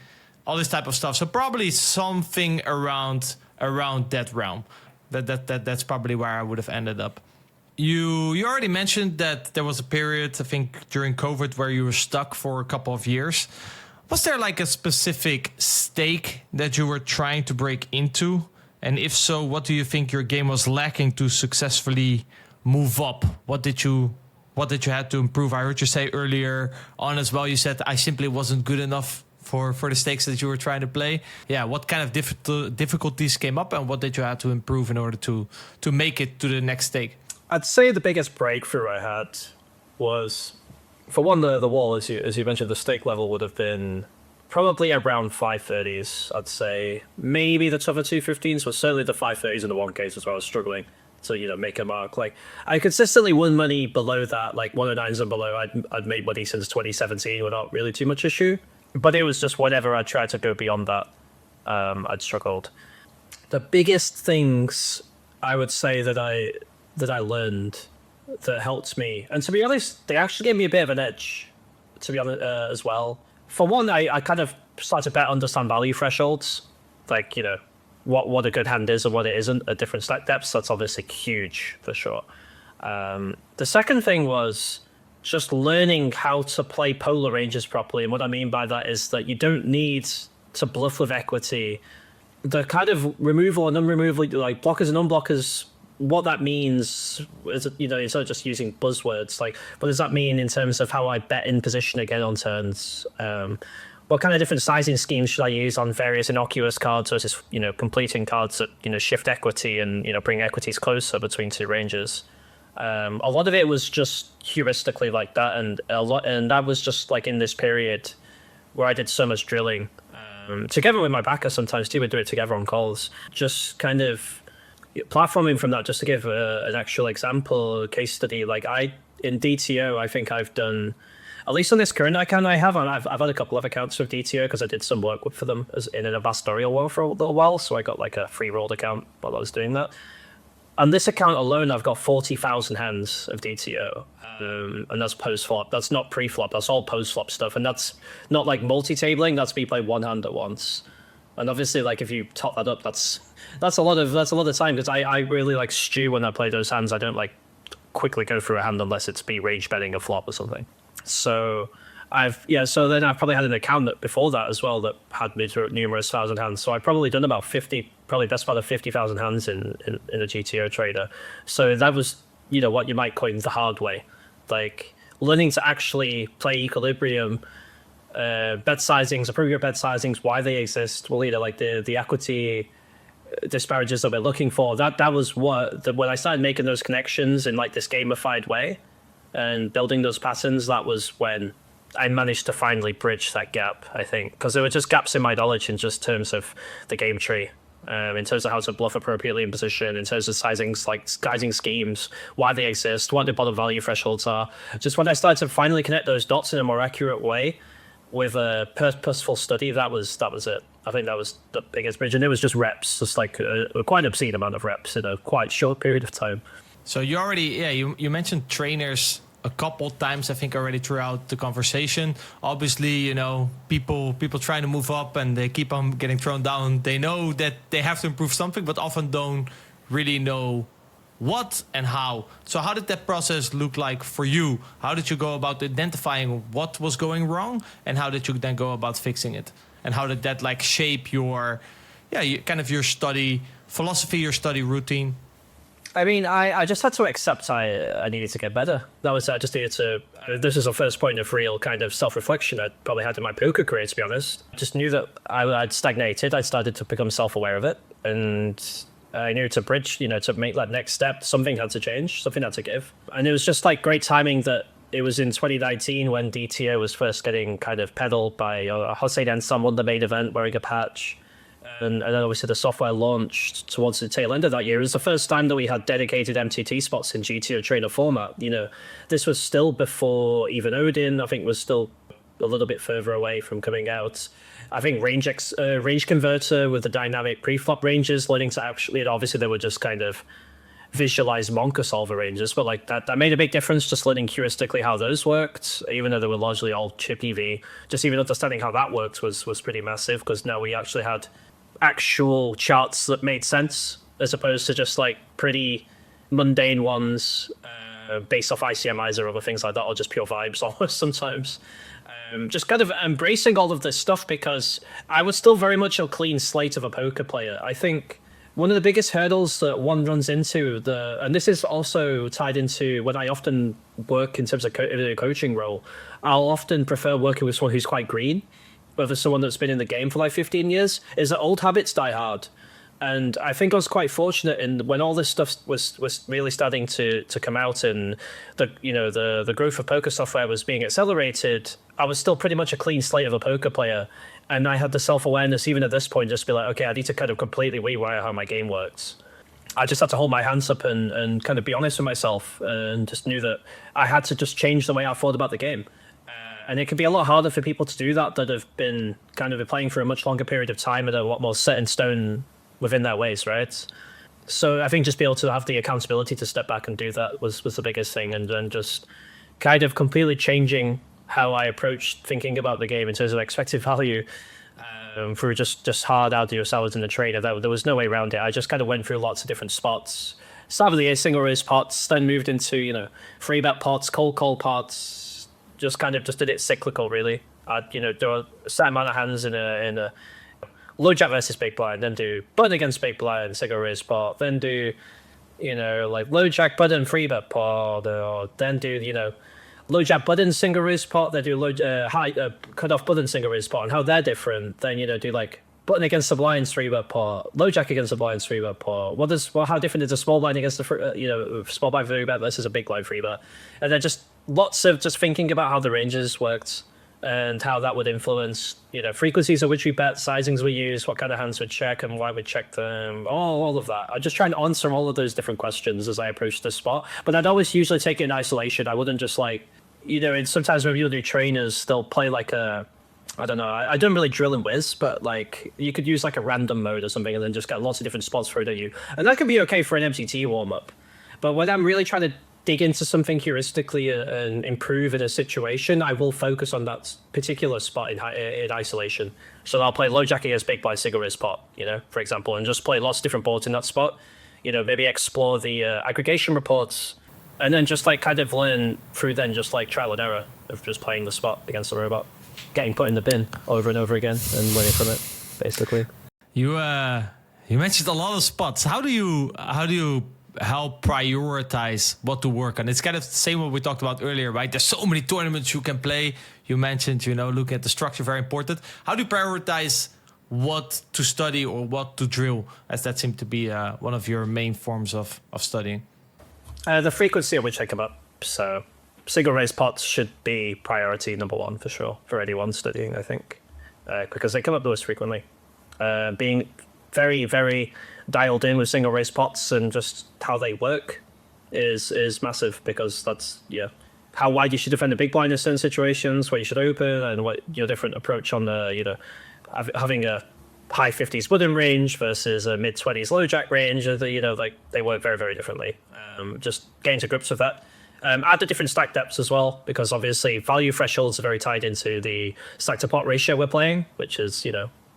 all this type of stuff. So probably something around that realm. That's probably where I would have ended up. You already mentioned that there was a period, I think during COVID, where you were stuck for a couple of years. Was there like a specific stake that you were trying to break into? And if so, what do you think your game was lacking to successfully move up? What did you have to improve? I heard you say earlier on as well, you said I simply wasn't good enough for the stakes that you were trying to play. Yeah, what kind of difficulties came up, and what did you have to improve in order to make it to the next stake?
I'd say the biggest breakthrough I had was, for one, the wall, as you mentioned, the stake level would have been probably around 530s, I'd say. Maybe the tougher 215s, but certainly the 530s in the one case was where I was struggling to, make a mark. Like, I consistently won money below that, like 109s and below. I'd made money since 2017 without really too much issue. But it was just whenever I tried to go beyond that, I'd struggled. The biggest things I would say that I learned that helped me, and to be honest, they actually gave me a bit of an edge, to be honest, as well. For one, I kind of started to better understand value thresholds, like, what a good hand is and what it isn't at different stack depths. That's obviously huge for sure. The second thing was just learning how to play polar ranges properly. And what I mean by that is that you don't need to bluff with equity. The kind of removal and unremoval, like blockers and unblockers, what that means is, instead of just using buzzwords, like, what does that mean in terms of how I bet in position again on turns? What kind of different sizing schemes should I use on various innocuous cards versus, completing cards that, shift equity and, bring equities closer between two ranges? A lot of it was just heuristically like that, and that was just like in this period where I did so much drilling, together with my backer sometimes too. We'd do it together on calls, just kind of platforming from that. Just to give an actual example, a case study, like in DTO, I think I've done, at least on this current account I have, and I've had a couple of accounts with DTO because I did some work for them as in an ambassadorial world for a little while, so I got like a free rolled account while I was doing that. On this account alone, I've got 40,000 hands of DTO, and that's post-flop. That's not pre-flop. That's all post-flop stuff, and that's not like multi-tabling. That's me playing one hand at once. And obviously, like, if you top that up, that's a lot of time, because I really like stew when I play those hands. I don't like quickly go through a hand unless it's be rage betting a flop or something. So so then I've probably had an account that before that as well that had numerous thousand hands. So I've probably done about 50, probably best part of 50,000 hands in a GTO trader. So that was, what you might coin the hard way, like learning to actually play equilibrium bet sizings, appropriate bet sizings, why they exist, well, like the equity disparages that we're looking for. That was when I started making those connections in like this gamified way and building those patterns, that was when I managed to finally bridge that gap, I think, because there were just gaps in my knowledge in just terms of the game tree, in terms of how to bluff appropriately in position, in terms of sizings, like sizing schemes, why they exist, what the bottom value thresholds are. Just when I started to finally connect those dots in a more accurate way with a purposeful study, that was it. I think that was the biggest bridge, and it was just reps, just like a quite obscene amount of reps in a quite short period of time.
So you already, you mentioned trainers a couple times, I think, already throughout the conversation. Obviously, people trying to move up and they keep on getting thrown down. They know that they have to improve something, but often don't really know what and how. So how did that process look like for you? How did you go about identifying what was going wrong, and how did you then go about fixing it? And how did that like shape your study philosophy, your study routine?
I mean, I just had to accept I needed to get better. That was, I just needed to, this is the first point of real kind of self-reflection I probably had in my poker career, to be honest. I just knew that I'd stagnated. I started to become self-aware of it. And I knew to bridge, to make that next step, something had to change, something had to give. And it was just like great timing that it was in 2019 when DTO was first getting kind of peddled by Hossein Ensam won the main event wearing a patch. And then obviously the software launched towards the tail end of that year. It was the first time that we had dedicated MTT spots in GTO trainer format. This was still before even Odin, I think, was still a little bit further away from coming out. I think range converter with the dynamic preflop ranges leading to actually, obviously they were just kind of visualized Monka solver ranges, but like that made a big difference, just learning heuristically how those worked, even though they were largely all chip EV. Just even understanding how that worked was pretty massive, because now we actually had actual charts that made sense as opposed to just like pretty mundane ones based off ICMIs or other things like that, or just pure vibes almost sometimes. Just kind of embracing all of this stuff, because I was still very much a clean slate of a poker player. I think one of the biggest hurdles that one runs into, and this is also tied into when I often work in terms of a coaching role, I'll often prefer working with someone who's quite green, whether someone that's been in the game for like 15 years, is that old habits die hard. And I think I was quite fortunate in when all this stuff was really starting to come out, and the growth of poker software was being accelerated. I was still pretty much a clean slate of a poker player, and I had the self-awareness even at this point just to be like, okay, I need to kind of completely rewire how my game works. I just had to hold my hands up and kind of be honest with myself, and just knew that I had to just change the way I thought about the game. And it can be a lot harder for people to do that have been kind of playing for a much longer period of time and are a lot more set in stone within their ways, right? So I think just be able to have the accountability to step back and do that was the biggest thing, and then just kind of completely changing how I approached thinking about the game in terms of expected value through just hard arduous hours in the trainer. There was no way around it. I just kind of went through lots of different spots. Started with the single raise pots, then moved into, free bet pots, cold call pots, just kind of just did it cyclical, really. I'd, do a set amount of hands in a low jack versus big blind, then do button against big blind, single raise pot, then do, like low jack button free bet pot, or then do, low jack button single raise pot, then do low high cut off button single raise pot, and how they're different. Then do like button against the blinds three bet pot, low jack against the blinds three bet pot. How different is a small blind against the small blind three bet versus a big blind three bet, and then just lots of just thinking about how the ranges worked and how that would influence, frequencies at which we bet, sizings we use, what kind of hands we check and why we check them, all of that. I just try and answer all of those different questions as I approach this spot. But I'd always usually take it in isolation. I wouldn't just like, sometimes when people do trainers, they'll play like I don't know, I don't really drill and whiz, but like you could use like a random mode or something and then just get lots of different spots thrown at you. And that can be okay for an MTT warm-up. But when I'm really trying to dig into something heuristically and improve in a situation, I will focus on that particular spot in isolation. So I'll play low jack against big blind single raise pot, for example, and just play lots of different boards in that spot. Maybe explore the aggregation reports, and then just like kind of learn through then just like trial and error of just playing the spot against the robot, getting put in the bin over and over again and learning from it, basically.
You mentioned a lot of spots. How do you help prioritize what to work on? It's kind of the same what we talked about earlier, right? There's so many tournaments you can play. You mentioned, looking at the structure, very important. How do you prioritize what to study or what to drill, as that seemed to be one of your main forms of studying?
The frequency at which they come up. So single raise pots should be priority number one for sure for anyone studying, I think, because they come up most frequently. Being very, very dialed in with single raise pots and just how they work is massive, because that's how wide you should defend a big blind in certain situations, where you should open, and what your different approach on the having a high 50s button range versus a mid 20s low jack range. They work very, very differently. Just getting to grips with that. Add the different stack depths as well, because obviously value thresholds are very tied into the stack to pot ratio we're playing, which is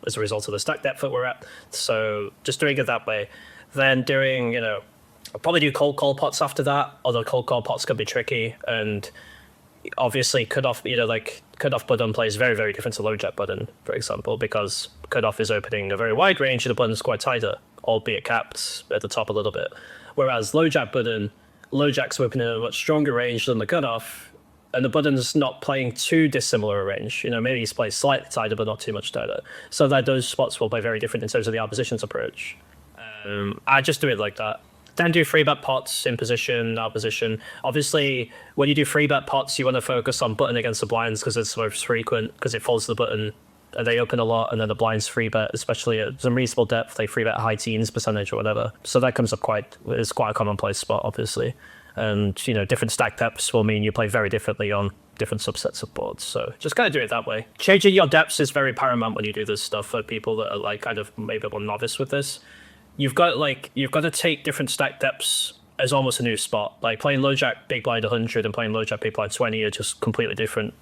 as a result of the stack depth that we're at. So just doing it that way. Then doing I'll probably do cold call pots after that, although cold call pots can be tricky. And obviously cutoff button plays very, very different to low jack button, for example, because cutoff is opening a very wide range and the button's quite tighter, albeit capped at the top a little bit. Whereas low jack's opening a much stronger range than the cutoff, and the button's not playing too dissimilar a range. Maybe he's playing slightly tighter, but not too much tighter. So that those spots will play very different in terms of the opposition's approach. I just do it like that. Then do 3-bet pots in position, out position. Obviously, when you do 3-bet pots, you want to focus on button against the blinds, because it's most frequent, because it folds the button and they open a lot, and then the blinds 3-bet, especially at some reasonable depth, they 3-bet high teens percentage or whatever. So that comes up it's quite a commonplace spot, obviously. And, different stack depths will mean you play very differently on different subsets of boards. So just kind of do it that way. Changing your depths is very paramount when you do this stuff for people that are kind of maybe a more novice with this. You've got to take different stack depths as almost a new spot. Like playing low jack big blind 100 and playing low jack big blind 20 are just completely different.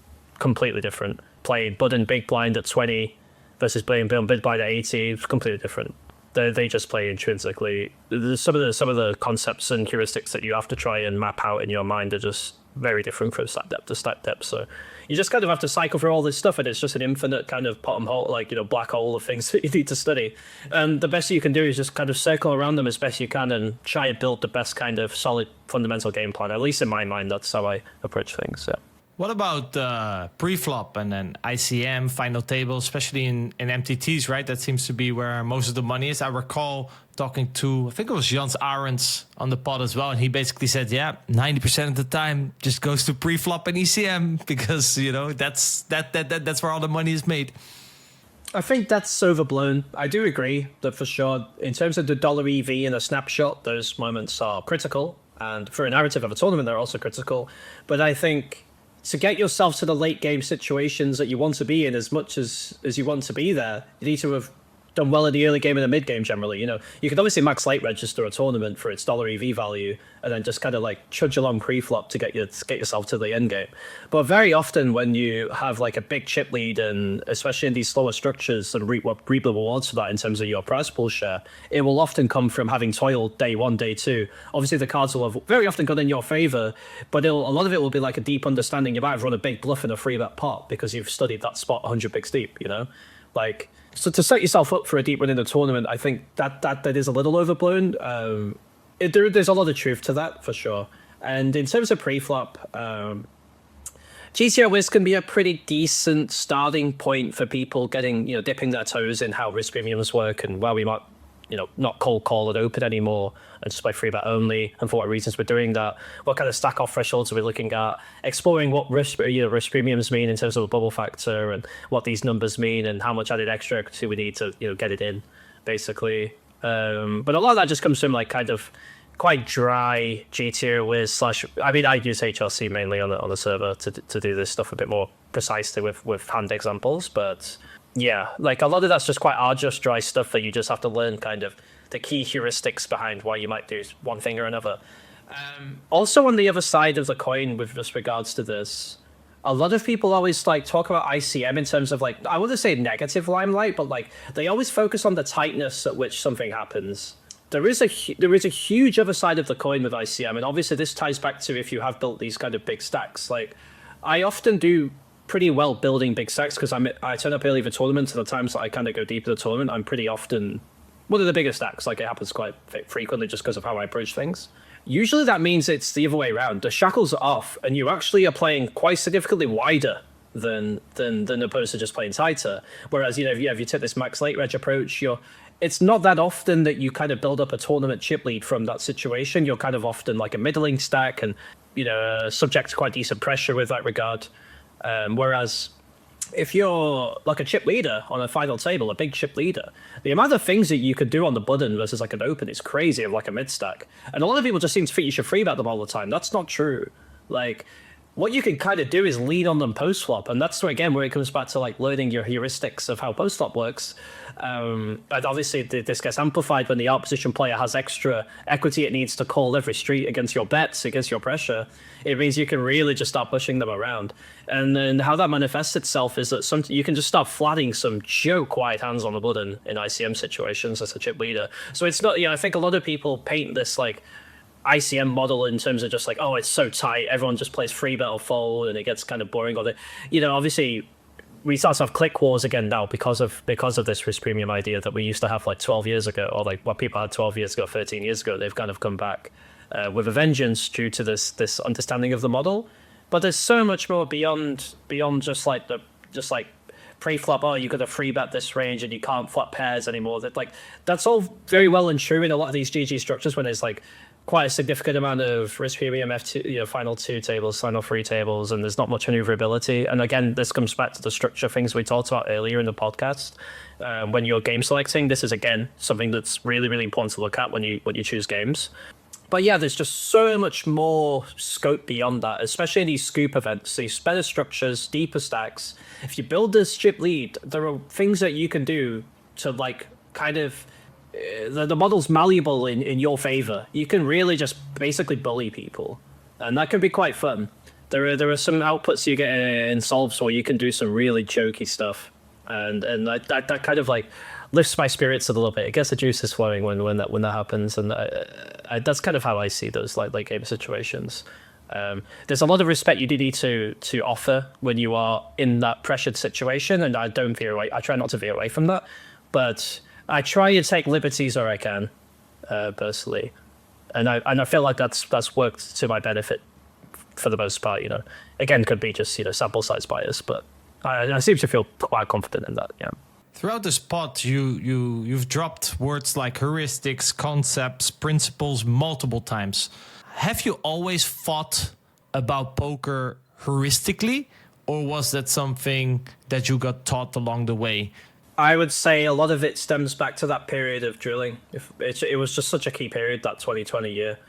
Playing button big blind at 20 versus playing big blind at 80 is completely different. They just play intrinsically. Some of the concepts and heuristics that you have to try and map out in your mind are just very different from stack depth to stack depth. So you just kind of have to cycle through all this stuff, and it's just an infinite kind of bottom hole, black hole of things that you need to study. And the best you can do is just kind of circle around them as best you can and try and build the best kind of solid fundamental game plan. At least in my mind, that's how I approach things. Yeah.
What about pre-flop and then ICM, final table, especially in MTTs, right? That seems to be where most of the money is. I recall talking to, I think it was Jans Arends on the pod as well, and he basically said, 90% of the time just goes to pre-flop and ECM, because, that's where all the money is made.
I think that's overblown. I do agree that for sure, in terms of the dollar EV in a snapshot, those moments are critical. And for a narrative of a tournament, they're also critical. But I think to get yourself to the late game situations that you want to be in as much as you want to be there, you need to have done well in the early game and the mid game generally. You could obviously max late register a tournament for its dollar EV value and then just kind of trudge along pre-flop to get yourself to the end game. But very often when you have a big chip lead, and especially in these slower structures, and reap the rewards for that in terms of your prize pool share, it will often come from having toiled day 1, day 2. Obviously the cards will have very often gone in your favor, but a lot of it will be a deep understanding. You might have run a big bluff in a 3-bet pot because you've studied that spot 100 bigs deep, So to set yourself up for a deep run in the tournament, I think that is a little overblown. There's a lot of truth to that, for sure. And in terms of pre-flop, GTO Wiz can be a pretty decent starting point for people dipping their toes in how risk premiums work and where we might, not cold call it open anymore and just play 3-bet only, and for what reasons we're doing that, what kind of stack off thresholds are we looking at, exploring what risk premiums mean in terms of a bubble factor, and what these numbers mean, and how much added extra equity we need to get it in, basically. But a lot of that just comes from kind of quite dry GTO Wiz I use HRC mainly on the server to do this stuff a bit more precisely with hand examples, but yeah, a lot of that's just quite arduous, dry stuff that you just have to learn kind of the key heuristics behind why you might do one thing or another. Also on the other side of the coin with regards to this, a lot of people always talk about ICM in terms of I wouldn't say negative limelight, but they always focus on the tightness at which something happens. There is a huge other side of the coin with ICM, and obviously this ties back to if you have built these kind of big stacks. I often do pretty well building big stacks because I turn up early for tournaments, and the times that I kind of go deep in the tournament, I'm pretty often one of the biggest stacks. It happens quite frequently just because of how I approach things. Usually that means it's the other way around. The shackles are off, and you actually are playing quite significantly wider than opposed to just playing tighter. Whereas, if you take this max late reg approach, it's not that often that you kind of build up a tournament chip lead from that situation. You're kind of often like a middling stack and, subject to quite decent pressure with that regard. Whereas if you're like a chip leader on a final table, a big chip leader, the amount of things that you could do on the button versus like an open is crazy of like a mid stack. And a lot of people just seem to think you should free bet them all the time. That's not true. Like, what you can kind of do is lead on them post flop, and that's again where it comes back to like learning your heuristics of how post flop works. And obviously this gets amplified when the opposition player has extra equity it needs to call every street against your bets, against your pressure. It means you can really just start pushing them around. And then how that manifests itself is that you can just start flatting some joke wide hands on the button in ICM situations as a chip leader. So it's not, I think a lot of people paint this like ICM model in terms of just like, oh, it's so tight, everyone just plays free bet or fold and it gets kind of boring. Or obviously we start to have click wars again now because of this risk premium idea that we used to have like 12 years ago, or like what people had 12 years ago, 13 years ago. They've kind of come back with a vengeance due to this understanding of the model. But there's so much more beyond just like pre-flop, oh, you got to free bet this range and you can't flop pairs anymore. That's all very well and true in a lot of these GG structures when there's like quite a significant amount of risk premium F2, final 2 tables, final 3 tables, and there's not much maneuverability. And again, this comes back to the structure things we talked about earlier in the podcast. When you're game selecting, this is again something that's really, really important to look at when you choose games. But yeah, there's just so much more scope beyond that, especially in these scoop events, these better structures, deeper stacks. If you build this chip lead, there are things that you can do to like kind of the model's malleable in your favor. You can really just basically bully people, and that can be quite fun. There are some outputs you get in solves where you can do some really jokey stuff, and that kind of like lifts my spirits a little bit. It gets the juices flowing when that happens, and that's kind of how I see those like late game situations. There's a lot of respect you do need to offer when you are in that pressured situation, and I don't veer away. I try not to veer away from that, but I try to take liberties where I can, personally, and I feel like that's worked to my benefit for the most part. Again, could be just sample size bias, but I seem to feel quite confident in that. Yeah.
Throughout this pod, you've dropped words like heuristics, concepts, principles multiple times. Have you always thought about poker heuristically, or was that something that you got taught along the way?
I would say a lot of it stems back to that period of drilling. It was just such a key period, that 2020 year.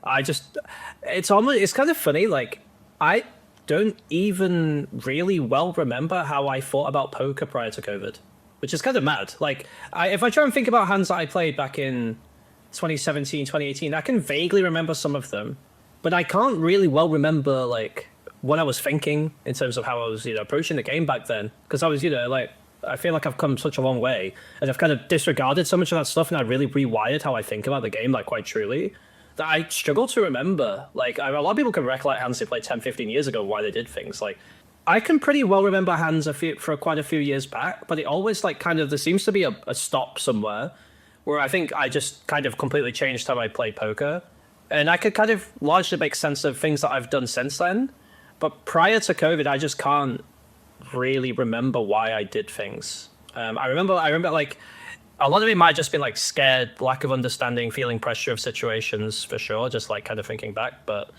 It's kind of funny. Like, I don't even really well remember how I thought about poker prior to COVID, which is kind of mad. Like, if I try and think about hands that I played back in 2017, 2018, I can vaguely remember some of them, but I can't really well remember like what I was thinking in terms of how I was, approaching the game back then. Because I was, I feel like I've come such a long way, and I've kind of disregarded so much of that stuff, and I really rewired how I think about the game, like quite truly, that I struggle to remember. Like, a lot of people can recollect hands they played 10, 15 years ago, why they did things. Like, I can pretty well remember hands for quite a few years back, but it always like kind of, there seems to be a stop somewhere where I think I just kind of completely changed how I play poker. And I could kind of largely make sense of things that I've done since then. But prior to COVID, I just can't really remember why I did things. I remember like a lot of it might have just been like scared, lack of understanding, feeling pressure of situations for sure, just like kind of thinking back. But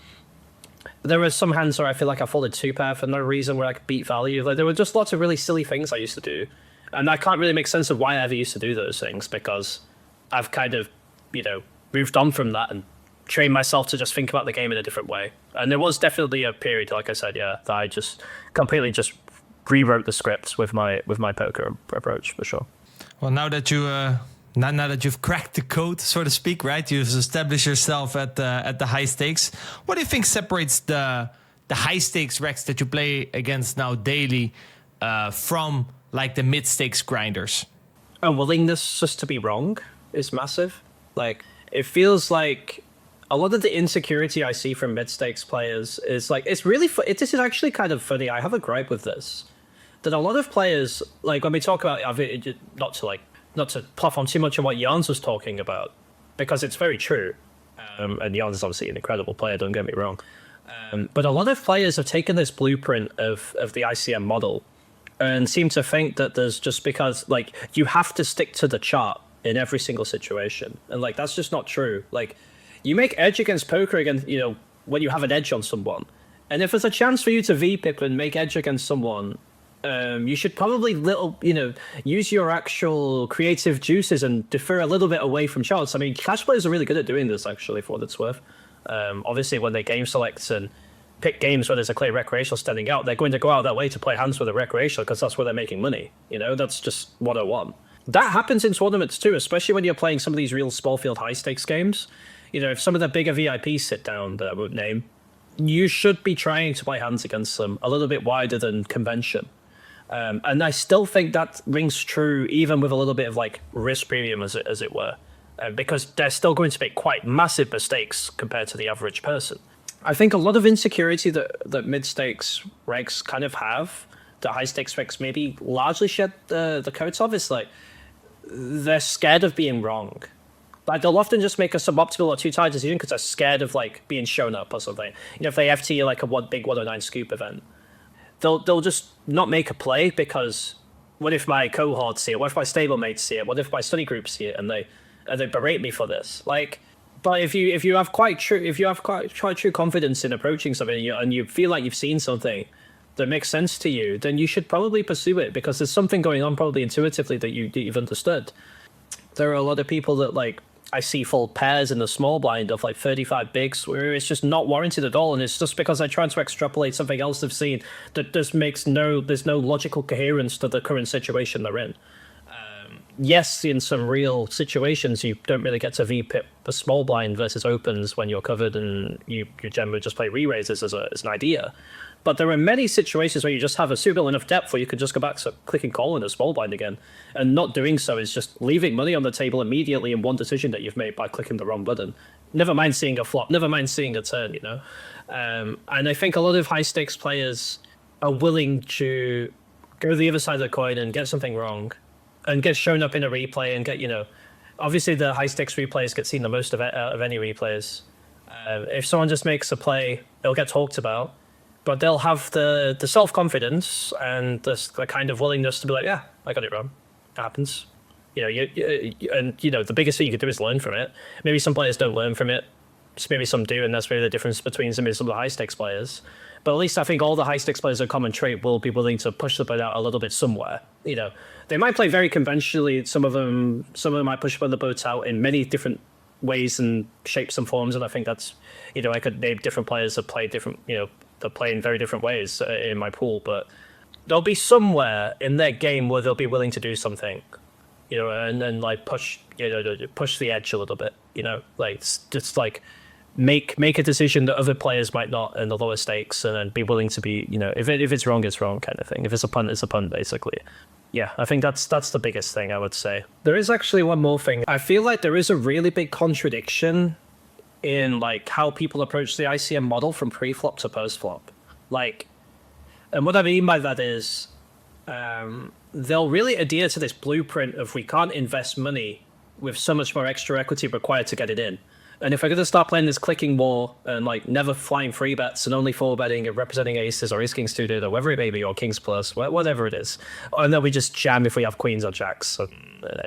there were some hands where I feel like I folded 2-pair for no reason, where I could beat value. Like, there were just lots of really silly things I used to do. And I can't really make sense of why I ever used to do those things, because I've kind of, moved on from that and trained myself to just think about the game in a different way. And there was definitely a period, like I said, that I just completely just rewrote the scripts with my poker approach, for sure.
Well, now that you've cracked the code, so to speak, right? You've established yourself at the high stakes. What do you think separates the high stakes recs that you play against now daily from like the mid stakes grinders?
A willingness just to be wrong is massive. Like, it feels like a lot of the insecurity I see from mid stakes players is like, it's really this is actually kind of funny. I have a gripe with this, that a lot of players, like when we talk about, not to pluff on too much on what Jans was talking about, because it's very true. And Jans is obviously an incredible player, don't get me wrong. But a lot of players have taken this blueprint of the ICM model and seem to think that there's just because like you have to stick to the chart in every single situation, and like that's just not true. Like you make edge against poker against when you have an edge on someone, and if there's a chance for you to VPip and make edge against someone, you should probably use your actual creative juices and defer a little bit away from charts. I mean, cash players are really good at doing this actually, for what it's worth. Obviously, when they game select and pick games where there's a clear recreational standing out, they're going to go out that way to play hands with a recreational because that's where they're making money. That's just 101. That happens in tournaments too, especially when you're playing some of these real small field high stakes games. If some of the bigger VIPs sit down that I won't name, you should be trying to play hands against them a little bit wider than convention. And I still think that rings true even with a little bit of like risk premium as it were, because they're still going to make quite massive mistakes compared to the average person. I think a lot of insecurity that mid-stakes regs kind of have, that high-stakes regs maybe largely shed the coats of, is like they're scared of being wrong. Like they'll often just make a suboptimal or too-tight decision because they're scared of like being shown up or something. If they FT like a big 109 scoop event, they'll just not make a play because what if my cohort see it? What if my stablemates see it? What if my study group see it and they berate me for this? Like, but if you have quite true confidence in approaching something and you feel like you've seen something that makes sense to you, then you should probably pursue it because there's something going on probably intuitively that you've understood. There are a lot of people that like I see full pairs in the small blind of like 35 bigs where it's just not warranted at all, and it's just because they're trying to extrapolate something else they've seen that just there's no logical coherence to the current situation they're in. Yes, in some real situations, you don't really get to VPip a small blind versus opens when you're covered, and you generally just play re-raises as an idea. But there are many situations where you just have a suitable enough depth where you could just go back to clicking call in a small blind again. And not doing so is just leaving money on the table immediately in one decision that you've made by clicking the wrong button. Never mind seeing a flop, never mind seeing a turn, And I think a lot of high stakes players are willing to go the other side of the coin and get something wrong and get shown up in a replay and get, obviously the high stakes replayers get seen the most of any replays. If someone just makes a play, it'll get talked about, but they'll have the self-confidence and the kind of willingness to be like, yeah, I got it wrong. It happens. The biggest thing you could do is learn from it. Maybe some players don't learn from it. Maybe some do, and that's really the difference between some of the high stakes players. But at least I think all the high stakes players of common trait will be willing to push the boat out a little bit somewhere. They might play very conventionally. Some of them might push the boat out in many different ways and shapes and forms. And I think that's, I could name different players that play different, that play in very different ways in my pool. But there'll be somewhere in their game where they'll be willing to do something, and then like push the edge a little bit, like just like make a decision that other players might not in the lower stakes, and then be willing to be, if it's wrong, it's wrong kind of thing. If it's a punt, it's a punt, basically. Yeah, I think that's the biggest thing I would say. There is actually one more thing. I feel like there is a really big contradiction in like how people approach the ICM model from pre-flop to post-flop. Like, and what I mean by that is they'll really adhere to this blueprint of we can't invest money with so much more extra equity required to get it in. And if we're going to start playing this clicking war and like never flying free bets and only 4-betting and representing aces or ace king suited or whatever it may be, or kings plus, whatever it is, and then we just jam if we have queens or jacks, so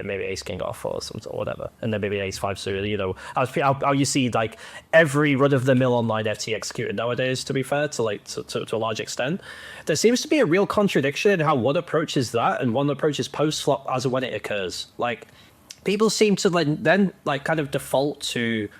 maybe ace king off or something or whatever, and then maybe ace 5 suited, how you see like every run of the mill online FT executed nowadays, to be fair, to a large extent. There seems to be a real contradiction in how one approaches that and one approaches post flop as and when it occurs. Like, people seem to then kind of default to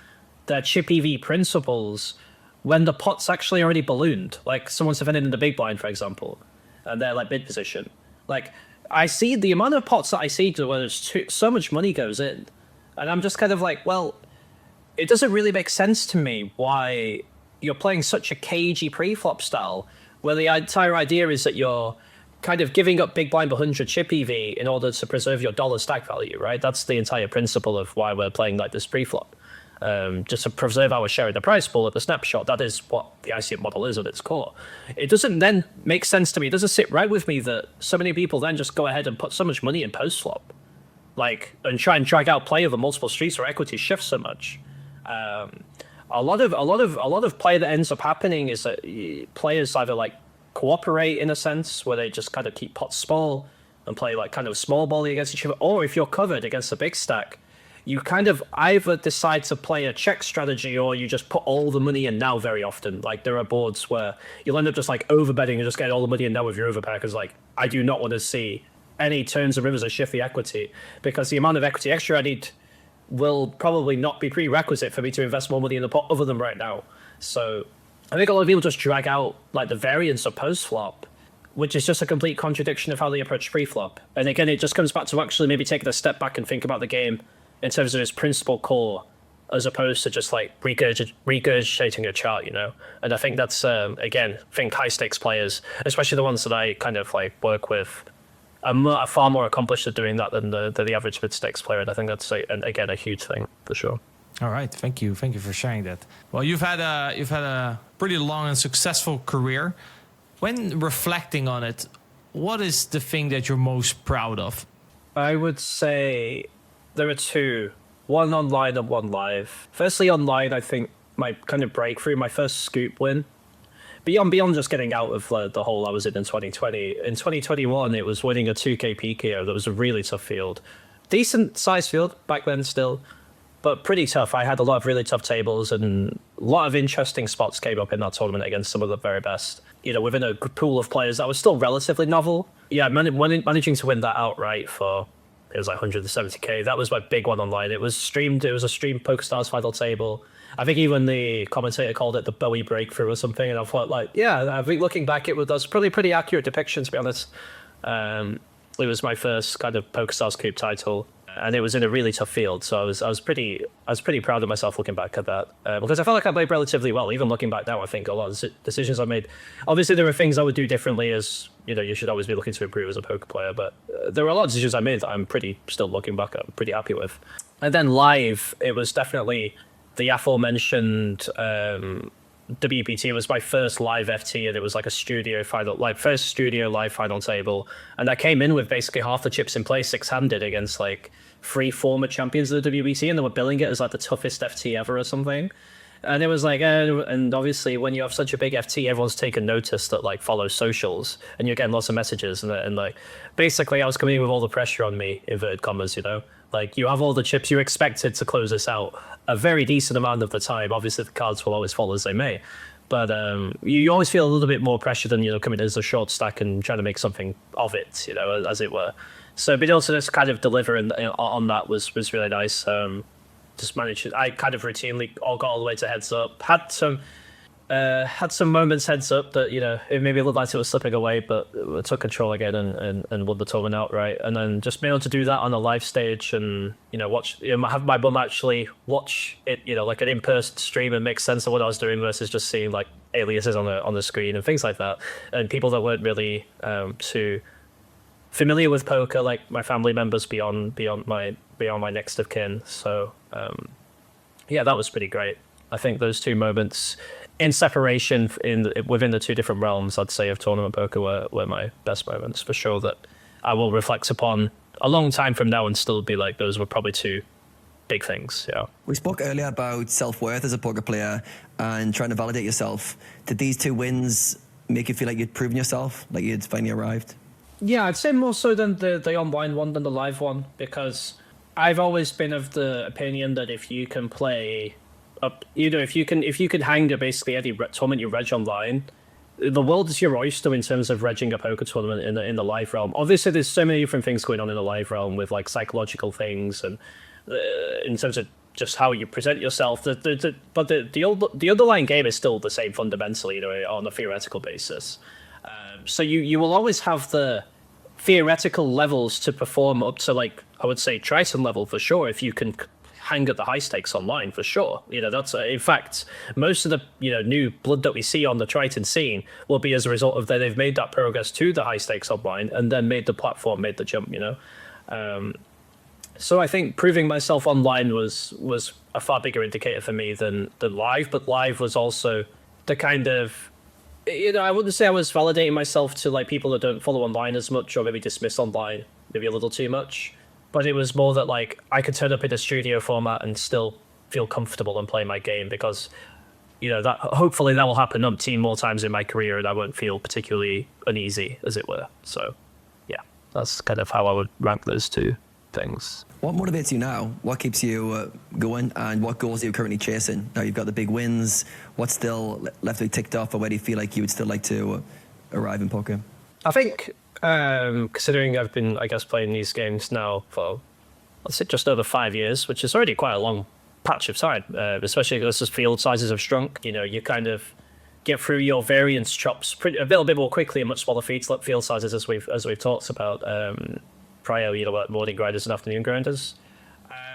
their chip EV principles when the pot's actually already ballooned. Like someone's defended in the big blind, for example, and they're like mid position. Like I see the amount of pots that I see to where there's so much money goes in, and I'm just kind of like, well, it doesn't really make sense to me why you're playing such a cagey pre-flop style where the entire idea is that you're kind of giving up big blind 100 chip EV in order to preserve your dollar stack value, right? That's the entire principle of why we're playing like this pre-flop. Just to preserve our share of the price pool at the snapshot. That is what the ICM model is at its core. It doesn't then make sense to me. It doesn't sit right with me that so many people then just go ahead and put so much money in post flop, like, and try and drag out play over multiple streets where equity shifts so much. a lot of play that ends up happening is that players either like cooperate in a sense where they just kind of keep pots small and play like kind of small bally against each other, or if you're covered against a big stack, you kind of either decide to play a check strategy or you just put all the money in now very often. Like there are boards where you'll end up just like overbetting and just get all the money in now with your overpair because like I do not want to see any turns and rivers of Shiffy equity because the amount of equity extra I need will probably not be prerequisite for me to invest more money in the pot other than right now. So I think a lot of people just drag out like the variance of post-flop, which is just a complete contradiction of how they approach pre-flop. And again, it just comes back to actually maybe taking a step back and think about the game in terms of its principal core, as opposed to just like regurgitating a chart, you know? And I think that's, again, I think high stakes players, especially the ones that I kind of like work with, are far more accomplished at doing that than the average mid stakes player. And I think that's, again, a huge thing for sure.
All right, thank you for sharing that. Well, you've had a pretty long and successful career. When reflecting on it, what is the thing that you're most proud of?
I would say there are two, one online and one live. Firstly, online, I think my kind of breakthrough, my first scoop win. Beyond just getting out of the hole I was in 2020. In 2021, it was winning a 2K PKO that was a really tough field. Decent sized field back then still, but pretty tough. I had a lot of really tough tables and a lot of interesting spots came up in that tournament against some of the very best. You know, within a pool of players that was still relatively novel. Yeah, managing to win that outright for, it was like 170k. That was my big one online. It was streamed. It was a streamed PokerStars final table. I think even the commentator called it the Bowie breakthrough or something. And I thought, like, yeah, I think looking back, that's probably pretty accurate depiction, to be honest. It was my first kind of PokerStars Coupe title, and it was in a really tough field. So I was pretty proud of myself looking back at that, because I felt like I played relatively well. Even looking back now, I think a lot of the decisions I made. Obviously, there were things I would do differently, as you know, you should always be looking to improve as a poker player. But there were a lot of decisions I made that I'm still looking back, I'm pretty happy with. And then live, it was definitely the aforementioned WPT. It was my first live FT, and it was like a studio final, like first studio live final table. And I came in with basically half the chips in play, six-handed against like 3 former champions of the WBC, and they were billing it as like the toughest FT ever or something. And it was like, and obviously when you have such a big FT, everyone's taken notice that like follows socials, and you're getting lots of messages, and like basically I was coming in with all the pressure on me, inverted commas, you know, like you have all the chips you expected to close this out a very decent amount of the time. Obviously the cards will always fall as they may, but you always feel a little bit more pressure than, you know, coming in as a short stack and trying to make something of it, you know, as it were. So being able to just kind of deliver on that was really nice. Just managed. I kind of routinely got all the way to heads up. Had some moments heads up that, you know, it maybe looked like it was slipping away, but I took control again and won the tournament outright. And then just being able to do that on a live stage and, you know, have my bum actually watch it, you know, like an in-person stream and make sense of what I was doing versus just seeing like aliases on the screen and things like that. And people that weren't really too familiar with poker, like my family members beyond my next of kin. So yeah, that was pretty great. I think those two moments in separation within the two different realms, I'd say, of tournament poker were my best moments for sure, that I will reflect upon a long time from now and still be like, those were probably two big things. Yeah.
We spoke earlier about self-worth as a poker player and trying to validate yourself. Did these two wins make you feel like you'd proven yourself, like you'd finally arrived?
Yeah, I'd say more so than the online one than the live one, because I've always been of the opinion that if you can play up, you know, if you can hang to basically any tournament you reg online, the world is your oyster in terms of regging a poker tournament in the live realm. Obviously, there's so many different things going on in the live realm with like psychological things and in terms of just how you present yourself. But the underlying game is still the same fundamentally, you know, on a theoretical basis. So you will always have the theoretical levels to perform up to, like, I would say Triton level for sure, if you can hang at the high stakes online for sure. You know, that's in fact most of the, you know, new blood that we see on the Triton scene will be as a result of that they've made that progress to the high stakes online and then made the jump, you know. So I think proving myself online was a far bigger indicator for me than live, but live was also the kind of, you know, I wouldn't say I was validating myself to like people that don't follow online as much or maybe dismiss online maybe a little too much, but it was more that like I could turn up in a studio format and still feel comfortable and play my game, because that hopefully that will happen umpteen more times in my career, and I won't feel particularly uneasy, as it were. So yeah, that's kind of how I would rank those two things.
What motivates you now? What keeps you going, and what goals are you currently chasing? Now you've got the big wins. What's still left to be ticked off, or where do you feel like you would still like to arrive in poker?
I think, considering I've been, I guess, playing these games now for, let's say, just over 5 years, which is already quite a long patch of time, especially as the field sizes have shrunk. You kind of get through your variance chops a little bit more quickly in much smaller field sizes, as we've talked about prior, morning grinders and afternoon grinders.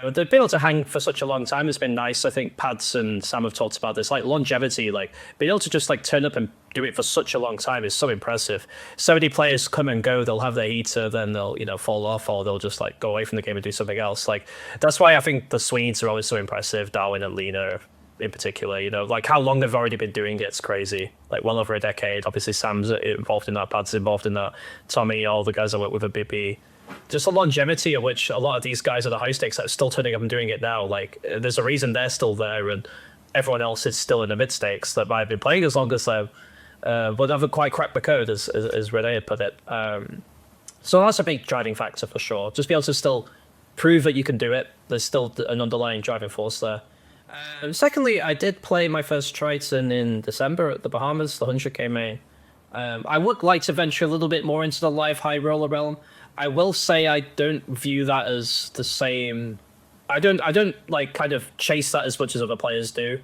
They've been able to hang for such a long time has been nice. I think Pads and Sam have talked about this, like longevity, like being able to just like turn up and do it for such a long time is so impressive. So many players come and go, they'll have their heater, then they'll fall off, or they'll just like go away from the game and do something else. Like that's why I think the Swedes are always so impressive, Darwin and Lena in particular. Like how long they've already been doing it's crazy. Like well over a decade. Obviously Sam's involved in that, Pads involved in that, Tommy, all the guys I work with at BP. Just the longevity of which a lot of these guys at the high stakes are still turning up and doing it now. Like there's a reason they're still there, and everyone else is still in the mid stakes that might have been playing as long as them, but haven't quite cracked the code, as Renee had put it. So that's a big driving factor for sure. Just be able to still prove that you can do it. There's still an underlying driving force there. Secondly, I did play my first Triton in December at the Bahamas, the 100k main. I would like to venture a little bit more into the live high roller realm. I will say I don't view that as the same. I don't like kind of chase that as much as other players do.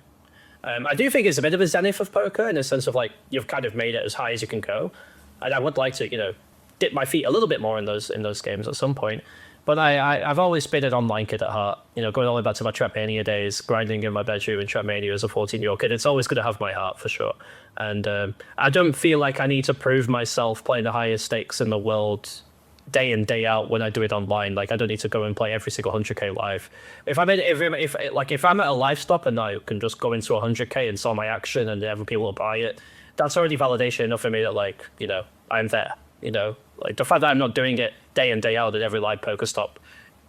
I do think it's a bit of a zenith of poker in the sense of like you've kind of made it as high as you can go, and I would like to dip my feet a little bit more in those games at some point. But I've always been an online kid at heart. Going all the way back to my Trapmania days, grinding in my bedroom in Trapmania as a 14-year-old kid. It's always going to have my heart for sure. And I don't feel like I need to prove myself playing the highest stakes in the world day in day out when I do it online. Like I don't need to go and play every single 100k live. If I'm at a live stop and I can just go into 100k and sell my action and every people will buy it, that's already validation enough for me that I'm there. Like the fact that I'm not doing it day in day out at every live poker stop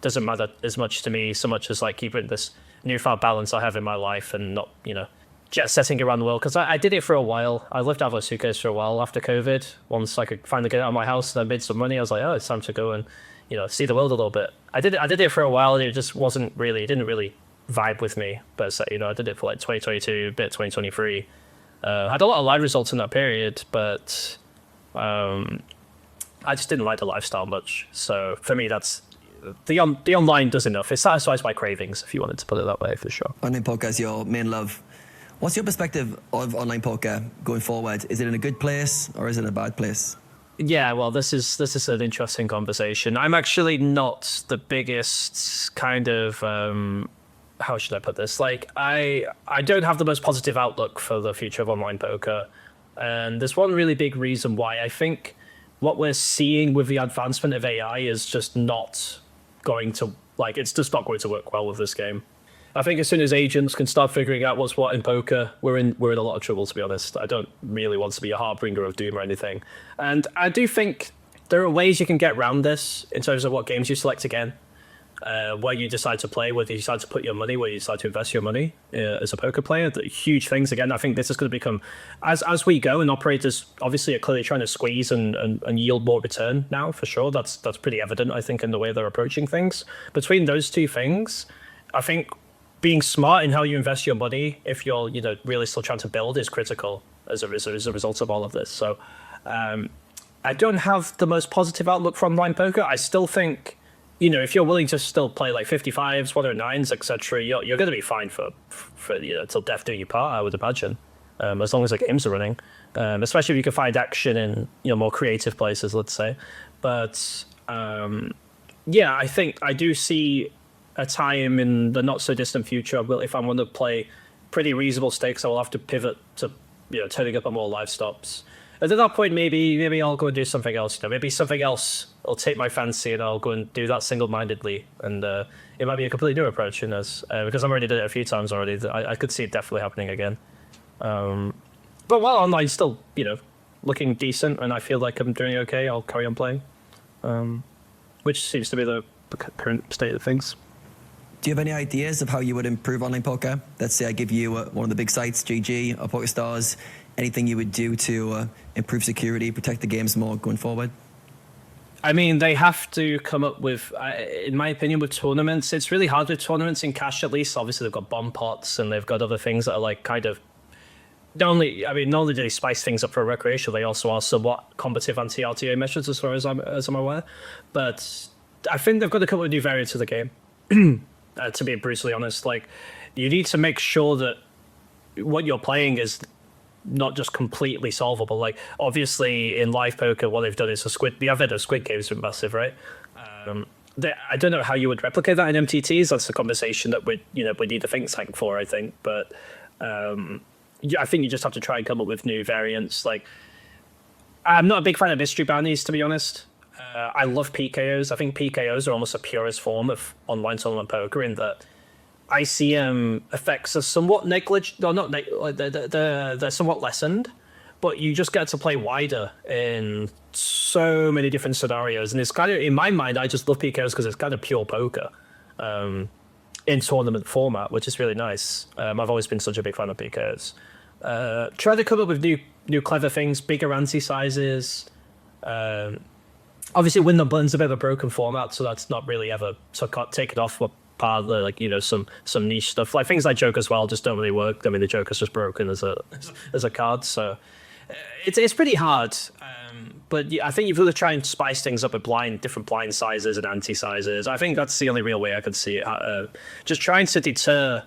doesn't matter as much to me, so much as like keeping this newfound balance I have in my life and not jet setting around the world, because I did it for a while. I lived out of a suitcase for a while after COVID. Once I could finally get out of my house and I made some money, I was like, oh, it's time to go and see the world a little bit. I did it for a while, and it just didn't really vibe with me. But I did it for like 2022, a bit 2023. Had a lot of live results in that period, but I just didn't like the lifestyle much. So for me, that's the online does enough. It satisfies my cravings, if you wanted to put it that way, for sure.
Online poker is your main love. What's your perspective of online poker going forward? Is it in a good place or is it in a bad place?
Yeah, well, this is an interesting conversation. I'm actually not the biggest kind of how should I put this? Like I don't have the most positive outlook for the future of online poker, and there's one really big reason why. I think what we're seeing with the advancement of AI is just not going to it's just not going to work well with this game. I think as soon as agents can start figuring out what's what in poker, we're in a lot of trouble, to be honest. I don't really want to be a harbinger of doom or anything. And I do think there are ways you can get around this in terms of what games you select again, where you decide to play, whether you decide to put your money, where you decide to invest your money as a poker player. The huge things, again, I think this is going to become, as we go, and operators obviously are clearly trying to squeeze and yield more return now, for sure. That's pretty evident, I think, in the way they're approaching things. Between those two things, I think being smart in how you invest your money, if you're really still trying to build, is critical as a result of all of this. So I don't have the most positive outlook for online poker. I still think if you're willing to still play like 55s, 109s, etc., you're going to be fine for till death do you part, I would imagine, as long as the games are running, especially if you can find action in more creative places, let's say. But yeah, I think I do see a time in the not so distant future, if I want to play pretty reasonable stakes, I will have to pivot to turning up on more live stops. And at that point, maybe I'll go and do something else. Maybe something else will take my fancy, and I'll go and do that single-mindedly. And it might be a completely new approach, because I've already did it a few times already. I could see it definitely happening again. But while online's still looking decent, and I feel like I'm doing okay, I'll carry on playing, which seems to be the current state of things.
Do you have any ideas of how you would improve online poker? Let's say I give you one of the big sites, GG or PokerStars. Anything you would do to improve security, protect the games more going forward?
I mean, they have to come up with, in my opinion, with tournaments. It's really hard with tournaments in cash, at least. Obviously, they've got bomb pots and they've got other things that are like kind of not only do they spice things up for recreational, they also are somewhat combative anti-RTA measures as far as I'm aware. But I think they've got to come up with new variants of the game. To be brutally honest, like you need to make sure that what you're playing is not just completely solvable. Like obviously in live poker, what they've done is the advent of Squid Games been massive, right? I don't know how you would replicate that in MTTs. That's a conversation that we need a think tank for, I think. But I think you just have to try and come up with new variants. Like I'm not a big fan of mystery bounties, to be honest. I love PKOs. I think PKOs are almost a purest form of online tournament poker in that ICM effects are somewhat they're somewhat lessened, but you just get to play wider in so many different scenarios. And it's kind of, in my mind, I just love PKOs because it's kind of pure poker in tournament format, which is really nice. I've always been such a big fan of PKOs. Try to come up with new clever things, bigger ante sizes. Obviously, Win That Backfired's a bit of a broken format, so that's not really ever taken off part of the, like, some niche stuff. Like things like Joker as well just don't really work. I mean, the Joker's just broken as a card, so it's pretty hard. But yeah, I think you've got to try and spice things up with different blind sizes and anti sizes. I think that's the only real way I could see it. Just trying to deter,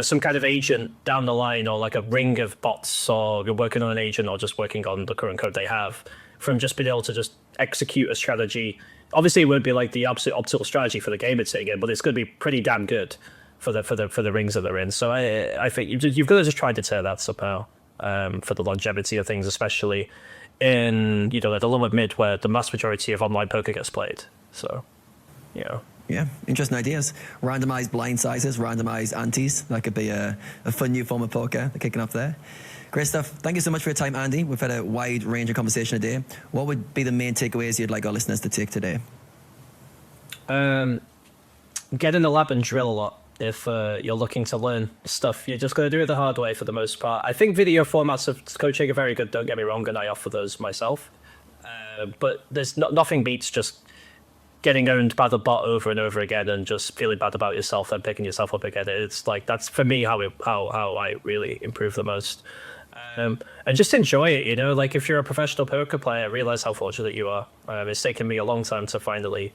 some kind of agent down the line, or like a ring of bots, or you're working on an agent, or just working on the current code they have, from just being able to just execute a strategy. Obviously, it won't be like the absolute optimal strategy for the game it's sitting in, but it's going to be pretty damn good for the rings that they're in. So I think you've got to just try to deter that somehow for the longevity of things, especially in the lower mid where the vast majority of online poker gets played. So,
Yeah, interesting ideas. Randomized blind sizes, randomized antes. That could be a fun new form of poker. They're kicking off there. Great stuff. Thank you so much for your time, Andy. We've had a wide range of conversation today. What would be the main takeaways you'd like our listeners to take today?
Get in the lab and drill a lot. If you're looking to learn stuff, you're just going to do it the hard way for the most part. I think video formats of coaching are very good, don't get me wrong, and I offer those myself. But there's nothing beats just getting owned by the bot over and over again and just feeling bad about yourself and picking yourself up again. It's like, that's for me how I really improve the most. And just enjoy it, like if you're a professional poker player, realize how fortunate you are. It's taken me a long time to finally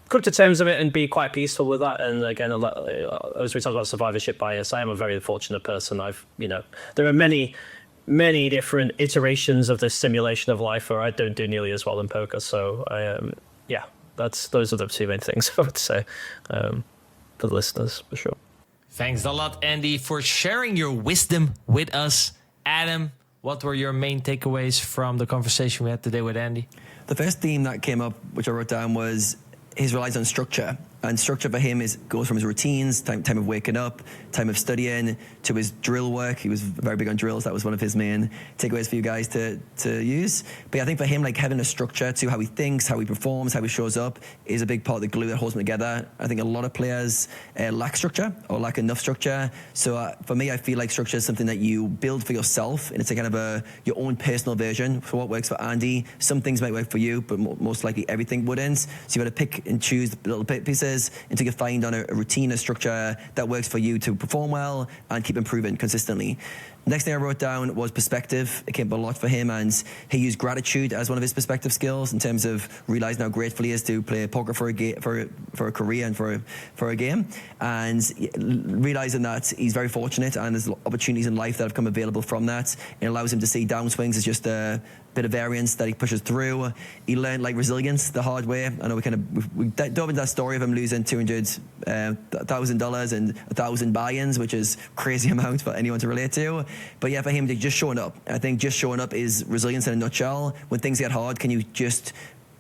come to terms with it and be quite peaceful with that. And again, as we talk about survivorship bias, I am a very fortunate person. There are many different iterations of this simulation of life where I don't do nearly as well in poker. So those are the two main things I would say for the listeners, for sure.
Thanks a lot, Andy, for sharing your wisdom with us. Adam, what were your main takeaways from the conversation we had today with Andy?
The first theme that came up, which I wrote down, was his reliance on structure. And structure for him goes from his routines, time of waking up, time of studying, to his drill work. He was very big on drills. That was one of his main takeaways for you guys to use. But yeah, I think for him, like having a structure to how he thinks, how he performs, how he shows up is a big part of the glue that holds him together. I think a lot of players lack structure or lack enough structure. So for me, I feel like structure is something that you build for yourself, and it's a kind of your own personal version for what works for Andy. Some things might work for you, but most likely everything wouldn't. So you got to pick and choose the little pieces until you find on a routine, a structure that works for you to perform well and keep improving consistently. Next thing I wrote down was perspective. It came up a lot for him, and he used gratitude as one of his perspective skills in terms of realizing how grateful he is to play poker for a career and for a game, and realizing that he's very fortunate and there's opportunities in life that have come available from that. It allows him to see downswings as just a bit of variance that he pushes through. He learned resilience the hard way. I know we dove into that story of him losing $200,000 and 1,000 buy-ins, which is crazy amount for anyone to relate to. But yeah, for him, just showing up. I think just showing up is resilience in a nutshell. When things get hard, can you just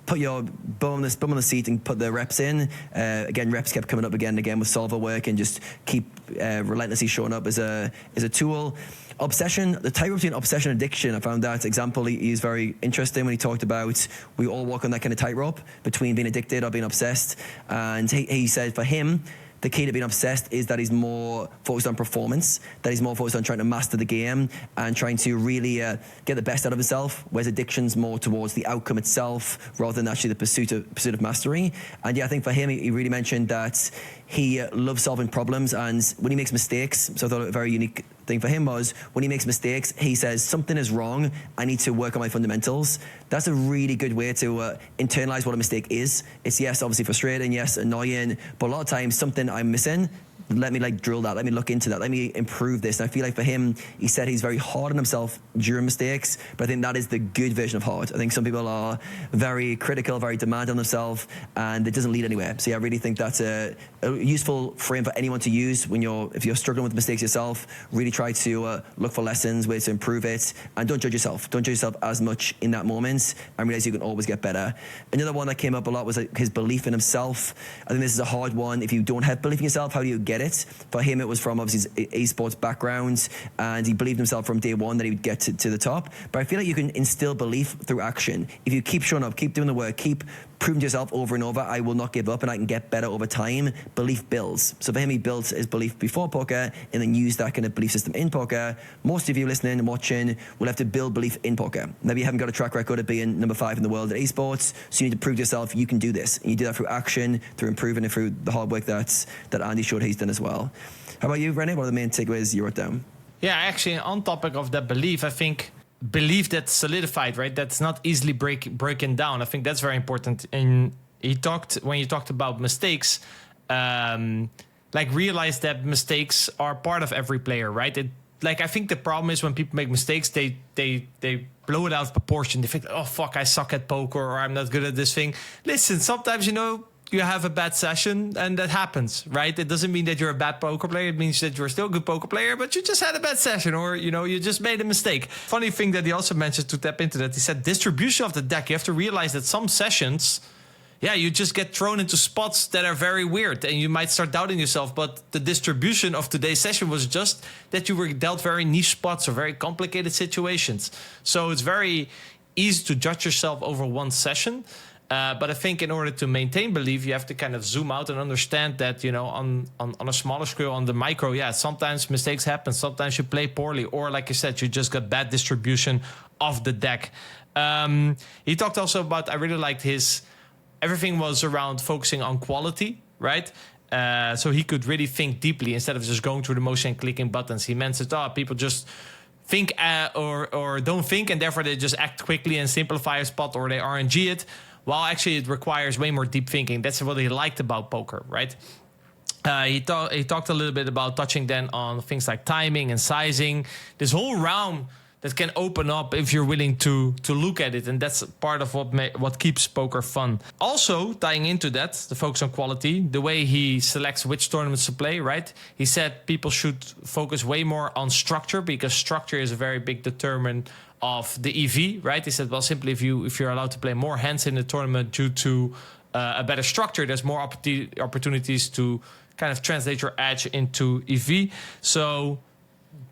put your bum on the seat and put the reps in? Again, reps kept coming up again and again with solver work, and just keep relentlessly showing up as a tool. Obsession, the tightrope between obsession and addiction, I found that example he used very interesting when he talked about we all walk on that kind of tightrope between being addicted or being obsessed. And he said for him, the key to being obsessed is that he's more focused on performance, that he's more focused on trying to master the game and trying to really get the best out of himself, whereas addiction's more towards the outcome itself rather than actually the pursuit of mastery. And yeah, I think for him, he really mentioned that he loves solving problems, and when he makes mistakes, so I thought a very unique thing for him was when he makes mistakes, he says, something is wrong, I need to work on my fundamentals. That's a really good way to internalize what a mistake is. It's, yes, obviously frustrating, yes, annoying, but a lot of times something I'm missing, let me drill that, let me look into that, let me improve this. And I feel like for him, he said he's very hard on himself during mistakes, but I think that is the good version of hard. I think some people are very critical, very demanding on themselves, and it doesn't lead anywhere. So yeah, I really think that's a useful frame for anyone to use if you're struggling with mistakes yourself. Really try to look for lessons, ways to improve it, and don't judge yourself. Don't judge yourself as much in that moment, and realize you can always get better. Another one that came up a lot was his belief in himself. I think this is a hard one. If you don't have belief in yourself, how do you get it? For him, it was from obviously his esports background, and he believed himself from day one that he would get to the top. But I feel like you can instill belief through action. If you keep showing up, keep doing the work, keep proving to yourself over and over, I will not give up and I can get better over time, belief builds. So for him, he built his belief before poker and then used that kind of belief system in poker. Most of you listening and watching will have to build belief in poker. Maybe you haven't got a track record of being number 5 in the world at esports, so you need to prove to yourself you can do this. And you do that through action, through improving, and through the hard work that Andy showed he's done as well. How about you, René? What are the main takeaways you wrote down?
Yeah, actually, on topic of that belief, I think belief that's solidified, right? That's not easily broken down. I think that's very important. And when you talked about mistakes, realize that mistakes are part of every player, right? I think the problem is when people make mistakes, they blow it out of proportion. They think, oh fuck, I suck at poker, or I'm not good at this thing. Listen, sometimes you have a bad session, and that happens, right? It doesn't mean that you're a bad poker player. It means that you're still a good poker player, but you just had a bad session, or, you just made a mistake. Funny thing that he also mentioned, to tap into that, he said distribution of the deck. You have to realize that some sessions, you just get thrown into spots that are very weird, and you might start doubting yourself, but the distribution of today's session was just that you were dealt very niche spots or very complicated situations. So it's very easy to judge yourself over one session. But I think in order to maintain belief, you have to kind of zoom out and understand that, on a smaller scale, on the micro, sometimes mistakes happen. Sometimes you play poorly, or like you said, you just got bad distribution of the deck. He talked also about, I really liked everything was around focusing on quality, right? So he could really think deeply instead of just going through the motion and clicking buttons. He mentioned, people just think or don't think, and therefore they just act quickly and simplify a spot, or they RNG it. Well, actually, it requires way more deep thinking. That's what he liked about poker, right? He talked a little bit about touching then on things like timing and sizing. This whole realm that can open up if you're willing to look at it. And that's part of what keeps poker fun. Also, tying into that, the focus on quality, the way he selects which tournaments to play, right? He said people should focus way more on structure, because structure is a very big determinant of the EV, right? He said, well, simply if you're allowed to play more hands in the tournament due to a better structure, there's more opportunities to kind of translate your edge into EV. So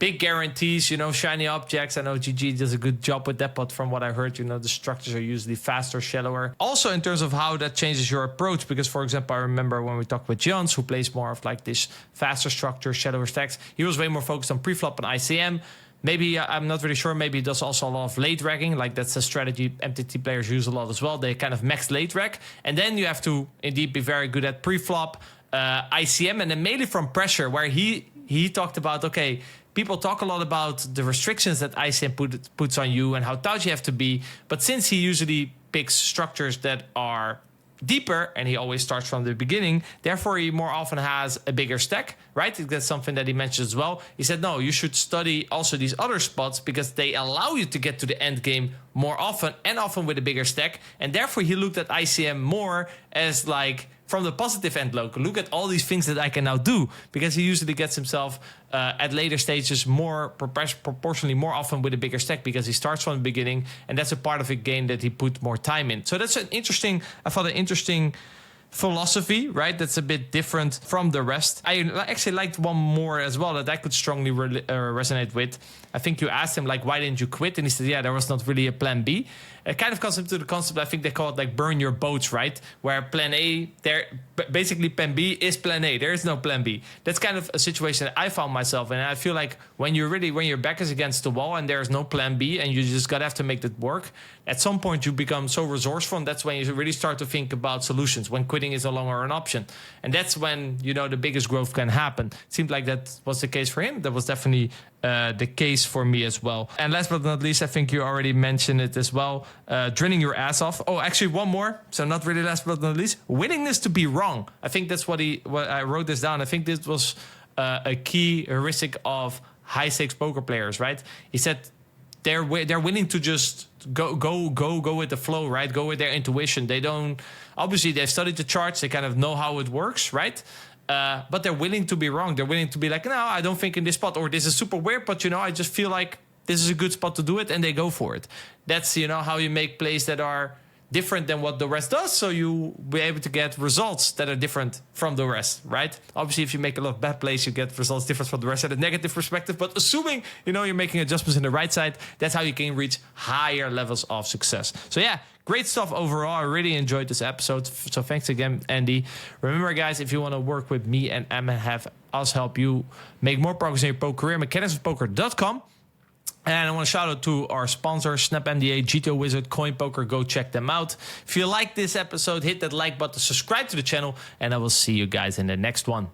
big guarantees, shiny objects. I know GG does a good job with that, but from what I heard, the structures are usually faster, shallower. Also, in terms of how that changes your approach, because, for example, I remember when we talked with Jans, who plays more of this faster structure, shallower stacks, he was way more focused on pre-flop and ICM. Maybe, I'm not really sure, maybe he does also a lot of late ragging. That's a strategy MTT players use a lot as well. They kind of max late rag. And then you have to indeed be very good at pre-flop, ICM, and then mainly from pressure, where he talked about, okay, people talk a lot about the restrictions that ICM puts on you and how touchy you have to be. But since he usually picks structures that are deeper, and he always starts from the beginning, therefore he more often has a bigger stack, right? That's something that he mentioned as well. He said, no, you should study also these other spots, because they allow you to get to the end game more often, and often with a bigger stack. And therefore he looked at ICM more as from the positive end, look at all these things that I can now do, because he usually gets himself at later stages more proportionally more often with a bigger stack, because he starts from the beginning, and that's a part of a game that he put more time in. So that's I thought an interesting philosophy, right? That's a bit different from the rest. I actually liked one more as well that I could strongly resonate with. I think you asked him, like, why didn't you quit? And he said, yeah, there was not really a plan B. It kind of comes into the concept, I think they call it like burn your boats, right? Where plan A, basically plan B is plan A. There is no plan B. That's kind of a situation that I found myself in. And I feel like when your back is against the wall and there's no plan B and you just gotta have to make that work, at some point you become so resourceful, and that's when you really start to think about solutions, when quitting is no longer an option. And that's when, the biggest growth can happen. It seemed like that was the case for him. That was definitely the case for me as well. And last but not least, I think you already mentioned it as well, drilling your ass off. Oh, actually one more. So not really last but not least, willingness to be wrong. I think that's what I wrote this down. I think this was a key heuristic of high stakes poker players, right? He said they're willing to just go with the flow, right? Go with their intuition. Obviously they've studied the charts. They kind of know how it works, right? But they're willing to be wrong. They're willing to be like, no, I don't think in this spot, or this is super weird, but I just feel like this is a good spot to do it, and they go for it. That's how you make plays that are different than what the rest does, so you be able to get results that are different from the rest, right? Obviously, if you make a lot of bad plays, you get results different from the rest at a negative perspective. But assuming you're making adjustments in the right side, that's how you can reach higher levels of success. So yeah, great stuff overall. I really enjoyed this episode. So thanks again, Andy. Remember, guys, if you want to work with me and Emma, have us help you make more progress in your poker career, mechanicsofpoker.com. And I want to shout out to our sponsors, SnapMDA, GTO Wizard, Coin Poker. Go check them out. If you like this episode, hit that like button, subscribe to the channel, and I will see you guys in the next one.